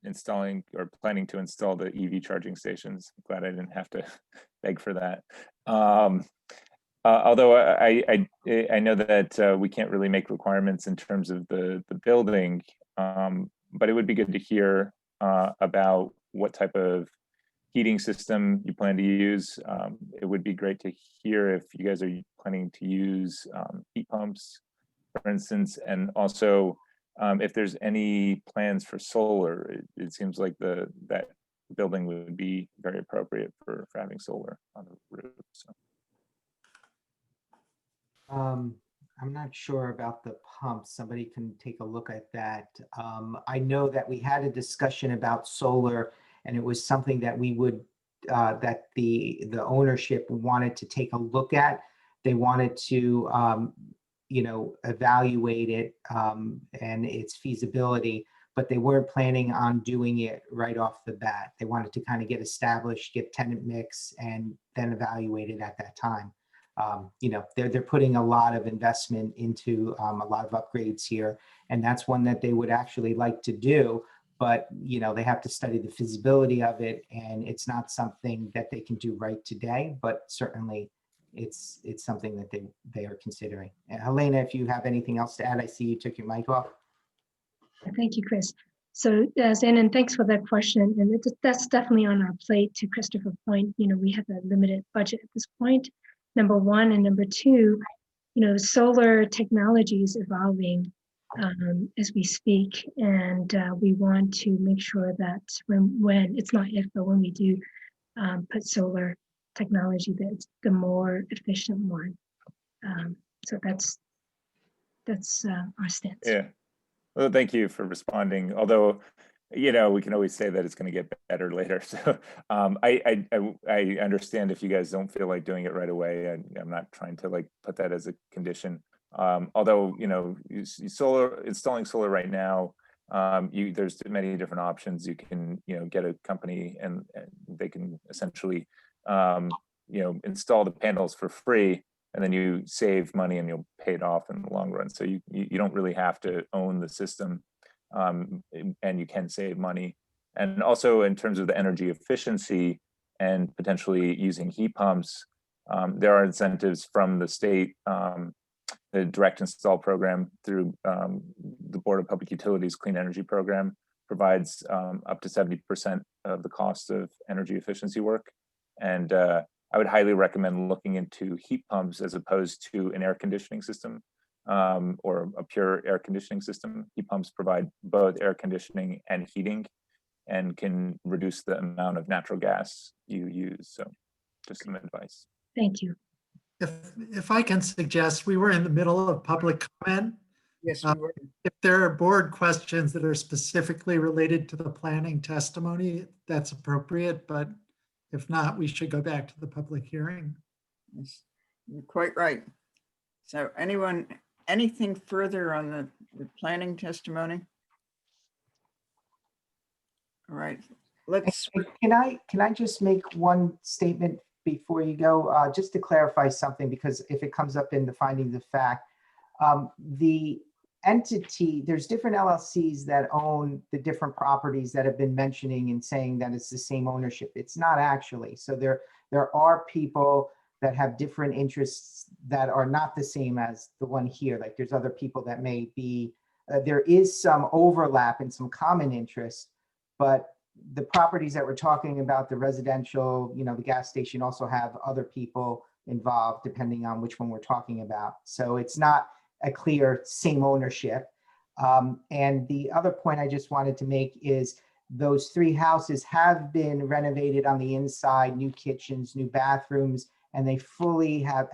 installing or planning to install the EV charging stations. I'm glad I didn't have to beg for that. Although I know that we can't really make requirements in terms of the building, but it would be good to hear about what type of heating system you plan to use. It would be great to hear if you guys are planning to use heat pumps, for instance, and also if there's any plans for solar. It seems like that building would be very appropriate for having solar on the roof. So. I'm not sure about the pumps. Somebody can take a look at that. I know that we had a discussion about solar, and it was something that we would, that the ownership wanted to take a look at. They wanted to, evaluate it and its feasibility, but they weren't planning on doing it right off the bat. They wanted to kind of get established, get tenant mix, and then evaluate it at that time. They're putting a lot of investment into a lot of upgrades here, and that's one that they would actually like to do, but they have to study the feasibility of it, and it's not something that they can do right today, but certainly it's something that they are considering. And Helena, if you have anything else to add, I see you took your mic off. Thank you, Chris. So, Zanon, thanks for that question. And that's definitely on our plate. To Christopher's point, we have a limited budget at this point, number one. And number two, solar technology is evolving as we speak. And we want to make sure that when it's not if, but when we do put solar technology that's the more efficient one. So that's our stance. Yeah. Well, thank you for responding. Although, you know, we can always say that it's going to get better later. So I understand if you guys don't feel like doing it right away. I'm not trying to like put that as a condition. Although, you know, installing solar right now, there's many different options. You can, you know, get a company and they can essentially, you know, install the panels for free, and then you save money and you'll pay it off in the long run. So you don't really have to own the system, and you can save money. And also in terms of the energy efficiency and potentially using heat pumps, there are incentives from the state. The direct install program through the Board of Public Utilities Clean Energy Program provides up to 70% of the cost of energy efficiency work. And I would highly recommend looking into heat pumps as opposed to an air conditioning system, or a pure air conditioning system. Heat pumps provide both air conditioning and heating and can reduce the amount of natural gas you use. So just some advice. Thank you. If I can suggest, we were in the middle of public comment. Yes, we were. If there are board questions that are specifically related to the planning testimony, that's appropriate, but if not, we should go back to the public hearing. Yes, you're quite right. So anything further on the planning testimony? All right, let's. Can I just make one statement before you go, just to clarify something, because if it comes up in the findings of fact, the entity, there's different LLCs that own the different properties that have been mentioning and saying that it's the same ownership. It's not actually. So there are people that have different interests that are not the same as the one here. Like there's other people that may be, there is some overlap and some common interest, but the properties that we're talking about, the residential, you know, the gas station also have other people involved depending on which one we're talking about. So it's not a clear same ownership. And the other point I just wanted to make is those 3 houses have been renovated on the inside, new kitchens, new bathrooms, and they fully have,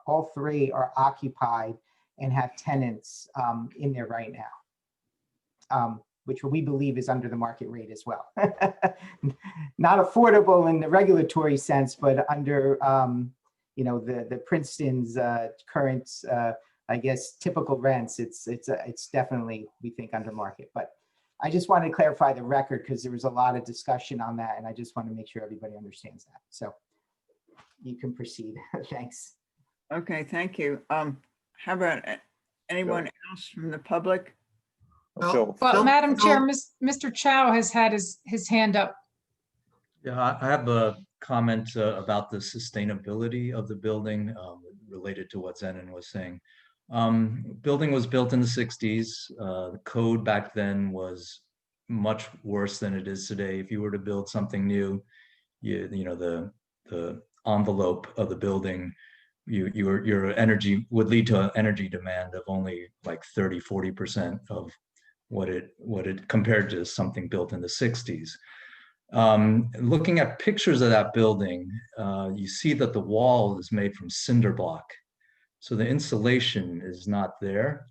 all 3 are occupied and have tenants in there right now. Which we believe is under the market rate as well. Not affordable in the regulatory sense, but under, you know, the Princeton's current, I guess, typical rents, it's definitely, we think, under market. But I just wanted to clarify the record because there was a lot of discussion on that, and I just want to make sure everybody understands that. So you can proceed. Thanks. Okay, thank you. How about anyone else from the public? Well, Madam Chair, Mr. Chow has had his hand up. Yeah, I have a comment about the sustainability of the building related to what Zenon was saying. Building was built in the 60s. The code back then was much worse than it is today. If you were to build something new, you know, the envelope of the building, your energy would lead to an energy demand of only like 30-40% of what it compared to something built in the 60s. Looking at pictures of that building, you see that the wall is made from cinder block. So the insulation is not there.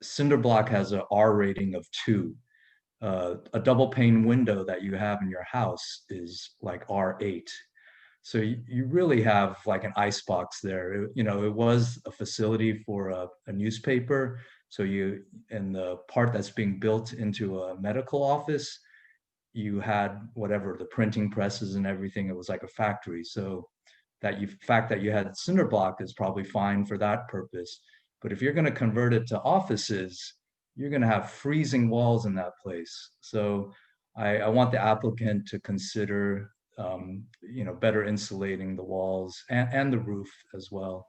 Cinder block has an R rating of 2. A double pane window that you have in your house is like R8. So you really have like an icebox there. You know, it was a facility for a newspaper. So in the part that's being built into a medical office, you had whatever, the printing presses and everything. It was like a factory. So fact that you had cinder block is probably fine for that purpose. But if you're going to convert it to offices, you're going to have freezing walls in that place. So I want the applicant to consider, you know, better insulating the walls and the roof as well,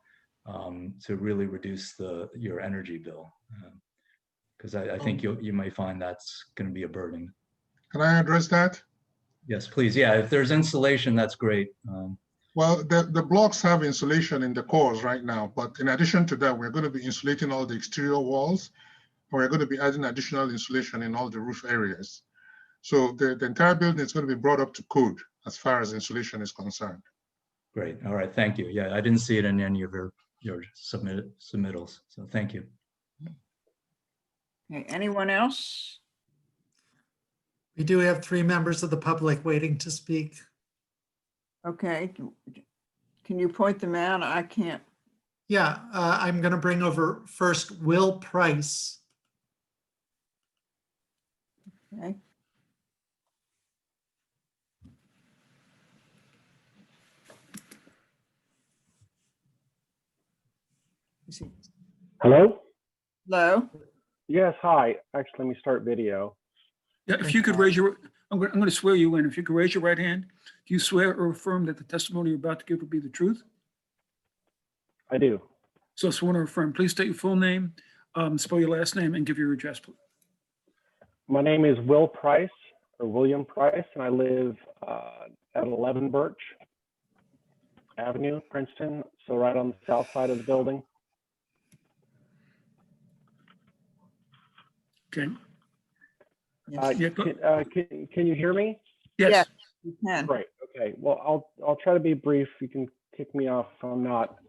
to really reduce your energy bill. Because I think you might find that's going to be a burden. Can I address that? Yes, please. Yeah, if there's insulation, that's great. Well, the blocks have insulation in the cores right now, but in addition to that, we're going to be insulating all the exterior walls, and we're going to be adding additional insulation in all the roof areas. So the entire building is going to be brought up to code. as far as insulation is concerned. Great. All right. Thank you. Yeah, I didn't see it in any of your submittals. So thank you. Okay, anyone else? We do have 3 members of the public waiting to speak. Okay, can you point them out? I can't. Yeah, I'm going to bring over first Will Price. Okay. Hello? Hello? Yes, hi. Actually, let me start video. Yeah, if you could raise your, I'm going to swear you in. If you could raise your right hand, do you swear or affirm that the testimony you're about to give will be the truth? I do. So sworn or affirm. Please state your full name, spell your last name, and give your address, please. My name is Will Price, or William Price, and I live at 11 Birch Avenue, Princeton, so right on the south side of the building. Okay. Can you hear me? Yes. You can. Great. Okay. Well, I'll try to be brief. You can kick me off if I'm not.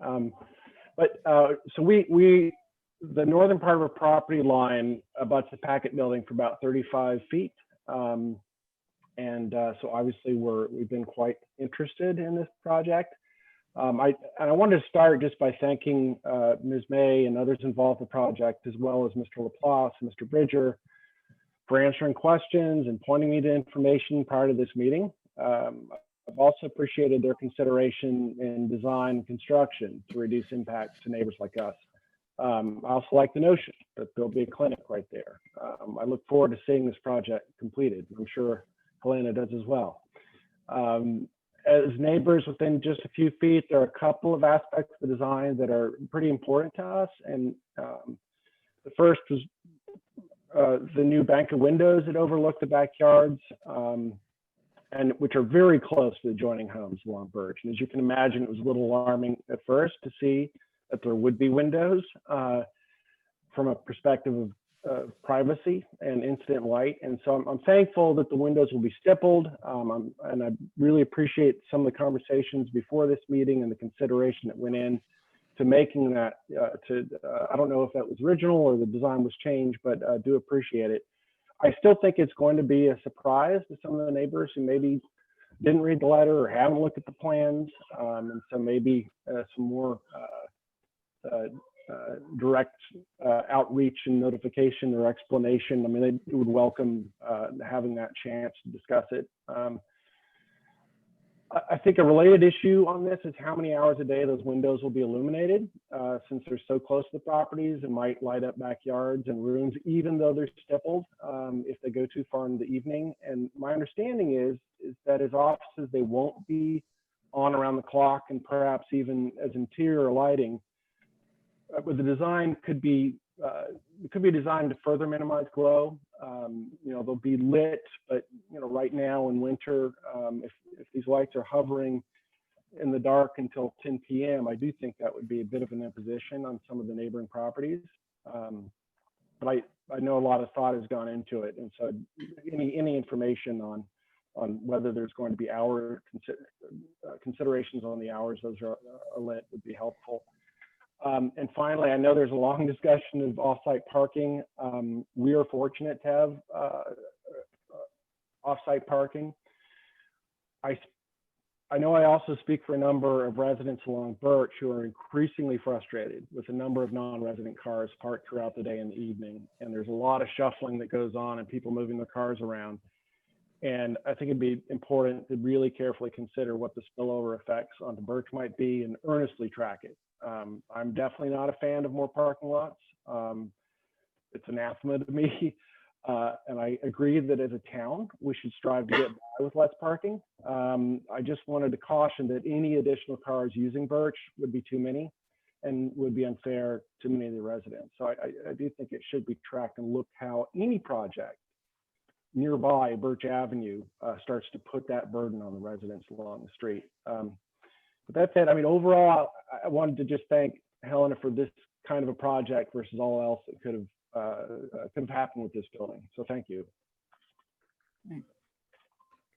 So the northern part of our property line abuts the Packet building for about 35 feet. So obviously we've been quite interested in this project. I wanted to start just by thanking Ms. May and others involved in the project, as well as Mr. LaPlace and Mr. Bridger, for answering questions and pointing me to information prior to this meeting. I've also appreciated their consideration in design and construction to reduce impacts to neighbors like us. I also like the notion that there'll be a clinic right there. I look forward to seeing this project completed. I'm sure Helena does as well. As neighbors within just a few feet, there are a couple of aspects of the design that are pretty important to us. And the first was the new bank of windows that overlook the backyards, and which are very close to the adjoining homes along Birch. And as you can imagine, it was a little alarming at first to see that there would be windows from a perspective of privacy and incident light. And so I'm thankful that the windows will be stippled. And I really appreciate some of the conversations before this meeting and the consideration that went in to making that, I don't know if that was original or the design was changed, but I do appreciate it. I still think it's going to be a surprise to some of the neighbors who maybe didn't read the letter or haven't looked at the plans. And so maybe some more direct outreach and notification or explanation. I mean, they would welcome having that chance to discuss it. I think a related issue on this is how many hours a day those windows will be illuminated, since they're so close to the properties and might light up backyards and rooms, even though they're stippled, if they go too far in the evening. And my understanding is that as offices, they won't be on around the clock, and perhaps even as interior lighting. But the design could be designed to further minimize glow. They'll be lit, but right now in winter, if these lights are hovering in the dark until 10 p.m., I do think that would be a bit of an imposition on some of the neighboring properties. But I know a lot of thought has gone into it, and so any information on whether there's going to be hour considerations on the hours those are lit would be helpful. And finally, I know there's a long discussion of off-site parking. We are fortunate to have off-site parking. I know I also speak for a number of residents along Birch who are increasingly frustrated with the number of non-resident cars parked throughout the day and the evening. And there's a lot of shuffling that goes on and people moving their cars around. And I think it'd be important to really carefully consider what the spillover effects onto Birch might be and earnestly track it. I'm definitely not a fan of more parking lots. It's anathema to me. And I agree that as a town, we should strive to get by with less parking. I just wanted to caution that any additional cars using Birch would be too many and would be unfair to many of the residents. So I do think it should be tracked and look how any project nearby Birch Avenue starts to put that burden on the residents along the street. But that said, I mean, overall, I wanted to just thank Helena for this kind of a project versus all else that could have happened with this building. So thank you.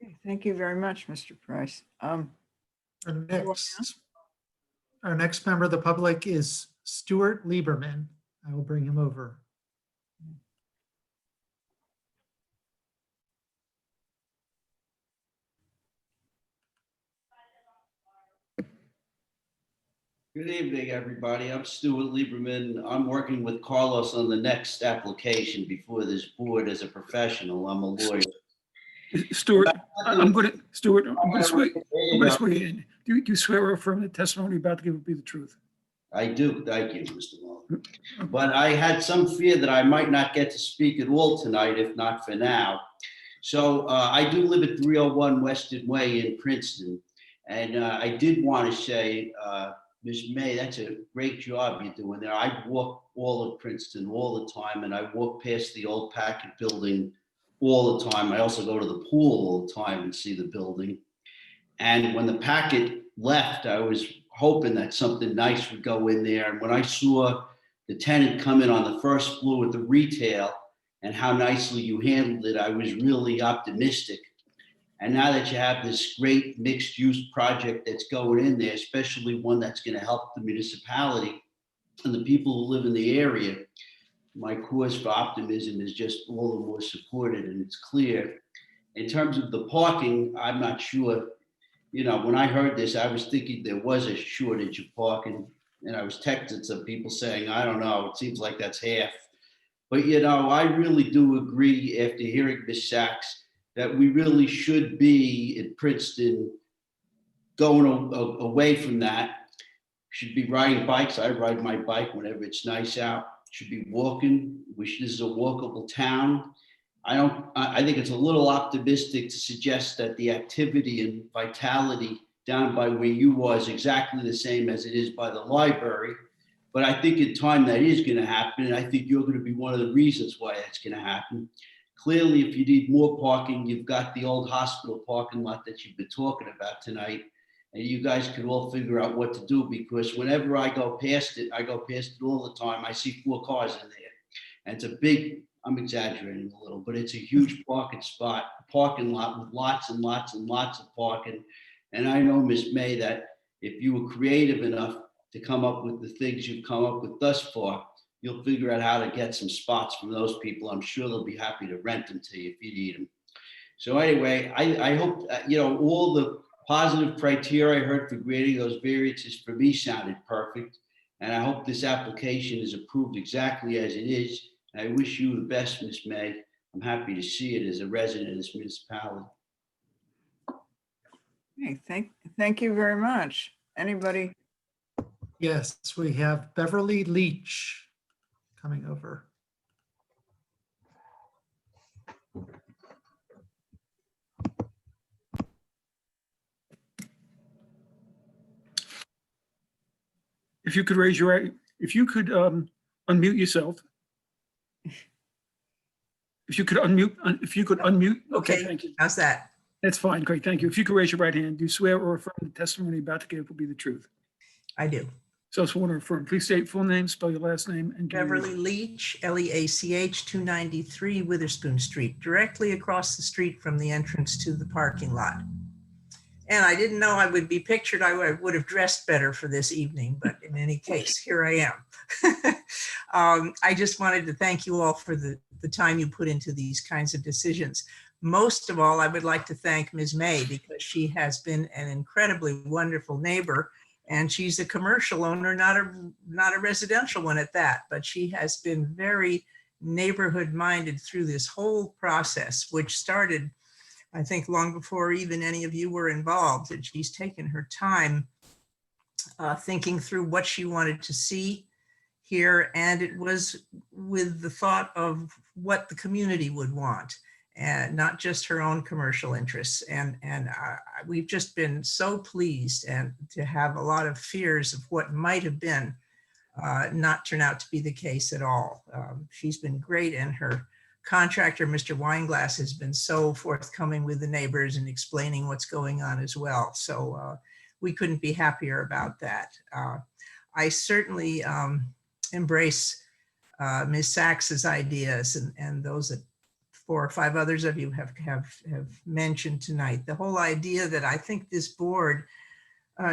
Okay, thank you very much, Mr. Price. Our next member of the public is Stuart Lieberman. I will bring him over. Good evening, everybody. I'm Stuart Lieberman. I'm working with Carlos on the next application before this board as a professional. I'm a lawyer. Stuart, I'm going to swear in. Do you swear or affirm the testimony you're about to give will be the truth? I do. Thank you, Mr. Muller. But I had some fear that I might not get to speak at all tonight, if not for now. So I do live at 301 Weston Way in Princeton. And I did want to say, Ms. May, that's a great job you're doing there. I walk all of Princeton all the time, and I walk past the old Packet building all the time. I also go to the pool all the time and see the building. And when the Packet left, I was hoping that something nice would go in there. And when I saw the tenant come in on the first floor with the retail and how nicely you handled it, I was really optimistic. And now that you have this great mixed use project that's going in there, especially one that's going to help the municipality and the people who live in the area, my cause for optimism is just all the more supported, and it's clear. In terms of the parking, I'm not sure. You know, when I heard this, I was thinking there was a shortage of parking, and I was texting some people saying, I don't know, it seems like that's half. But, you know, I really do agree after hearing Ms. Sachs that we really should be in Princeton going away from that. Should be riding bikes. I ride my bike whenever it's nice out. Should be walking. This is a walkable town. I think it's a little optimistic to suggest that the activity and vitality down by where you was exactly the same as it is by the library. But I think in time that is going to happen. And I think you're going to be one of the reasons why that's going to happen. Clearly, if you need more parking, you've got the old hospital parking lot that you've been talking about tonight. And you guys could all figure out what to do, because whenever I go past it all the time. I see 4 cars in there. And it's a big, I'm exaggerating a little, but it's a huge parking lot with lots and lots and lots of parking. And I know, Ms. May, that if you were creative enough to come up with the things you've come up with thus far, you'll figure out how to get some spots from those people. I'm sure they'll be happy to rent them to you if you need them. So anyway, I hope, you know, all the positive criteria I heard for grading those variances for me sounded perfect. And I hope this application is approved exactly as it is. And I wish you the best, Ms. May. I'm happy to see it as a resident of this municipality. Okay, thank you very much. Anybody? Yes, we have Beverly Leach coming over. If you could raise your, if you could unmute yourself. If you could unmute. Okay, thank you. How's that? That's fine, great, thank you. If you could raise your right hand, do you swear or affirm the testimony about to give will be the truth? I do. So sworn or affirm. Please state full name, spell your last name, and give me your- Beverly Leach, Leach, 293 Witherspoon Street, directly across the street from the entrance to the parking lot. And I didn't know I would be pictured. I would have dressed better for this evening, but in any case, here I am. I just wanted to thank you all for the time you put into these kinds of decisions. Most of all, I would like to thank Ms. May, because she has been an incredibly wonderful neighbor, and she's a commercial owner, not a residential one at that, but she has been very neighborhood minded through this whole process, which started, I think, long before even any of you were involved. And she's taken her time thinking through what she wanted to see here. And it was with the thought of what the community would want, and not just her own commercial interests. And we've just been so pleased, and to have a lot of fears of what might have been not turn out to be the case at all. She's been great, and her contractor, Mr. Weinglass, has been so forthcoming with the neighbors and explaining what's going on as well. So we couldn't be happier about that. I certainly embrace Ms. Sachs's ideas and those that 4 or 5 others of you have mentioned tonight. The whole idea that I think this board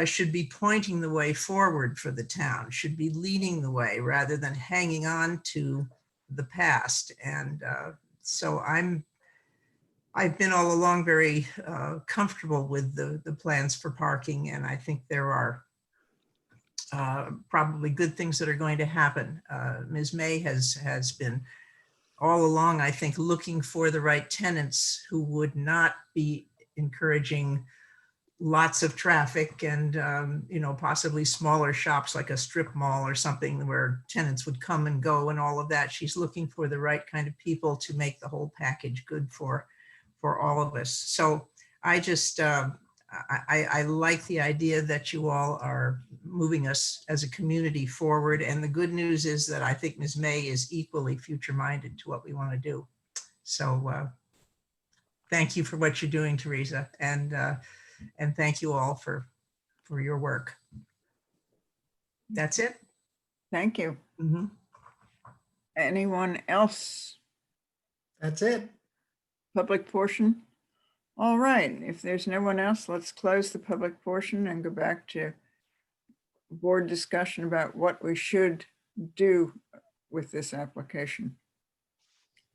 should be pointing the way forward for the town, should be leading the way rather than hanging on to the past. And so I've been all along very comfortable with the plans for parking, and I think there are probably good things that are going to happen. Ms. May has been all along, I think, looking for the right tenants who would not be encouraging lots of traffic and, you know, possibly smaller shops like a strip mall or something where tenants would come and go and all of that. She's looking for the right kind of people to make the whole package good for all of us. So I just, I like the idea that you all are moving us as a community forward. And the good news is that I think Ms. May is equally future-minded to what we want to do. So thank you for what you're doing, Teresa. And thank you all for your work. That's it. Thank you. Mhm. Anyone else? That's it. Public portion? All right, if there's no one else, let's close the public portion and go back to board discussion about what we should do with this application.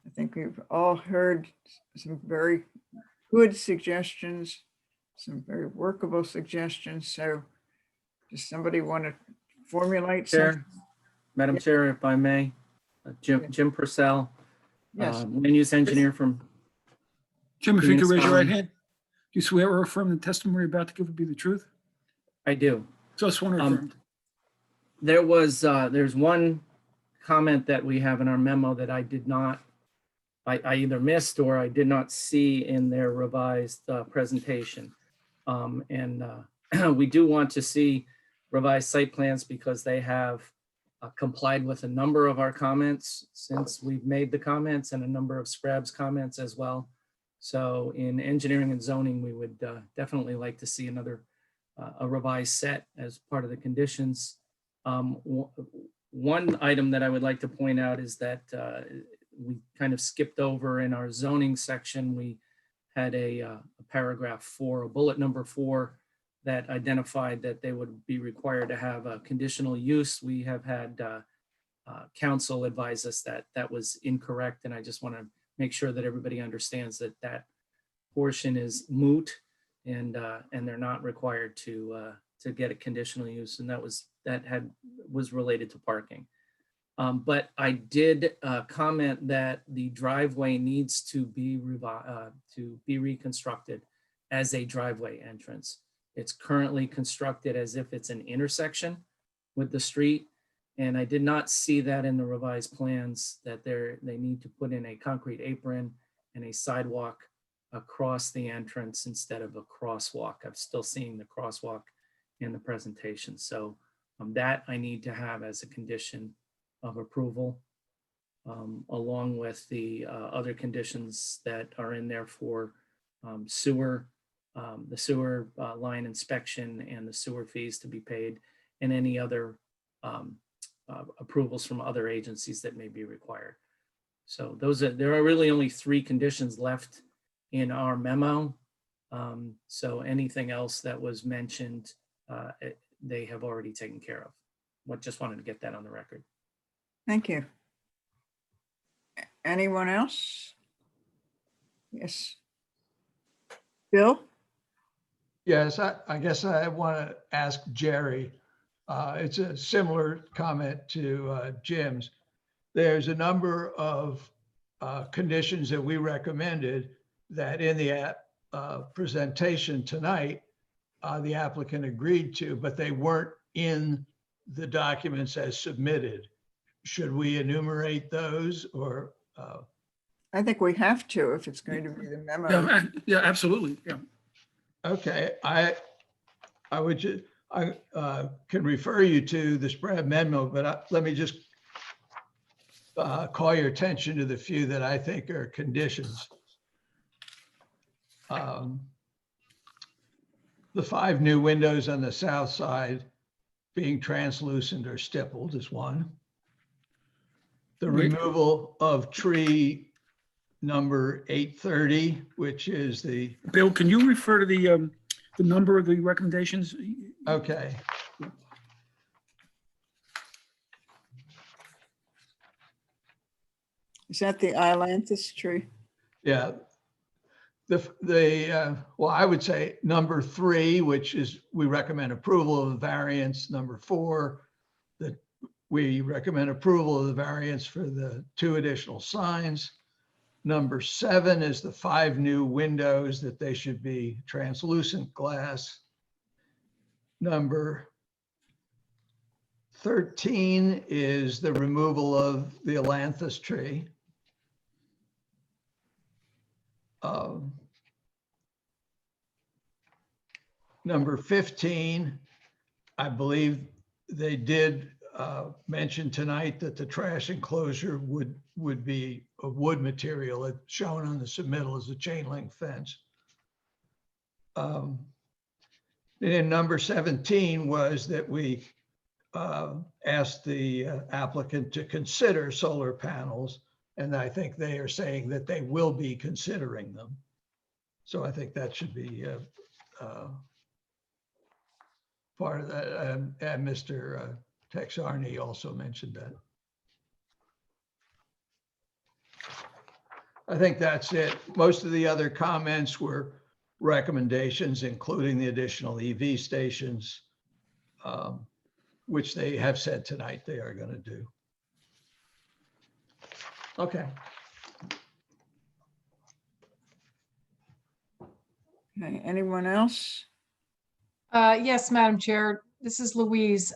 I think we've all heard some very good suggestions, some very workable suggestions. So does somebody want to formulate Chair, something? Madam Chair, if I may, Jim Purcell, Yes. land use engineer from. Jim, if you could raise your right Scotland. hand. Do you swear or affirm the testimony you're about to give will be the truth? I do. So sworn or affirmed. There's one comment that we have in our memo that I did not, I either missed or I did not see in their revised presentation. We do want to see revised site plans because they have complied with a number of our comments since we've made the comments and a number of SCRAB's comments as well. So in engineering and zoning, we would definitely like to see another a revised set as part of the conditions. One item that I would like to point out is that we kind of skipped over in our zoning section. We had a paragraph 4, a bullet number 4, that identified that they would be required to have a conditional use. We have had council advise us that that was incorrect, and I just want to make sure that everybody understands that that portion is moot, and they're not required to get a conditional use, and that was related to parking. But I did comment that the driveway needs to be reconstructed as a driveway entrance. It's currently constructed as if it's an intersection with the street. And I did not see that in the revised plans that they need to put in a concrete apron and a sidewalk across the entrance instead of a crosswalk. I'm still seeing the crosswalk in the presentation. So that I need to have as a condition of approval, along with the other conditions that are in there for sewer, the sewer line inspection and the sewer fees to be paid, and any other approvals from other agencies that may be required. So there are really only 3 conditions left in our memo. So anything else that was mentioned, they have already taken care of. Just wanted to get that on the record. Thank you. Anyone else? Yes. Bill? Yes, I guess I want to ask Jerry. It's a similar comment to Jim's. There's a number of conditions that we recommended that in the presentation tonight, the applicant agreed to, but they weren't in the documents as submitted. Should we enumerate those, or? I think we have to if it's going to be the memo. Yeah, absolutely. Yeah. Okay, I can refer you to the spread memo, but let me just call your attention to the few that I think are conditions. The 5 new windows on the south side being translucent or stippled is one. The removal of tree number 830, which is the, Bill, can you refer to the number of the recommendations? okay. Is that the ailanthus tree? Yeah. Well, I would say number 3, which is we recommend approval of the variance. Number 4, that we recommend approval of the variance for the 2 additional signs. Number 7 is the 5 new windows, that they should be translucent glass. Number 13 is the removal of the ailanthus tree. Number 15, I believe they did mention tonight that the trash enclosure would be a wood material. It's shown on the submittal as a chain link fence. And then number 17 was that we asked the applicant to consider solar panels. And I think they are saying that they will be considering them. So I think that should be part of that. And Mr. Texarney also mentioned that. I think that's it. Most of the other comments were recommendations, including the additional EV stations, which they have said tonight they are going to do. Okay. Okay, anyone else? Yes, Madam Chair, this is Louise.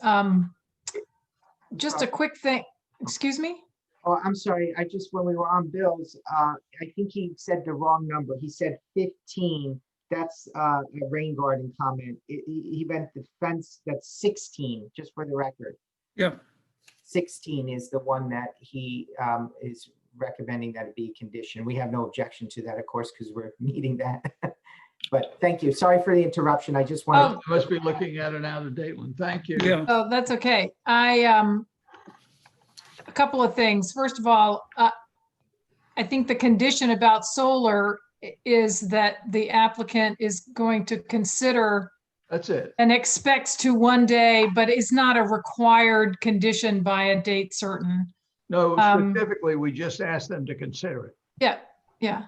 Just a quick thing, excuse me? Oh, I'm sorry. When we were on Bill's, I think he said the wrong number. He said 15. That's a rain garden comment. He meant the fence, that's 16, just for the record. Yeah. 16 is the one that he is recommending that it be a condition. We have no objection to that, of course, because we're meeting that. But thank you. Sorry for the interruption. I just wanted. I must be looking at an out-of-date one. Thank you. Yeah. Oh, that's okay. A couple of things. First of all, I think the condition about solar is that the applicant is going to consider. That's it. And expects to one day, but is not a required condition by a date certain. No, specifically, we just asked them to consider it. Yeah, yeah.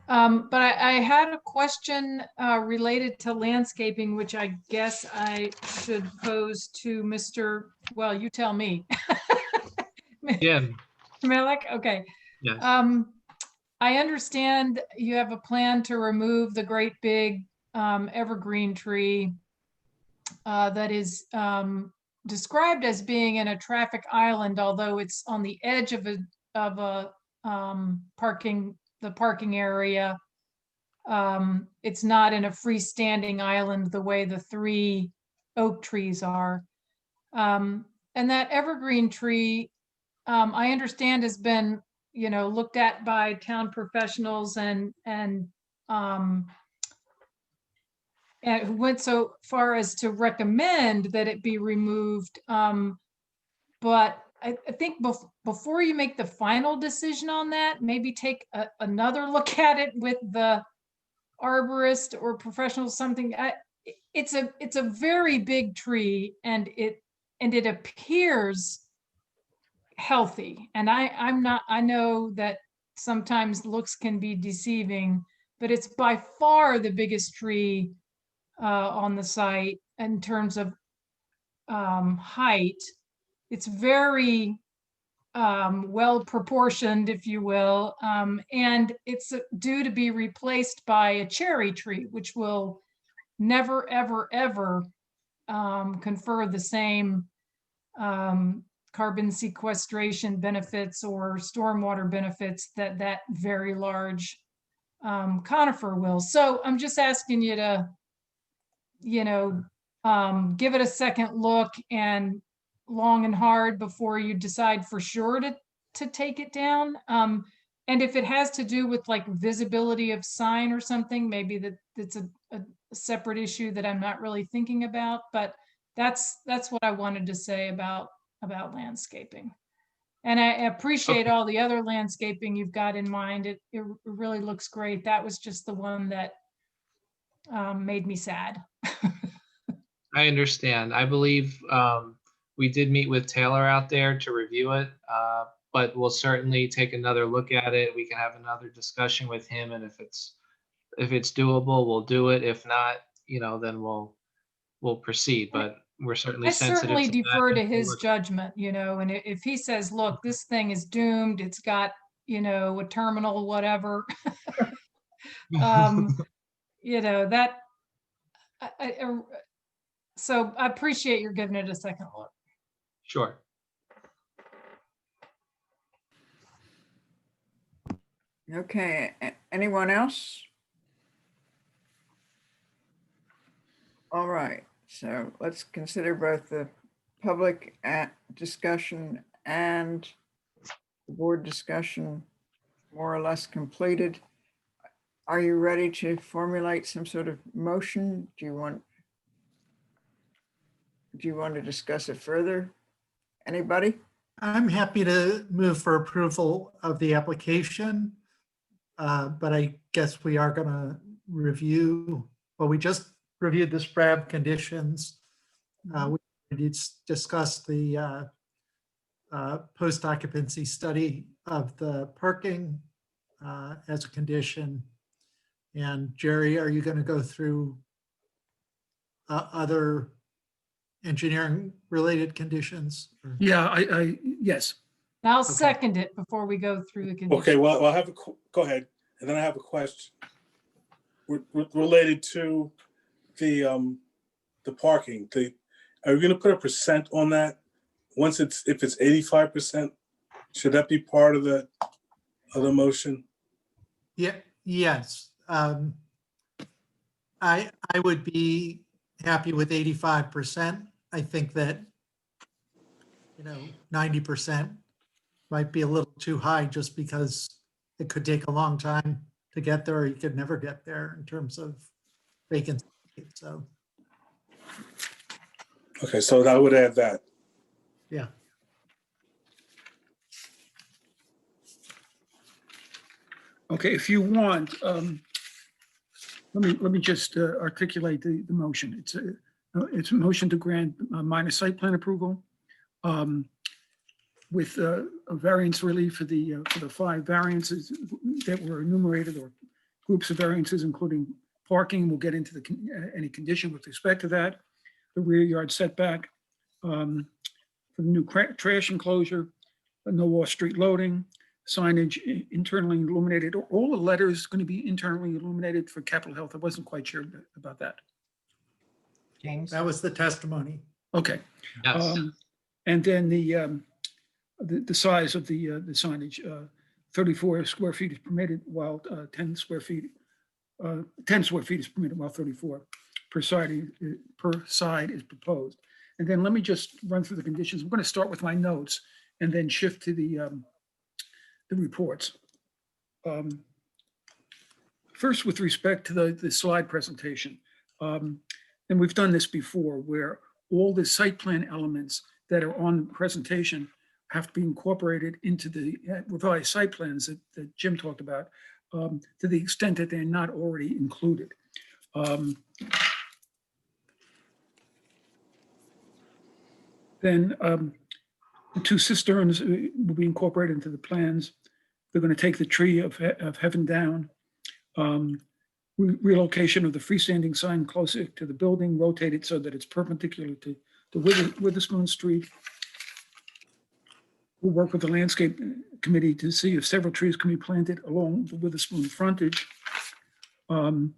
But I had a question related to landscaping, which I guess I should pose to Mr. Well, you tell me. Jim. Malik, okay. Yes. I understand you have a plan to remove the great big evergreen tree that is described as being in a traffic island, although it's on the edge of a parking area. It's not in a freestanding island the way the 3 oak trees are. And that evergreen tree, I understand, has been, looked at by town professionals and who went so far as to recommend that it be removed. But I think before you make the final decision on that, maybe take another look at it with the arborist or professional, something. It's a very big tree, and it appears healthy. And I know that sometimes looks can be deceiving, but it's by far the biggest tree on the site in terms of height. It's very well proportioned, if you will, and it's due to be replaced by a cherry tree, which will never, ever, ever confer the same carbon sequestration benefits or stormwater benefits that very large conifer will. So I'm just asking you to, give it a second look and long and hard before you decide for sure to take it down. And if it has to do with like visibility of sign or something, maybe that's a separate issue that I'm not really thinking about, but that's what I wanted to say about landscaping. And I appreciate all the other landscaping you've got in mind. It really looks great. That was just the one that made me sad. I understand. I believe we did meet with Taylor out there to review it, but we'll certainly take another look at it. We can have another discussion with him, and if it's doable, we'll do it. If not, then we'll proceed. But we're certainly I sensitive certainly to that. defer to and we'll his look- judgment, and if he says, look, this thing is doomed, it's got, a terminal, whatever. That, so I appreciate your giving it a second look. Sure. Okay, anyone else? All right, so let's consider both the public discussion and the board discussion more or less completed. Are you ready to formulate some sort of motion? Do you want to discuss it further? Anybody? I'm happy to move for approval of the application, but I guess we are going to review, well, we just reviewed the SPRAB conditions. We discussed the post-occupancy study of the parking as a condition. And Jerry, are you going to go through other engineering related conditions? Yeah, yes. I'll second it before we go through the conditions. Okay, well, I'll have go ahead. And then I have a question related to the parking. Are you going to put a percent on that? If it's 85%, should that be part of the motion? Yeah, yes. I would be happy with 85%. I think that 90% might be a little too high just because it could take a long time to get there, or you could never get there in terms of vacancy. So. Okay, so I would add that. Yeah. Okay, if you want, let me just articulate the motion. It's a motion to grant minor site plan approval with a variance relief for the 5 variances that were enumerated, or groups of variances, including parking. We'll get into any condition with respect to that. The rear yard setback, for the new trash enclosure, no off-street loading, signage internally illuminated. All the letters going to be internally illuminated for Capitol Health. I wasn't quite sure about that. James? That was the testimony. Okay. Yes. And then the size of the signage, 34 square feet is permitted, while 10 square feet is permitted, while 34 per side is proposed. And then let me just run through the conditions. I'm going to start with my notes and then shift to the reports. First, with respect to the slide presentation, and we've done this before, where all the site plan elements that are on the presentation have to be incorporated into the revised site plans that Jim talked about, to the extent that they're not already included. Then the 2 cisterns will be incorporated into the plans. They're going to take the tree of heaven down. Relocation of the freestanding sign closer to the building, rotated so that it's perpendicular to Witherspoon Street. We'll work with the landscape committee to see if several trees can be planted along the Witherspoon frontage. Then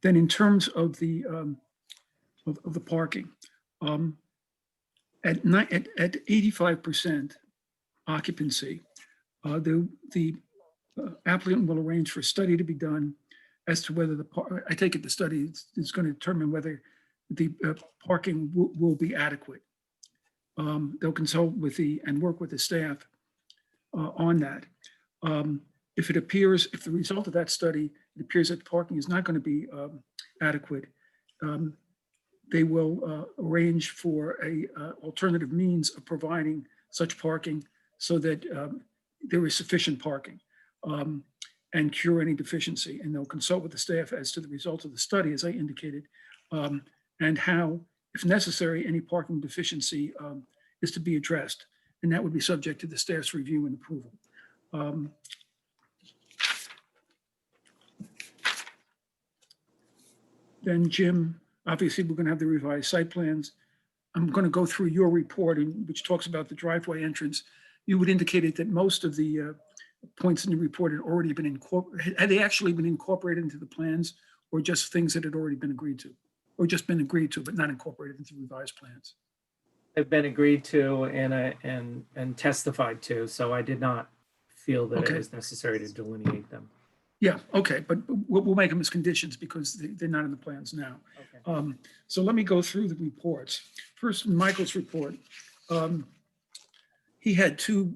in terms of the parking, at 85% occupancy, the applicant will arrange for a study to be done as to whether I take it the study is going to determine whether the parking will be adequate. They'll consult with and work with the staff on that. If the result of that study, it appears that parking is not going to be adequate, they will arrange for a alternative means of providing such parking, so that there is sufficient parking, and cure any deficiency. And they'll consult with the staff as to the results of the study, as I indicated, and how, if necessary, any parking deficiency is to be addressed. And that would be subject to the staff's review and approval. Then Jim, obviously we're going to have the revised site plans. I'm going to go through your report, which talks about the driveway entrance. You would indicate that most of the points in the report had already been incorporated. Had they actually been incorporated into the plans, or just things that had already been agreed to, or just been agreed to but not incorporated into revised plans? Have been agreed to and testified to, so I did not feel that Okay. it was necessary to delineate them. Yeah, okay, but we'll make them as conditions because they're not in the plans now. Okay. So let me go through the reports. First, in Michael's report, he had two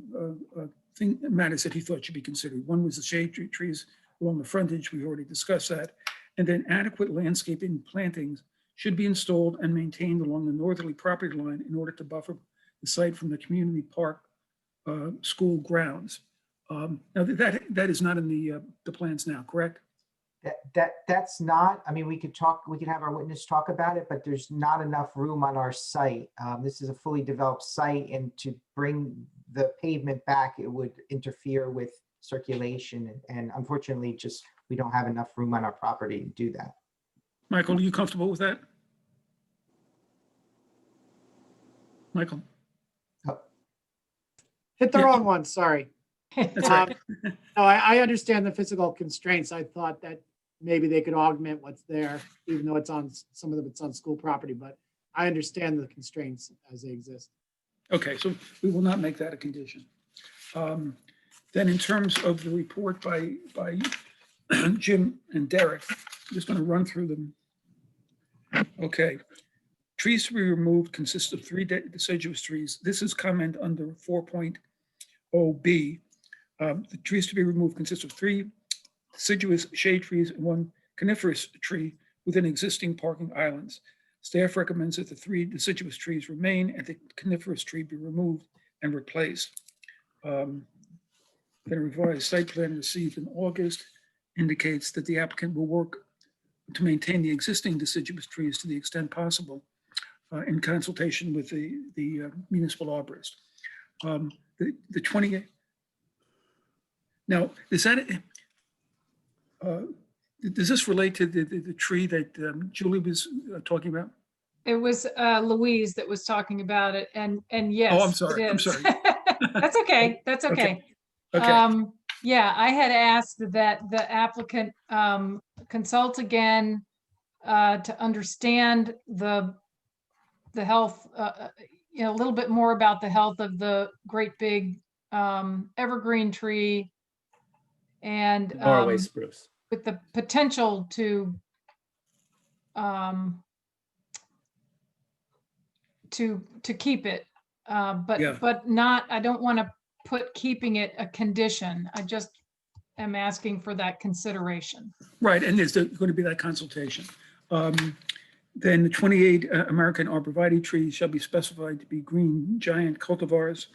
matters that he thought should be considered. One was the shade trees along the frontage. We already discussed that. And then adequate landscaping plantings should be installed and maintained along the northerly property line in order to buffer the site from the community park school grounds. Now that is not in the plans now, correct? That's not, I mean, we could have our witness talk about it, but there's not enough room on our site. This is a fully developed site, and to bring the pavement back, it would interfere with circulation. And unfortunately, we don't have enough room on our property to do that. Michael, are you comfortable with that? Michael? Hit the wrong one, sorry. That's right. No, I understand the physical constraints. I thought that maybe they could augment what's there, even though it's on, some of it's on school property, but I understand the constraints as they exist. Okay, so we will not make that a condition. Then in terms of the report by Jim and Derek, I'm just going to run through them. Okay. Trees to be removed consist of 3 deciduous trees. This is comment under 4.0B. The trees to be removed consist of 3 deciduous shade trees and 1 coniferous tree within existing parking islands. Staff recommends that the 3 deciduous trees remain and the coniferous tree be removed and replaced. Then a revised site plan received in August indicates that the applicant will work to maintain the existing deciduous trees to the extent possible in consultation with the municipal arborist. The 20, now, is that, does this relate to the tree that Julie was talking about? It was Louise that was talking about it, and yes. Oh, I'm sorry, it I'm is. sorry. That's okay, that's okay. Okay. Yeah, I had asked that the applicant consult again to understand the health, a little bit more about the health of the great big evergreen tree and Norway spruce. with the potential to keep it, but not, I don't want to put keeping it a condition. I just am asking for that consideration. Right, and there's going to be that consultation. Then the 28 American arborvitae trees shall be specified to be green giant cultivars.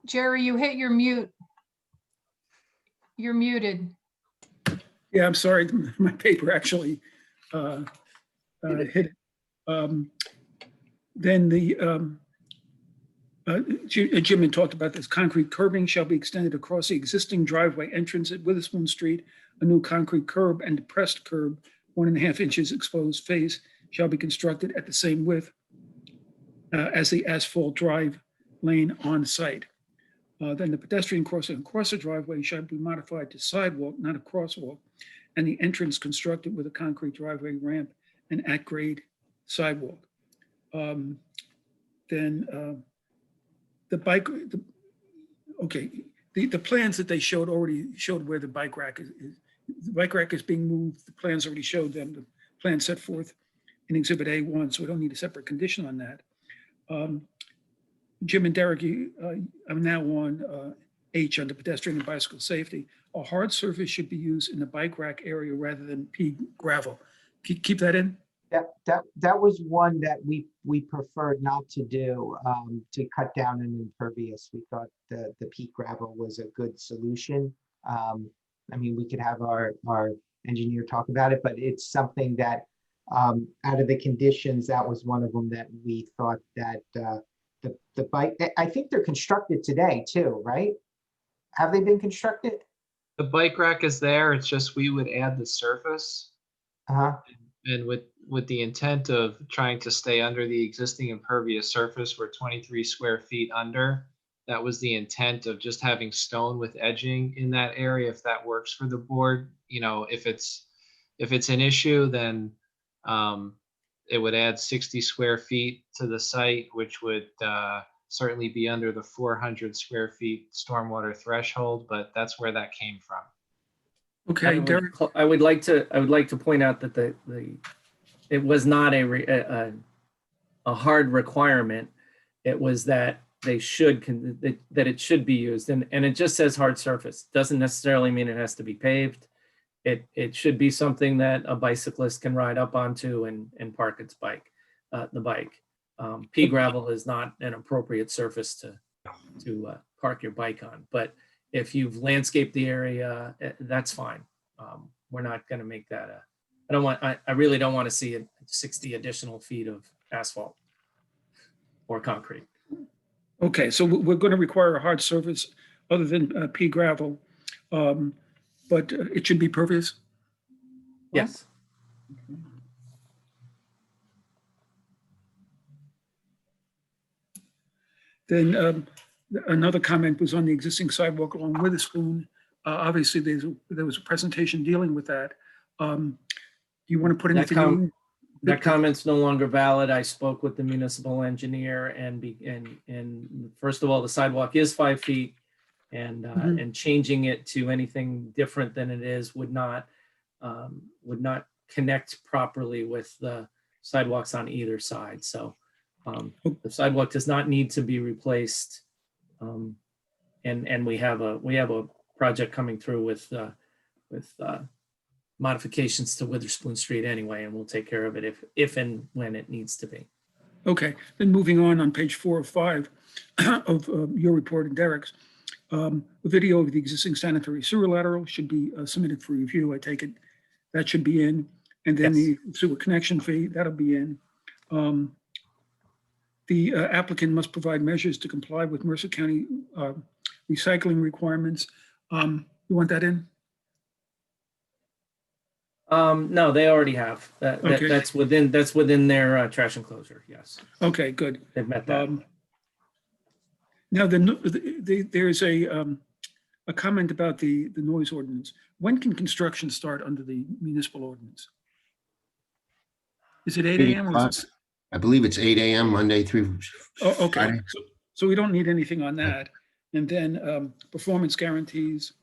Jerry, you hit your mute. You're muted. Yeah, I'm sorry, my paper actually hit it. Then the, Jim had talked about this, concrete curbing shall be extended across the existing driveway entrance at Witherspoon Street. A new concrete curb and depressed curb, 1.5 inches exposed face, shall be constructed at the same width as the asphalt drive lane on site. Then the pedestrian crossing across the driveway shall be modified to sidewalk, not a crosswalk, and the entrance constructed with a concrete driveway ramp and at-grade sidewalk. Then the bike, the plans that they showed already showed where the bike rack is. The bike rack is being moved. The plans already showed them. The plan set forth in Exhibit A1, so we don't need a separate condition on that. Jim and Derek, I'm now on H under pedestrian and bicycle safety. A hard surface should be used in the bike rack area rather than pea gravel. Keep that in? That was one that we preferred not to do, to cut down an impervious. We thought the peat gravel was a good solution. I mean, we could have our engineer talk about it, but it's something that, out of the conditions, that was one of them that we thought that the bike, I think they're constructed today too, right? Have they been constructed? The bike rack is there. It's just we would add the surface. And with the intent of trying to stay under the existing impervious surface, we're 23 square feet under. That was the intent of just having stone with edging in that area. If that works for the board, you know, if it's an issue, then it would add 60 square feet to the site, which would certainly be under the 400 square feet stormwater threshold, but that's where that came from. Okay, Derek. I would like to point out that it was not a hard requirement. It was that they should that it should be used, and it just says hard surface. Doesn't necessarily mean it has to be paved. It should be something that a bicyclist can ride up onto and park its bike. The bike. Pea gravel is not an appropriate surface to park your bike on, but if you've landscaped the area, that's fine. We're not going to make that I really don't want to see 60 additional feet of asphalt or concrete. Okay, so we're going to require a hard surface other than pea gravel, but it should be pervious? Yes. Then another comment was on the existing sidewalk along Witherspoon. Obviously, there was a presentation dealing with that. Do you want to put anything in? That comment's no longer valid. I spoke with the municipal engineer, and first of all, the sidewalk is 5 feet, and changing it to anything different than it is would not connect properly with the sidewalks on either side. So the sidewalk does not need to be replaced, and we have a project coming through with modifications to Witherspoon Street anyway, and we'll take care of it if and when it needs to be. Okay, then moving on page 4 or 5 of your report and Derek's, a video of the existing sanitary sewer lateral should be submitted for review. I take it that should be in, and then the sewer connection fee, that'll be in. The applicant must provide measures to comply with Mercer County recycling requirements. You want that in? No, they already have. Okay. That's within their trash enclosure. Yes. Okay, good. They've met that. Now, there's a comment about the noise ordinance. When can construction start under the municipal ordinance? Is it 8 a.m. or is it? I believe it's 8 a.m. Monday through Okay, Friday. so we don't need anything on that. And then performance guarantees.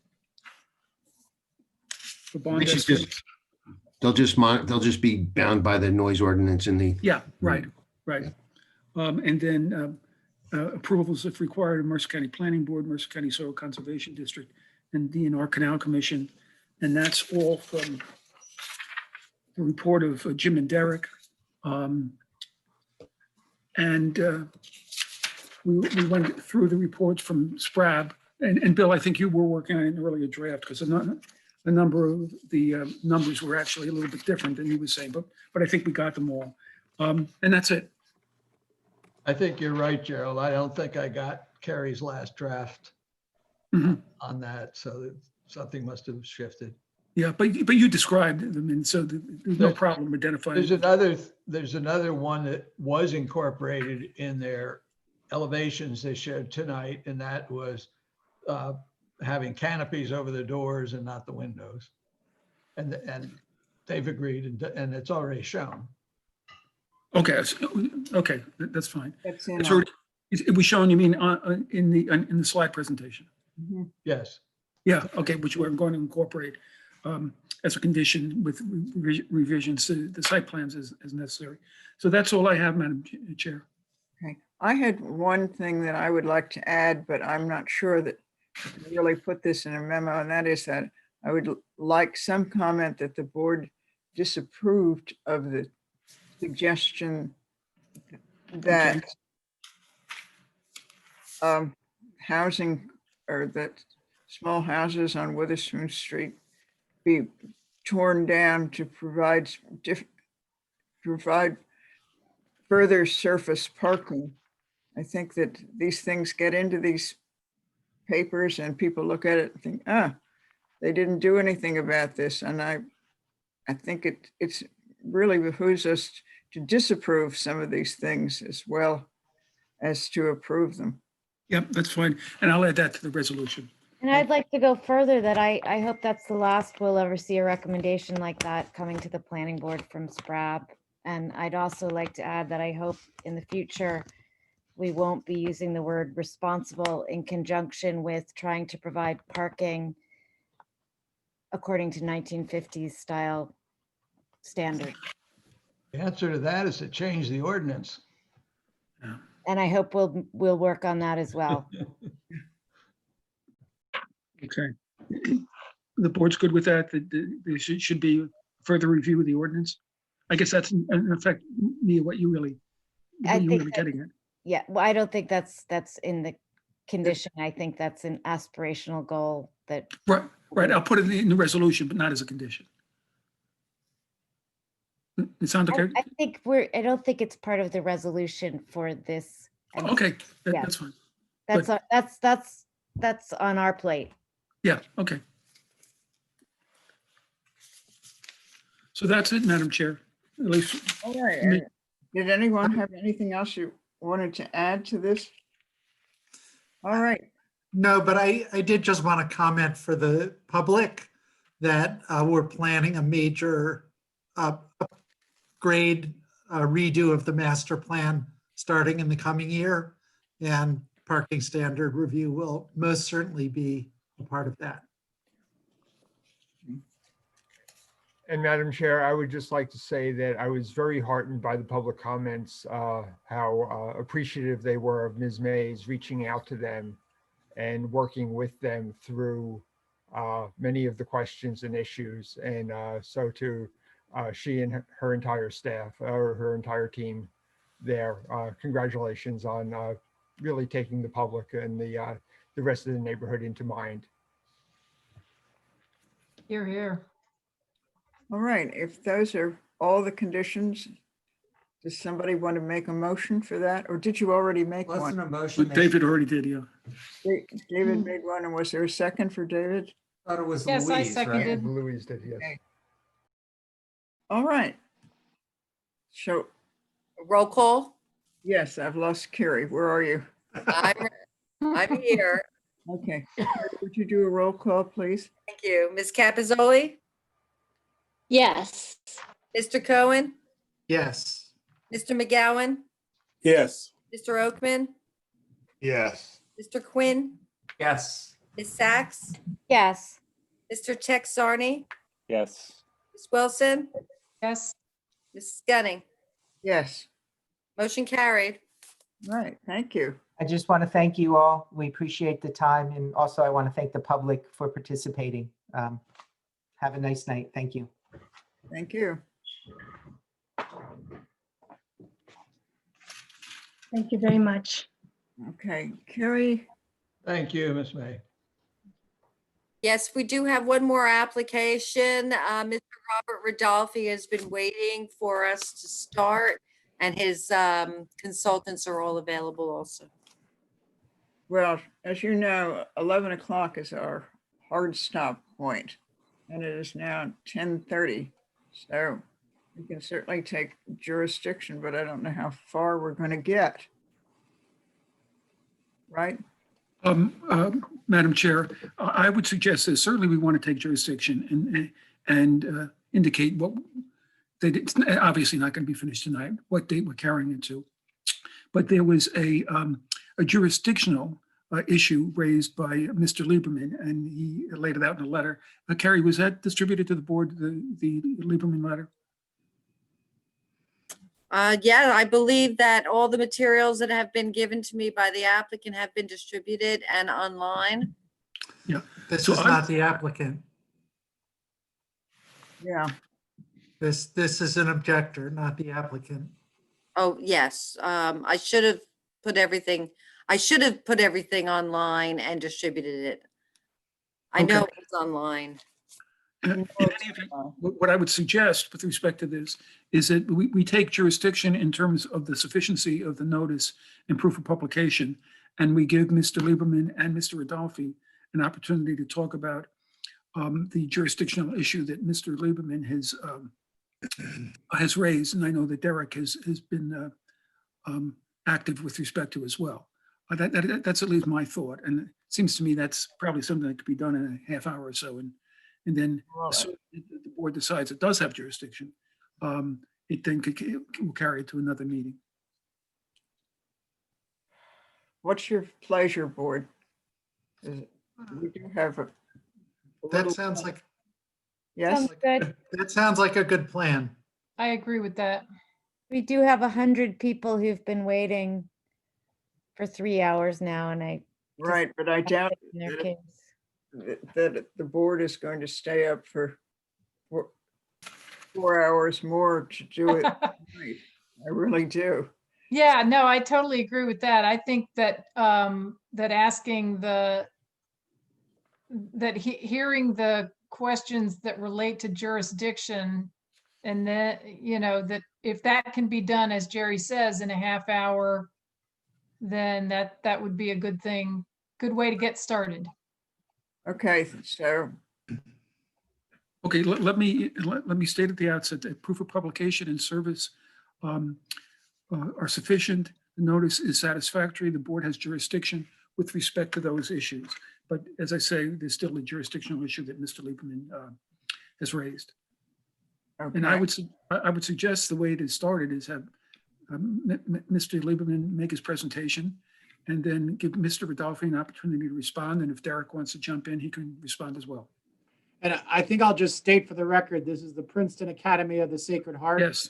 For bond Which is estimates. they'll just be bound by the noise ordinance in the. Yeah, right. And then approvals if required of Mercer County Planning Board, Mercer County Soil Conservation District, and DNR Canal Commission. And that's all from the report of Jim and Derek. We went through the reports from SPRAB, and Bill, I think you were working on an earlier draft because the number of the numbers were actually a little bit different than you were saying, but I think we got them all. And that's it. I think you're right, Gerald. I don't think I got Carrie's last draft on that, so something must have shifted. Yeah, but you described them, and so there's no problem identifying. There's another one that was incorporated in their elevations they showed tonight, and that was having canopies over the doors and not the windows. And they've agreed, and it's already shown. Okay, okay, that's fine. That's in It's already, it was shown, you mean, in the slide presentation? Yes. Yeah, okay, which we're going to incorporate as a condition with revisions to the site plans as necessary. So that's all I have, Madam Chair. Okay, I had one thing that I would like to add, but I'm not sure that I really put this in a memo, and that is that I would like some comment that the board disapproved of the suggestion that housing, or that small houses on Witherspoon Street be torn down to provide further surface parking. I think that these things get into these papers and people look at it and think, they didn't do anything about this. And I think it's really behooves us to disapprove some of these things as well as to approve them. Yep, that's fine. And I'll add that to the resolution. And I'd like to go further, that I hope that's the last we'll ever see a recommendation like that coming to the planning board from SPRAB. And I'd also like to add that I hope in the future, we won't be using the word responsible in conjunction with trying to provide parking according to 1950s style standard. The answer to that is to change the ordinance. And I hope we'll work on that as well. Okay. The board's good with that? That there should be further review of the ordinance? I guess that's in effect, Mia, what you really getting at. Yeah, well, I don't think that's in the condition. I think that's an aspirational goal that. Right. I'll put it in the resolution, but not as a condition. It sounds okay? I think I don't think it's part of the resolution for this. Okay, that's fine. That's on our plate. Yeah, okay. So that's it, Madam Chair. At least. All right. Did anyone have anything else you wanted to add to this? All right. No, but I did just want to comment for the public that we're planning a major upgrade redo of the master plan starting in the coming year, and parking standard review will most certainly be a part of that. And Madam Chair, I would just like to say that I was very heartened by the public comments, how appreciative they were of Ms. Mays reaching out to them and working with them through many of the questions and issues. And so to she and her entire staff, or her entire team there, congratulations on really taking the public and the rest of the neighborhood into mind. Hear, hear. All right, if those are all the conditions, does somebody want to make a motion for that? Or did you already make one? Wasn't a motion. David already did, yeah. David made one, and was there a second for David? Thought it was Yes, I Louise, right? seconded. Louise did, yes. Okay. All right. So, Roll call. yes, I've lost Carrie. Where are you? I'm here. Okay. Would you do a roll call, please? Thank you. Ms. Capizoli? Yes. Mr. Cohen? Yes. Mr. McGowan? Yes. Mr. Oakman? Yes. Mr. Quinn? Yes. Ms. Sachs? Yes. Mr. Sarney? Yes. Ms. Wilson? Yes. Ms. Gunning? Yes. Motion carried. Right, thank you. I just want to thank you all. We appreciate the time. And also I want to thank the public for participating. Have a nice night. Thank you. Thank you. Thank you very much. Okay, Carrie. Thank you, Ms. May. Yes, we do have one more application. Mr. Robert Rodolphe has been waiting for us to start, and his consultants are all available also. Well, as you know, 11 o'clock is our hard stop point, and it is now 10:30. So we can certainly take jurisdiction, but I don't know how far we're going to get. Right? Madam Chair, I would suggest that certainly we want to take jurisdiction and indicate that it's obviously not going to be finished tonight, what date we're carrying it to. But there was a jurisdictional issue raised by Mr. Lieberman, and he laid it out in a letter. Carrie, was that distributed to the board, the Lieberman letter? Yeah, I believe that all the materials that have been given to me by the applicant have been distributed and online. Yeah. This is not the applicant. Yeah. This is an objector, not the applicant. Oh, yes. I should have put everything online and distributed it. I know Okay. it's online. In any event, what I would suggest with respect to this is that we take jurisdiction in terms of the sufficiency of the notice and proof of publication, and we give Mr. Lieberman and Mr. Rodolphe an opportunity to talk about the jurisdictional issue that Mr. Lieberman has raised, and I know that Derek has been active with respect to as well. That's at least my thought, and it seems to me that's probably something that could be done in a half hour or so, and then assuming that the board decides it does have jurisdiction, it then will carry it to another meeting. What's your pleasure, board? We do have a That little- sounds like, Yes, Sounds good. that sounds like a good plan. I agree with that. We do have 100 people who've been waiting for 3 hours now, and I right, but I doubt in their that case. that the board is going to stay up for 4 hours more to do it. Right. I really do. Yeah, no, I totally agree with that. I think that that asking hearing the questions that relate to jurisdiction, and then, that if that can be done, as Jerry says, in a half hour, then that would be a good thing, good way to get started. Okay, so Okay, let me state at the outset that proof of publication and service are sufficient. The notice is satisfactory. The board has jurisdiction with respect to those issues. But as I say, there's still a jurisdictional issue that Mr. Lieberman has raised. okay. And I would suggest the way it is started is have Mr. Lieberman make his presentation and then give Mr. Rodolphe an opportunity to respond. And if Derek wants to jump in, he can respond as well. And I think I'll just state for the record, this is the Princeton Academy of the Sacred Heart. Yes.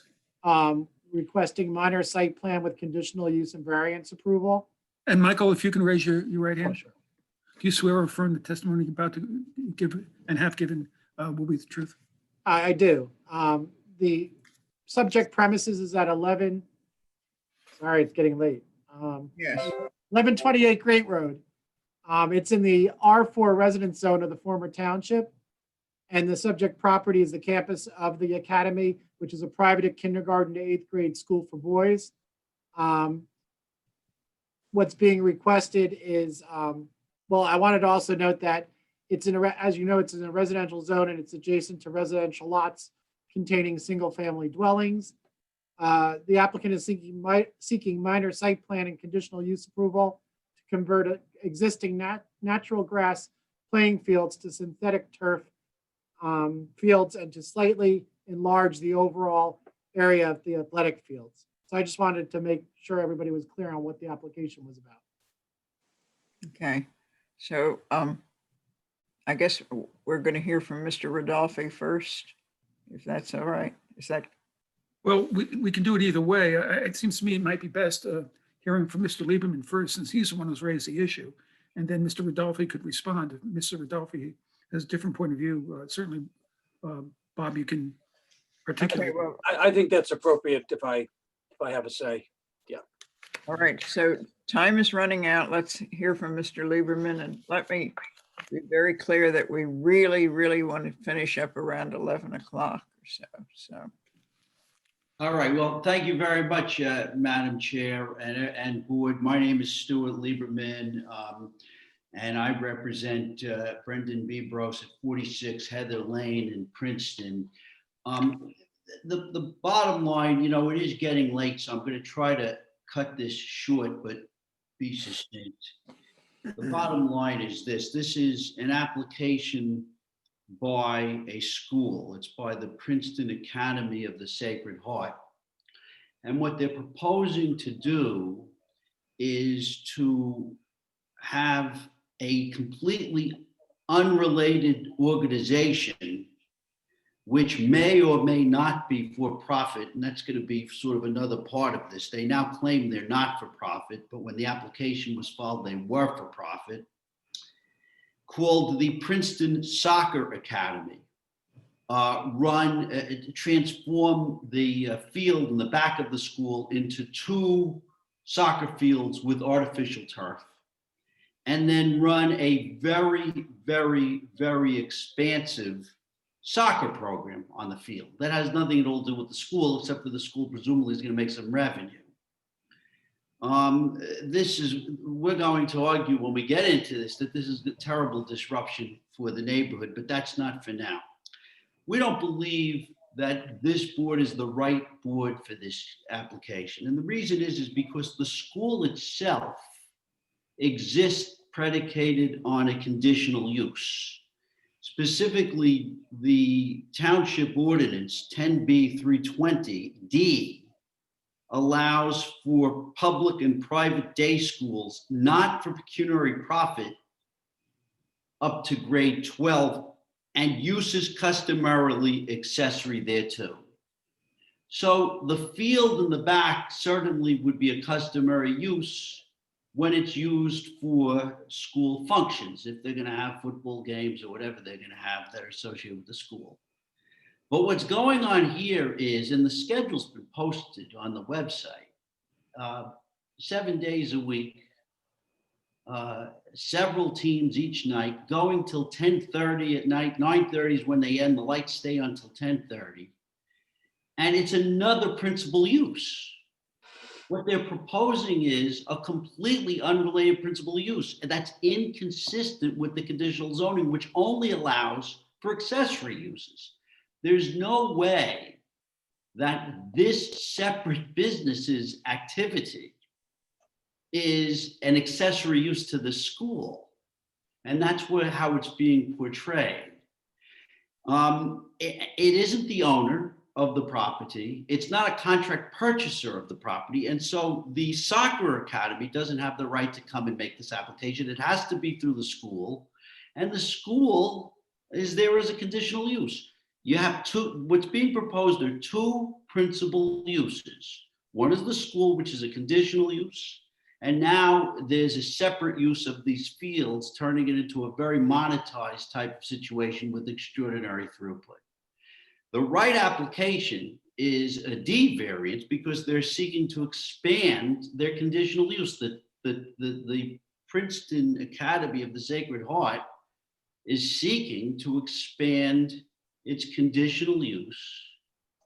Requesting minor site plan with conditional use and variance approval. And Michael, if you can raise your right hand. Oh, sure. Do you swear or affirm the testimony you're about to give and have given will be the truth? I do. The subject premises is at 11. Sorry, it's getting late. Yes, 1128 Great Road. It's in the R4 residence zone of the former township. And the subject property is the campus of the academy, which is a private kindergarten to 8th grade school for boys. What's being requested is, well, I wanted to also note that it's as you know, it's in a residential zone and it's adjacent to residential lots containing single-family dwellings. The applicant is seeking minor site plan and conditional use approval to convert existing natural grass playing fields to synthetic turf fields and to slightly enlarge the overall area of the athletic fields. So I just wanted to make sure everybody was clear on what the application was about. okay. So I guess we're going to hear from Mr. Rodolphe first, if that's all right. Is that Well, we can do it either way. It seems to me it might be best hearing from Mr. Lieberman first, since he's the one who's raised the issue. And then Mr. Rodolphe could respond. If Mr. Rodolphe has a different point of view, certainly, Bob, you can articulate. okay? Well, I think that's appropriate if I have a say. all right. So time is running out. Let's hear from Mr. Lieberman, and let me be very clear that we really, really want to finish up around 11 o'clock or so. So. All right, well, thank you very much, Madam Chair and Board. My name is Stuart Lieberman, and I represent Brendan Bibros at 46 Heather Lane in Princeton. The bottom line, it is getting late, so I'm going to try to cut this short, but be succinct. The bottom line is this. This is an application by a school. It's by the Princeton Academy of the Sacred Heart. And what they're proposing to do is to have a completely unrelated organization, which may or may not be for profit. And that's going to be sort of another part of this. They now claim they're not for profit, but when the application was filed, they were for profit, called the Princeton Soccer Academy. transform the field in the back of the school into 2 soccer fields with artificial turf, and then run a very, very, very expansive soccer program on the field. That has nothing at all to do with the school, except for the school presumably is going to make some revenue. We're going to argue when we get into this that this is a terrible disruption for the neighborhood, but that's not for now. We don't believe that this board is the right board for this application. And the reason is because the school itself exists predicated on a conditional use. Specifically, the Township Ordinance 10B-320D allows for public and private day schools, not for pecuniary profit, up to grade 12, and uses customarily accessory thereto. So the field in the back certainly would be a customary use when it's used for school functions, if they're going to have football games or whatever they're going to have that are associated with the school. But what's going on here is, and the schedule's been posted on the website, 7 days a week, several teams each night, going till 10:30 at night. 9:30 is when they end. The lights stay until 10:30. And it's another principal use. What they're proposing is a completely unrelated principal use, and that's inconsistent with the conditional zoning, which only allows for accessory uses. There's no way that this separate business's activity is an accessory use to the school. And that's how it's being portrayed. It isn't the owner of the property. It's not a contract purchaser of the property. And so the soccer academy doesn't have the right to come and make this application. It has to be through the school. And the school is there as a conditional use. You have what's being proposed are 2 principal uses. One is the school, which is a conditional use. And now there's a separate use of these fields, turning it into a very monetized type of situation with extraordinary throughput. The right application is a D variance because they're seeking to expand their conditional use. The Princeton Academy of the Sacred Heart is seeking to expand its conditional use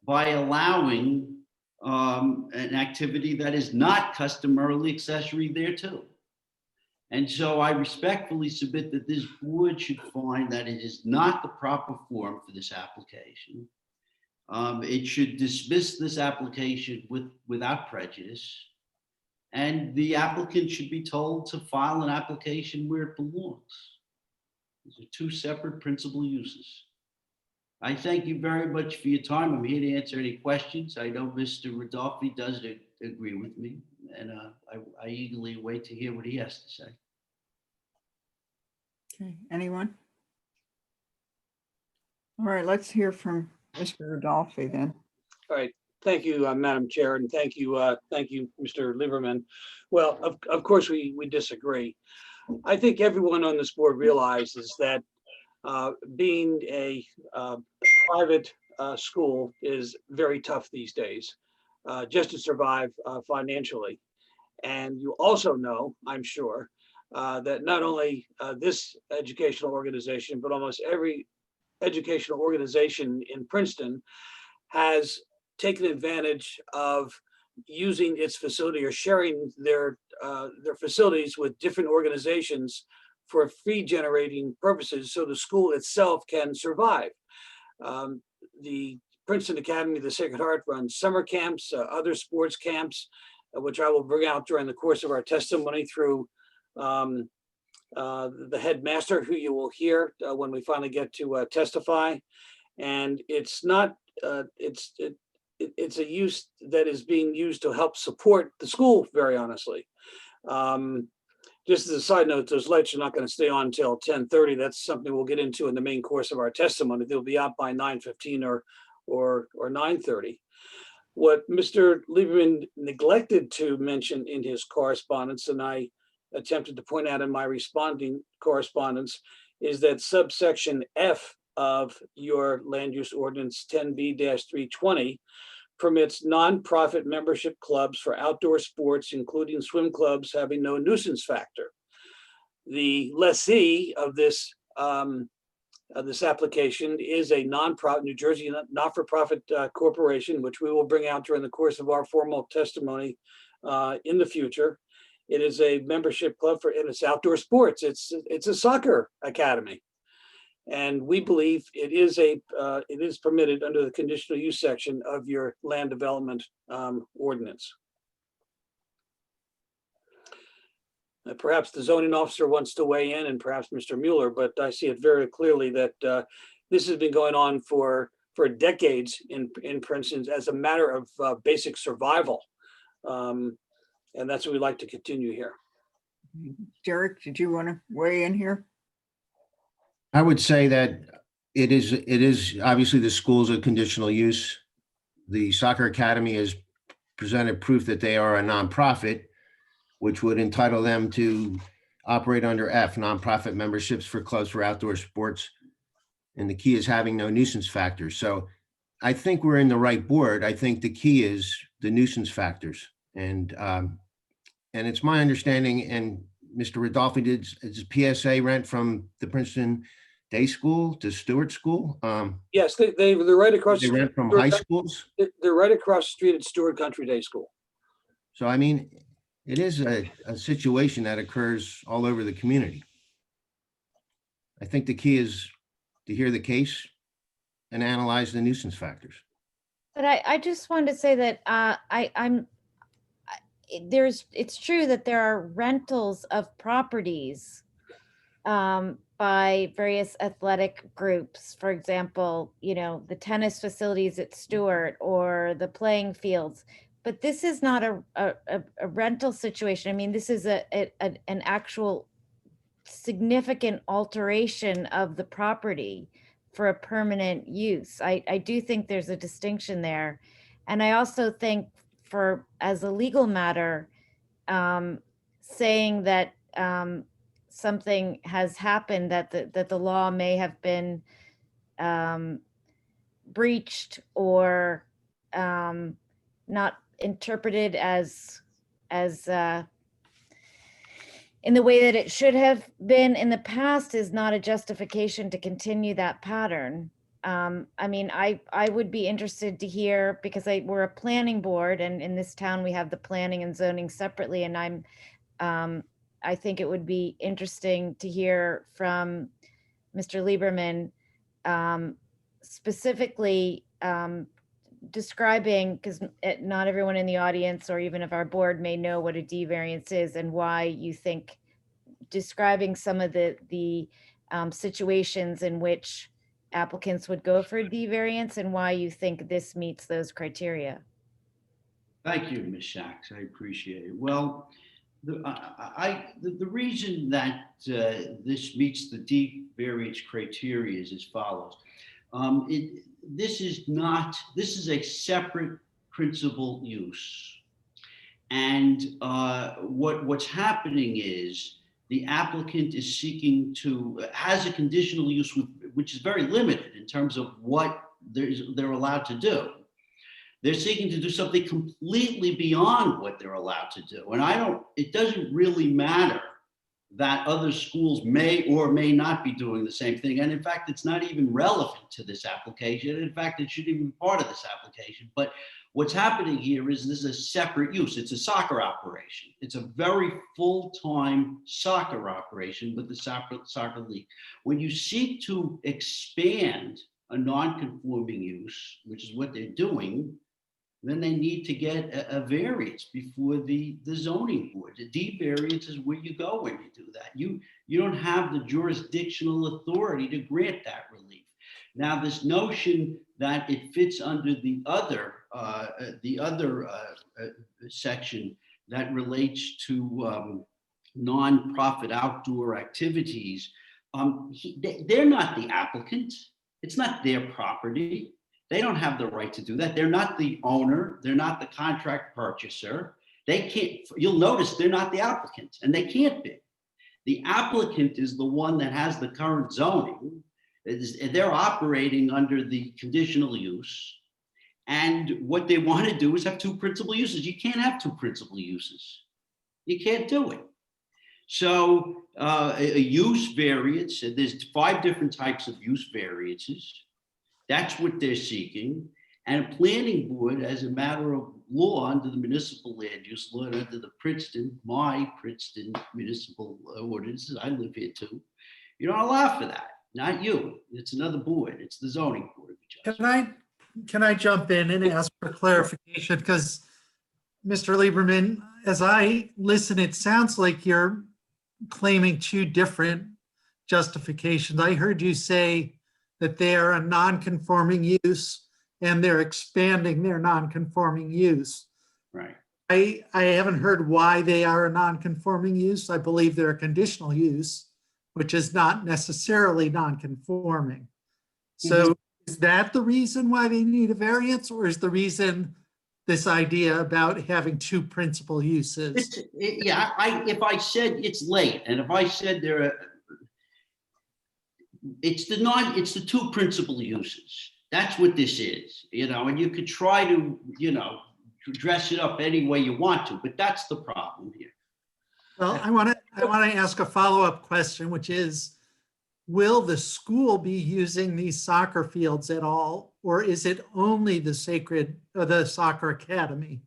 by allowing an activity that is not customarily accessory thereto. And so I respectfully submit that this board should find that it is not the proper form for this application. It should dismiss this application without prejudice. And the applicant should be told to file an application where it belongs. These are 2 separate principal uses. I thank you very much for your time. I'm here to answer any questions. I know Mr. Rodolphe does agree with me, and I eagerly wait to hear what he has to say. Okay, anyone? All right, let's hear from Mr. Rodolphe then. All right, thank you, Madam Chair, and thank you, Mr. Lieberman. Well, of course, we disagree. I think everyone on this board realizes that being a private school is very tough these days, just to survive financially. And you also know, I'm sure, that not only this educational organization, but almost every educational organization in Princeton has taken advantage of using its facility or sharing their facilities with different organizations for fee generating purposes, so the school itself can survive. The Princeton Academy of the Sacred Heart runs summer camps, other sports camps, which I will bring out during the course of our testimony through the headmaster, who you will hear when we finally get to testify. And it's not, it's a use that is being used to help support the school, very honestly. Just as a side note, those lights are not going to stay on until 10:30. That's something we'll get into in the main course of our testimony. They'll be out by 9:15 or 9:30. What Mr. Lieberman neglected to mention in his correspondence, and I attempted to point out in my responding correspondence, is that subsection F of your land use ordinance 10B-320 permits nonprofit membership clubs for outdoor sports, including swim clubs, having no nuisance factor. The lessee of this application is a nonprofit, New Jersey not-for-profit corporation, which we will bring out during the course of our formal testimony in the future. It is a membership club and it's outdoor sports. It's a soccer academy. And we believe it is permitted under the conditional use section of your land development ordinance. Perhaps the zoning officer wants to weigh in, and perhaps Mr. Mueller, but I see it very clearly that this has been going on for decades in Princeton as a matter of basic survival. And that's what we'd like to continue here. Derek, did you want to weigh in here? I would say that it is obviously the schools of conditional use. The soccer academy has presented proof that they are a nonprofit, which would entitle them to operate under F, nonprofit memberships for clubs for outdoor sports. And the key is having no nuisance factors. So I think we're in the right board. I think the key is the nuisance factors. And it's my understanding, and Mr. Rodolfi did his PSA rent from the Princeton Day School to Stewart School. Yes, they're right across. They rent from high schools. They're right across the street at Stewart Country Day School. So, I mean, it is a situation that occurs all over the community. I think the key is to hear the case and analyze the nuisance factors. But I just wanted to say that it's true that there are rentals of properties by various athletic groups. For example, the tennis facilities at Stewart or the playing fields. But this is not a rental situation. I mean, this is an actual significant alteration of the property for a permanent use. I do think there's a distinction there. And I also think as a legal matter, saying that something has happened, that the law may have been breached or not interpreted as in the way that it should have been in the past is not a justification to continue that pattern. I mean, I would be interested to hear, because we're a planning board, and in this town we have the planning and zoning separately, and I think it would be interesting to hear from Mr. Lieberman specifically describing, because not everyone in the audience or even of our board may know what a D variance is, and why you think, describing some of the situations in which applicants would go for a D variance and why you think this meets those criteria. Thank you, Ms. Sachs. I appreciate it. Well, the reason that this meets the D variance criteria is as follows. This is a separate principal use. And what's happening is the applicant is has a conditional use which is very limited in terms of what they're allowed to do. They're seeking to do something completely beyond what they're allowed to do. And it doesn't really matter that other schools may or may not be doing the same thing. And in fact, it's not even relevant to this application. In fact, it shouldn't even be part of this application. But what's happening here is this is a separate use. It's a soccer operation. It's a very full-time soccer operation with the soccer league. When you seek to expand a non-conforming use, which is what they're doing, then they need to get a variance before the zoning board. The D variance is where you go when you do that. You don't have the jurisdictional authority to grant that relief. Now, this notion that it fits under the other section that relates to nonprofit outdoor activities, they're not the applicant. It's not their property. They don't have the right to do that. They're not the owner. They're not the contract purchaser. They can't, you'll notice they're not the applicant, and they can't be. The applicant is the one that has the current zoning, They're operating under the conditional use. And what they want to do is have two principal uses. You can't have two principal uses. You can't do it. So a use variance, there's 5 different types of use variances. That's what they're seeking. And a planning board, as a matter of law, under the municipal land use law, and under the my Princeton municipal ordinances, I live here too, you're not allowed for that. Not you. It's another board. It's the zoning board. Can I jump in and ask for clarification? Because Mr. Lieberman, as I listen, it sounds like you're claiming 2 different justifications. I heard you say that they are a non-conforming use and they're expanding their non-conforming use. Right. I haven't heard why they are a non-conforming use. I believe they're a conditional use, which is not necessarily non-conforming. So is that the reason why they need a variance, or is the reason this idea about having 2 principal uses? Yeah, if I said it's late, and if I said it's the 2 principal uses. That's what this is, and you could try to, dress it up any way you want to, but that's the problem here. Well, I want to ask a follow-up question, which is, will the school be using these soccer fields at all, or is it only the soccer academy?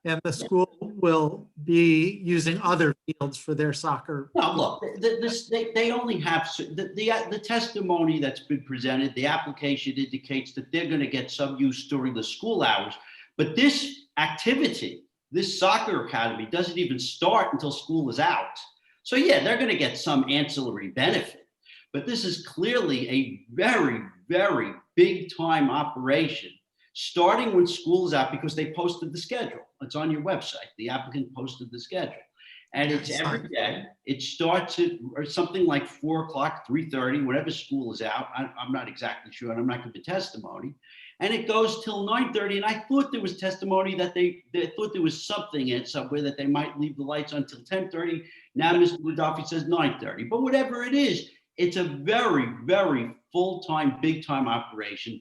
And the school will be using other fields for their soccer? No, look, they only have the testimony that's been presented. The application indicates that they're going to get some use during the school hours, but this activity, this soccer academy, doesn't even start until school is out. So yeah, they're going to get some ancillary benefit, but this is clearly a very, very big time operation, starting when school is out, because they posted the schedule. It's on your website. The applicant posted the schedule. And it's every day. It starts at or something like 4 o'clock, 3:30, whenever school is out. I'm not exactly sure, and I'm not going to give testimony. And it goes till 9:30. And I thought there was testimony that they thought there was something in somewhere that they might leave the lights on till 10:30. Now Mr. Rudolphi says 9:30. But whatever it is, it's a very, very full-time, big-time operation.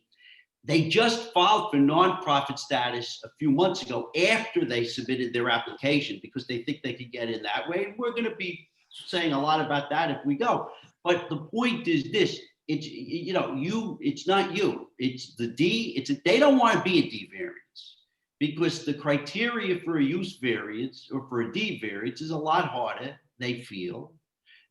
They just filed for nonprofit status a few months ago after they submitted their application, because they think they could get in that way. And we're going to be saying a lot about that if we go. But the point is this: it's it's not you. It's the D. They don't want to be a D variance, because the criteria for a use variance or for a D variance is a lot harder, they feel,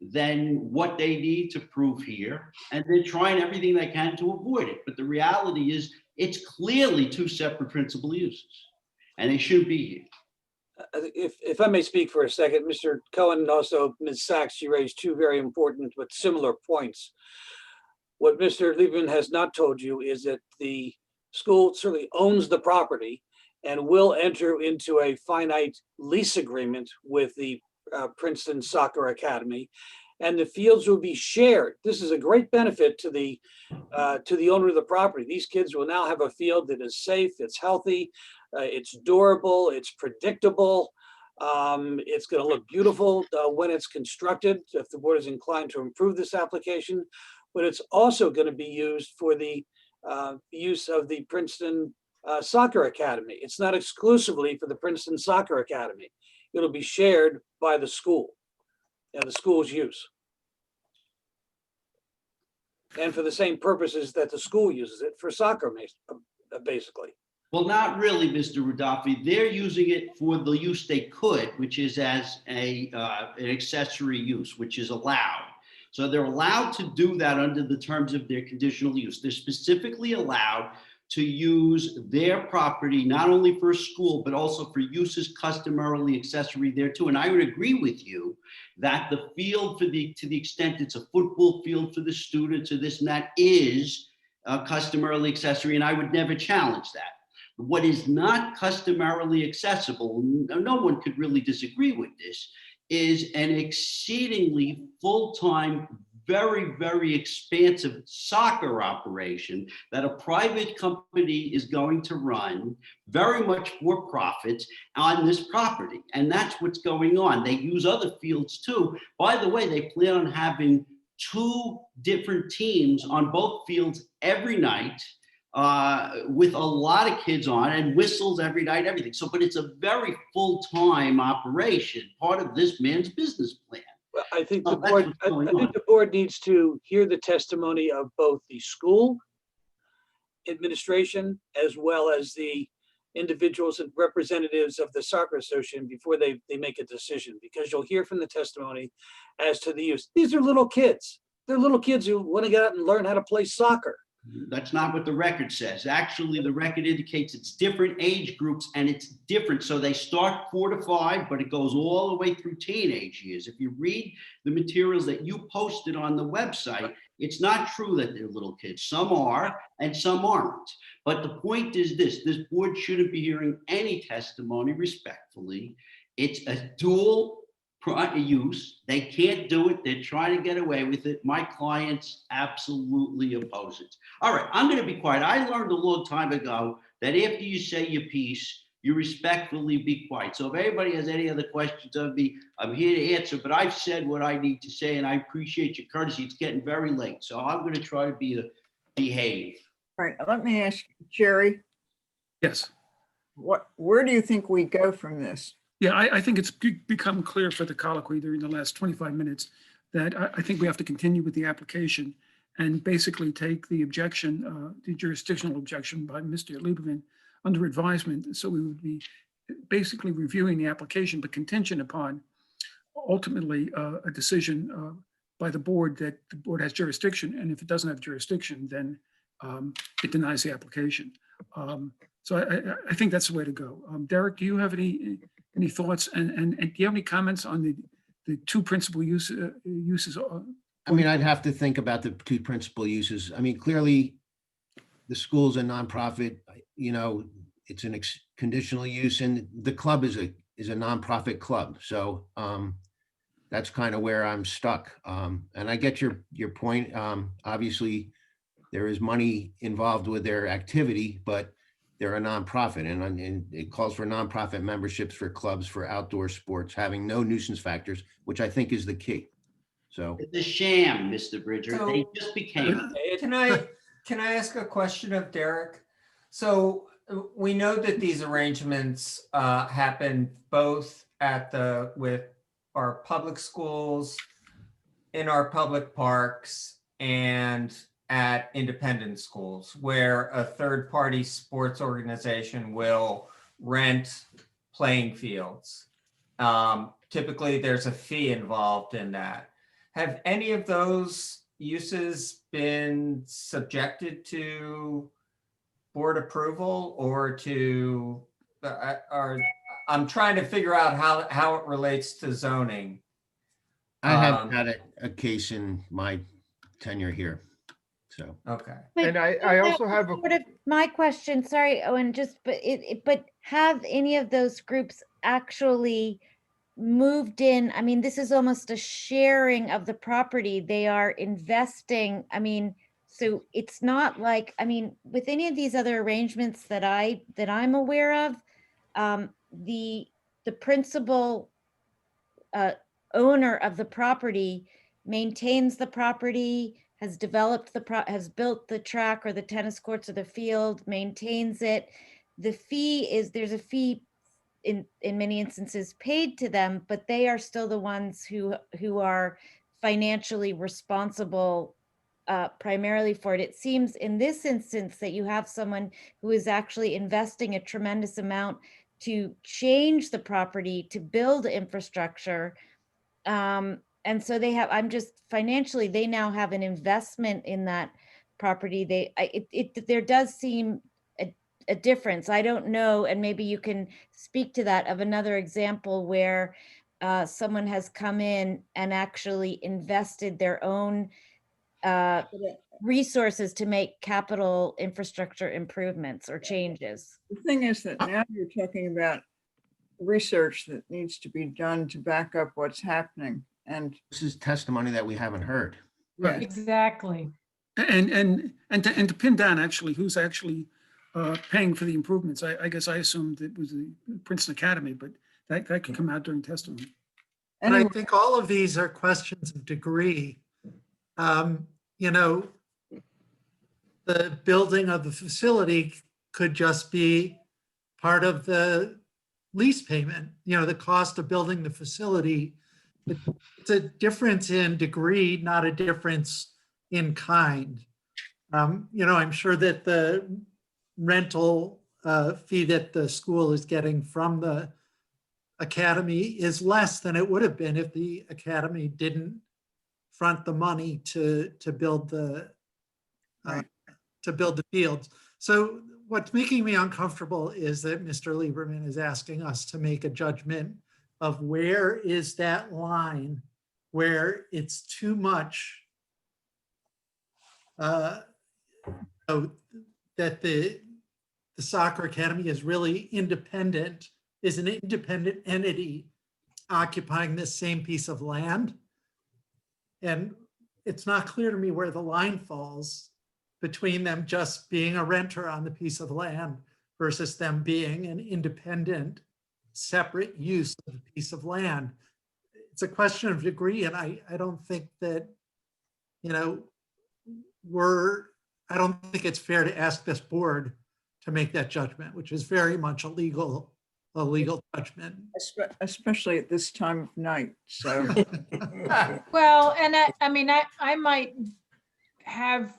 than what they need to prove here, and they're trying everything they can to avoid it. But the reality is, it's clearly 2 separate principal uses, and they shouldn't be here. If I may speak for a second, Mr. Cohen and also Ms. Sachs, you raised 2 very important but similar points. What Mr. Lieberman has not told you is that the school certainly owns the property and will enter into a finite lease agreement with the Princeton Soccer Academy, and the fields will be shared. This is a great benefit to the owner of the property. These kids will now have a field that is safe, it's healthy, it's durable, it's predictable. It's going to look beautiful when it's constructed, if the board is inclined to improve this application, but it's also going to be used for the use of the Princeton Soccer Academy. It's not exclusively for the Princeton Soccer Academy. It'll be shared by the school and the school's use, and for the same purposes that the school uses it for soccer, basically. Well, not really, Mr. Rudolphi. They're using it for the use they could, which is as an accessory use, which is allowed. So they're allowed to do that under the terms of their conditional use. They're specifically allowed to use their property not only for a school, but also for uses customarily accessory thereto. And I would agree with you that the field, to the extent it's a football field for the students or this and that, is customarily accessory, and I would never challenge that. What is not customarily accessible, no one could really disagree with this, is an exceedingly full-time, very, very expansive soccer operation that a private company is going to run, very much for profit, on this property. And that's what's going on. They use other fields too. By the way, they plan on having 2 different teams on both fields every night, with a lot of kids on, and whistles every night, everything. So, but it's a very full-time operation, part of this man's business plan. Well, I think the So that's board, what's I going think on. the board needs to hear the testimony of both the school administration as well as the individuals and representatives of the soccer association before they make a decision, because you'll hear from the testimony as to the use. These are little kids. They're little kids who want to get out and learn how to play soccer. That's not what the record says. Actually, the record indicates it's different age groups and it's different. So they start 4 to 5, but it goes all the way through teenage years. If you read the materials that you posted on the website, it's not true that they're little kids. Some are and some aren't. But the point is this board shouldn't be hearing any testimony respectfully. It's a dual use. They can't do it. They're trying to get away with it. My clients absolutely oppose it. All right, I'm going to be quiet. I learned a long time ago that after you say your piece, you respectfully be quiet. So if anybody has any other questions of me, I'm here to answer, but I've said what I need to say and I appreciate your courtesy. It's getting very late, so I'm going to try to behave. All right, let me ask you, Jerry, Yes. where do you think we go from this? Yeah, I think it's become clear for the colloquy during the last 25 minutes that I think we have to continue with the application and basically take the objection, the jurisdictional objection by Mr. Lieberman under advisement. So we would be basically reviewing the application, but contingent upon ultimately a decision by the board that the board has jurisdiction. And if it doesn't have jurisdiction, then it denies the application. So I think that's the way to go. Derek, do you have any thoughts and do you have any comments on the 2 principal uses? I mean, I'd have to think about the 2 principal uses. I mean, clearly the school's a nonprofit, you know, it's an conditional use, and the club is a nonprofit club. So that's kind of where I'm stuck. And I get your point. Obviously there is money involved with their activity, but they're a nonprofit, and it calls for nonprofit memberships for clubs for outdoor sports, having no nuisance factors, which I think is the key. So It's a sham, Mr. Bridger. So- They just became. Can I ask a question of Derek? So we know that these arrangements happen both with our public schools, in our public parks, and at independent schools, where a third-party sports organization will rent playing fields. Typically, there's a fee involved in that. Have any of those uses been subjected to board approval or to, I'm trying to figure out how it relates to zoning. I haven't had a case in my tenure here. So, okay. And I also have a, Sort of my question, sorry, Owen, but have any of those groups actually moved in? I mean, this is almost a sharing of the property. They are investing. I mean, so it's not like, I mean, with any of these other arrangements that I'm aware of, the principal owner of the property maintains the property, has developed has built the track or the tennis courts or the field, maintains it. The fee is, there's a fee in many instances paid to them, but they are still the ones who are financially responsible primarily for it. It seems in this instance that you have someone who is actually investing a tremendous amount to change the property, to build infrastructure. And so they have, I'm just financially, they now have an investment in that property. There does seem a difference. I don't know, and maybe you can speak to that, of another example where someone has come in and actually invested their own resources to make capital infrastructure improvements or changes. The thing is that now you're talking about research that needs to be done to back up what's happening. And this is testimony that we haven't heard. yeah, Exactly. And to pin down actually who's actually paying for the improvements, I guess I assumed it was the Princeton Academy, but that could come out during testimony. And I anyway, think all of these are questions of degree. You know, the building of the facility could just be part of the lease payment, you know, the cost of building the facility. It's a difference in degree, not a difference in kind. You know, I'm sure that the rental fee that the school is getting from the academy is less than it would have been if the academy didn't front the money to build the fields. So what's making me uncomfortable is that Mr. Lieberman is asking us to make a judgment of where is that line where it's too much that the soccer academy is really independent, is an independent entity occupying this same piece of land. And it's not clear to me where the line falls between them just being a renter on the piece of land versus them being an independent, separate use of the piece of land. It's a question of degree, and I don't think that, you know, I don't think it's fair to ask this board to make that judgment, which is very much a legal judgment. Especially at this time of night, so. Well, and I mean, I might have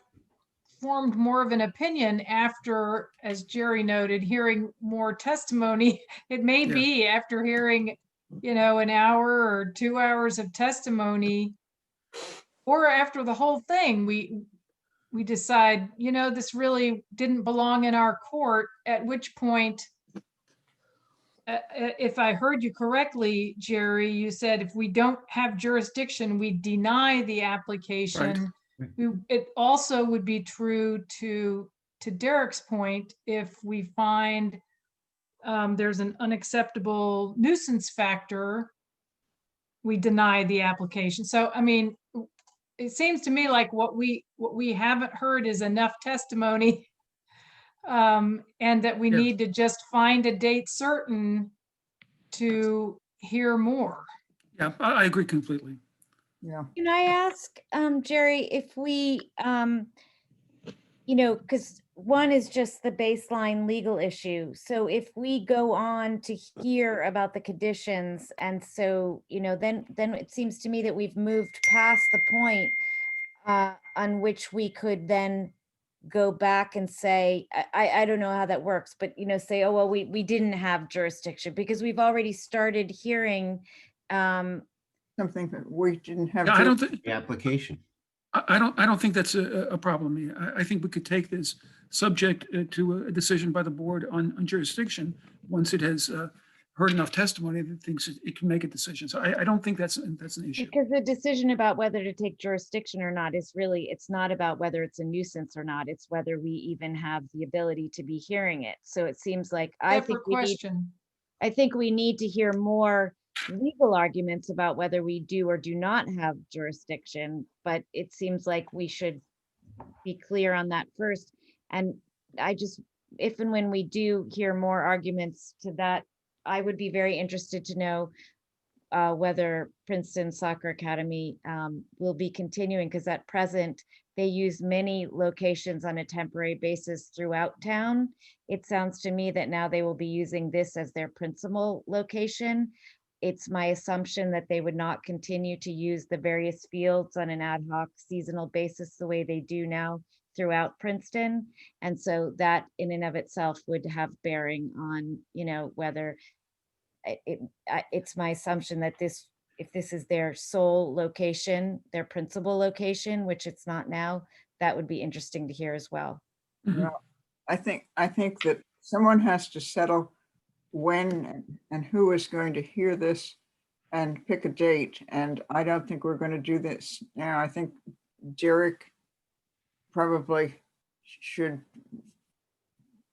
formed more of an opinion after, as Jerry noted, hearing more testimony. It may be after hearing, you know, an hour or 2 hours of testimony, or after the whole thing, we decide, you know, this really didn't belong in our court, at which point, if I heard you correctly, Jerry, you said if we don't have jurisdiction, we deny the application. It also would be true to Derek's point, if we find there's an unacceptable nuisance factor, we deny the application. So, I mean, it seems to me like what we haven't heard is enough testimony, and that we need to just find a date certain to hear more. Yeah, I agree completely. Yeah. Can I ask, Jerry, if we, you know, because one is just the baseline legal issue. So if we go on to hear about the conditions, and so, you know, then it seems to me that we've moved past the point on which we could then go back and say, I don't know how that works, but, you know, say, oh, well, we didn't have jurisdiction because we've already started hearing something that we didn't have. Yeah, I don't think The application. I don't think that's a problem. I think we could take this subject to a decision by the board on jurisdiction once it has heard enough testimony that thinks it can make a decision. So I don't think that's an issue. Because the decision about whether to take jurisdiction or not is really, it's not about whether it's a nuisance or not. It's whether we even have the ability to be hearing it. So it seems like I think we need to hear more legal arguments about whether we do or do not have jurisdiction, but it seems like we should be clear on that first. And I just, if and when we do hear more arguments to that, I would be very interested to know whether Princeton Soccer Academy will be continuing, because at present they use many locations on a temporary basis throughout town. It sounds to me that now they will be using this as their principal location. It's my assumption that they would not continue to use the various fields on an ad hoc seasonal basis the way they do now throughout Princeton. And so that in and of itself would have bearing on, you know, whether it's my assumption that if this is their sole location, their principal location, which it's not now, that would be interesting to hear as well. Well, I think that someone has to settle when and who is going to hear this and pick a date. And I don't think we're going to do this now. I think Derek probably should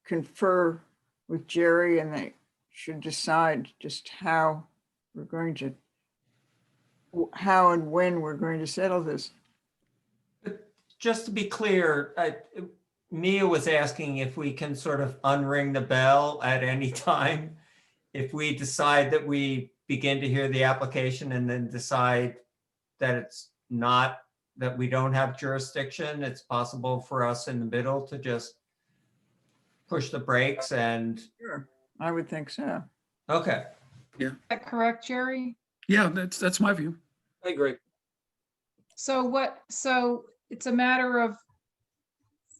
confer with Jerry, and they should decide just how and when we're going to settle this. Just to be clear, Mia was asking if we can sort of unring the bell at any time if we decide that we begin to hear the application and then decide that it's not that we don't have jurisdiction, it's possible for us in the middle to just push the brakes and, Sure, I would think so. okay. Yeah, Is that correct, Jerry? yeah, that's my view. I agree. So it's a matter of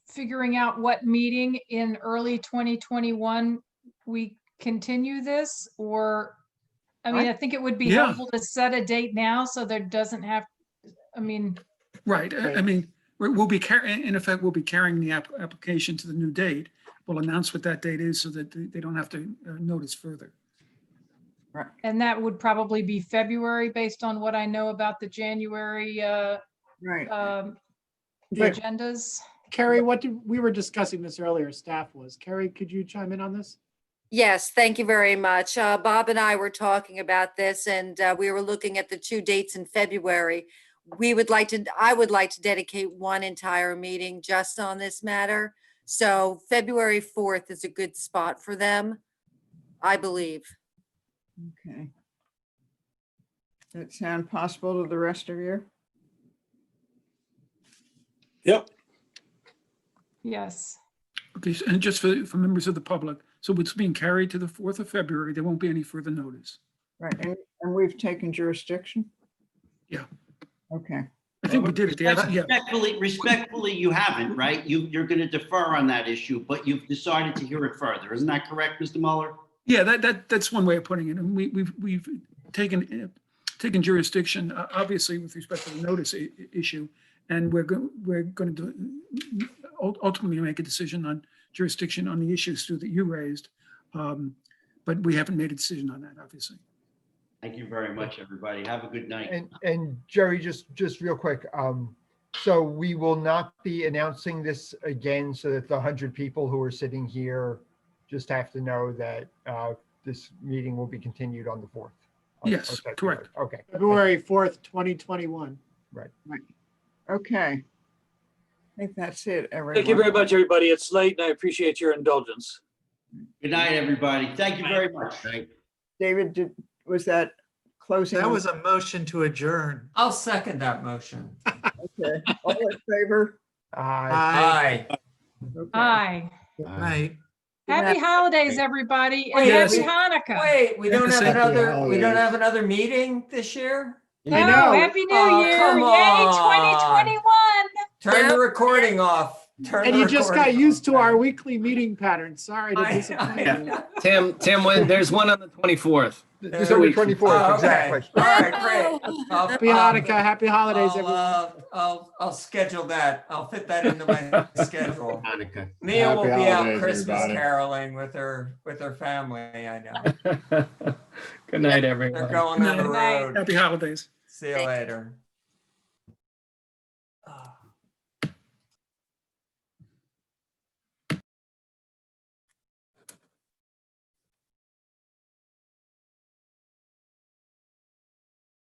figuring out what meeting in early 2021 we continue this, or, I mean, I think it would be Yeah. helpful to set a date now so there doesn't have, I mean, Right. I mean, we'll be carrying, in effect, we'll be carrying the application to the new date. We'll announce what that date is so that they don't have to notice further. and that would probably be February based on what I know about the January Right. the But- agendas. Carrie, we were discussing this earlier, staff was. Carrie, could you chime in on this? Yes, thank you very much. Bob and I were talking about this, and we were looking at the two dates in February. I would like to dedicate one entire meeting just on this matter. So February 4th is a good spot for them, I believe. Okay. Does it sound possible to the rest of you? Yep. Yes. Okay, and just for members of the public, so it's being carried to the 4th of February. There won't be any further notice. Right, and we've taken jurisdiction? Yeah. Okay. I think we did it. Yeah. Respectfully, you haven't, right? You're going to defer on that issue, but you've decided to hear it further. Isn't that correct, Mr. Mueller? Yeah, that's one way of putting it. And we've taken jurisdiction, obviously, with respect to the notice issue, and we're going to ultimately make a decision on jurisdiction on the issues that you raised, but we haven't made a decision on that, obviously. Thank you very much, everybody. Have a good night. And Jerry, just real quick, so we will not be announcing this again, so that the 100 people who are sitting here just have to know that this meeting will be continued on the 4th. Yes, Okay, correct. Okay. February 4th, 2021. Right. Okay. I think that's it, everyone. Thank you very much, everybody. It's late and I appreciate your indulgence. Good night, everybody. Thank you very much. David, was that closing? That was a motion to adjourn. I'll second that motion. Okay, all in favor? Aye. Okay. Aye. Good night. Happy holidays, everybody, and Wait, happy we- Hanukkah. Wait, we don't have Happy another meeting this year? No, I know. Happy New Oh, Year. come Yay, on. 2021. Turn the recording off. And you just got used to our weekly meeting pattern. Sorry to disappoint you. Tim, there's one on the 24th. December 24th, Oh, exactly. okay. All right, great. Happy Hanukkah, happy holidays, everyone. I'll schedule that. I'll fit that into my schedule. Hanukkah. Mia will Happy be out holidays, Christmas everybody. caroling with her family, I know. Good night, They're everyone. going on the Good night. road. Happy holidays. See you later.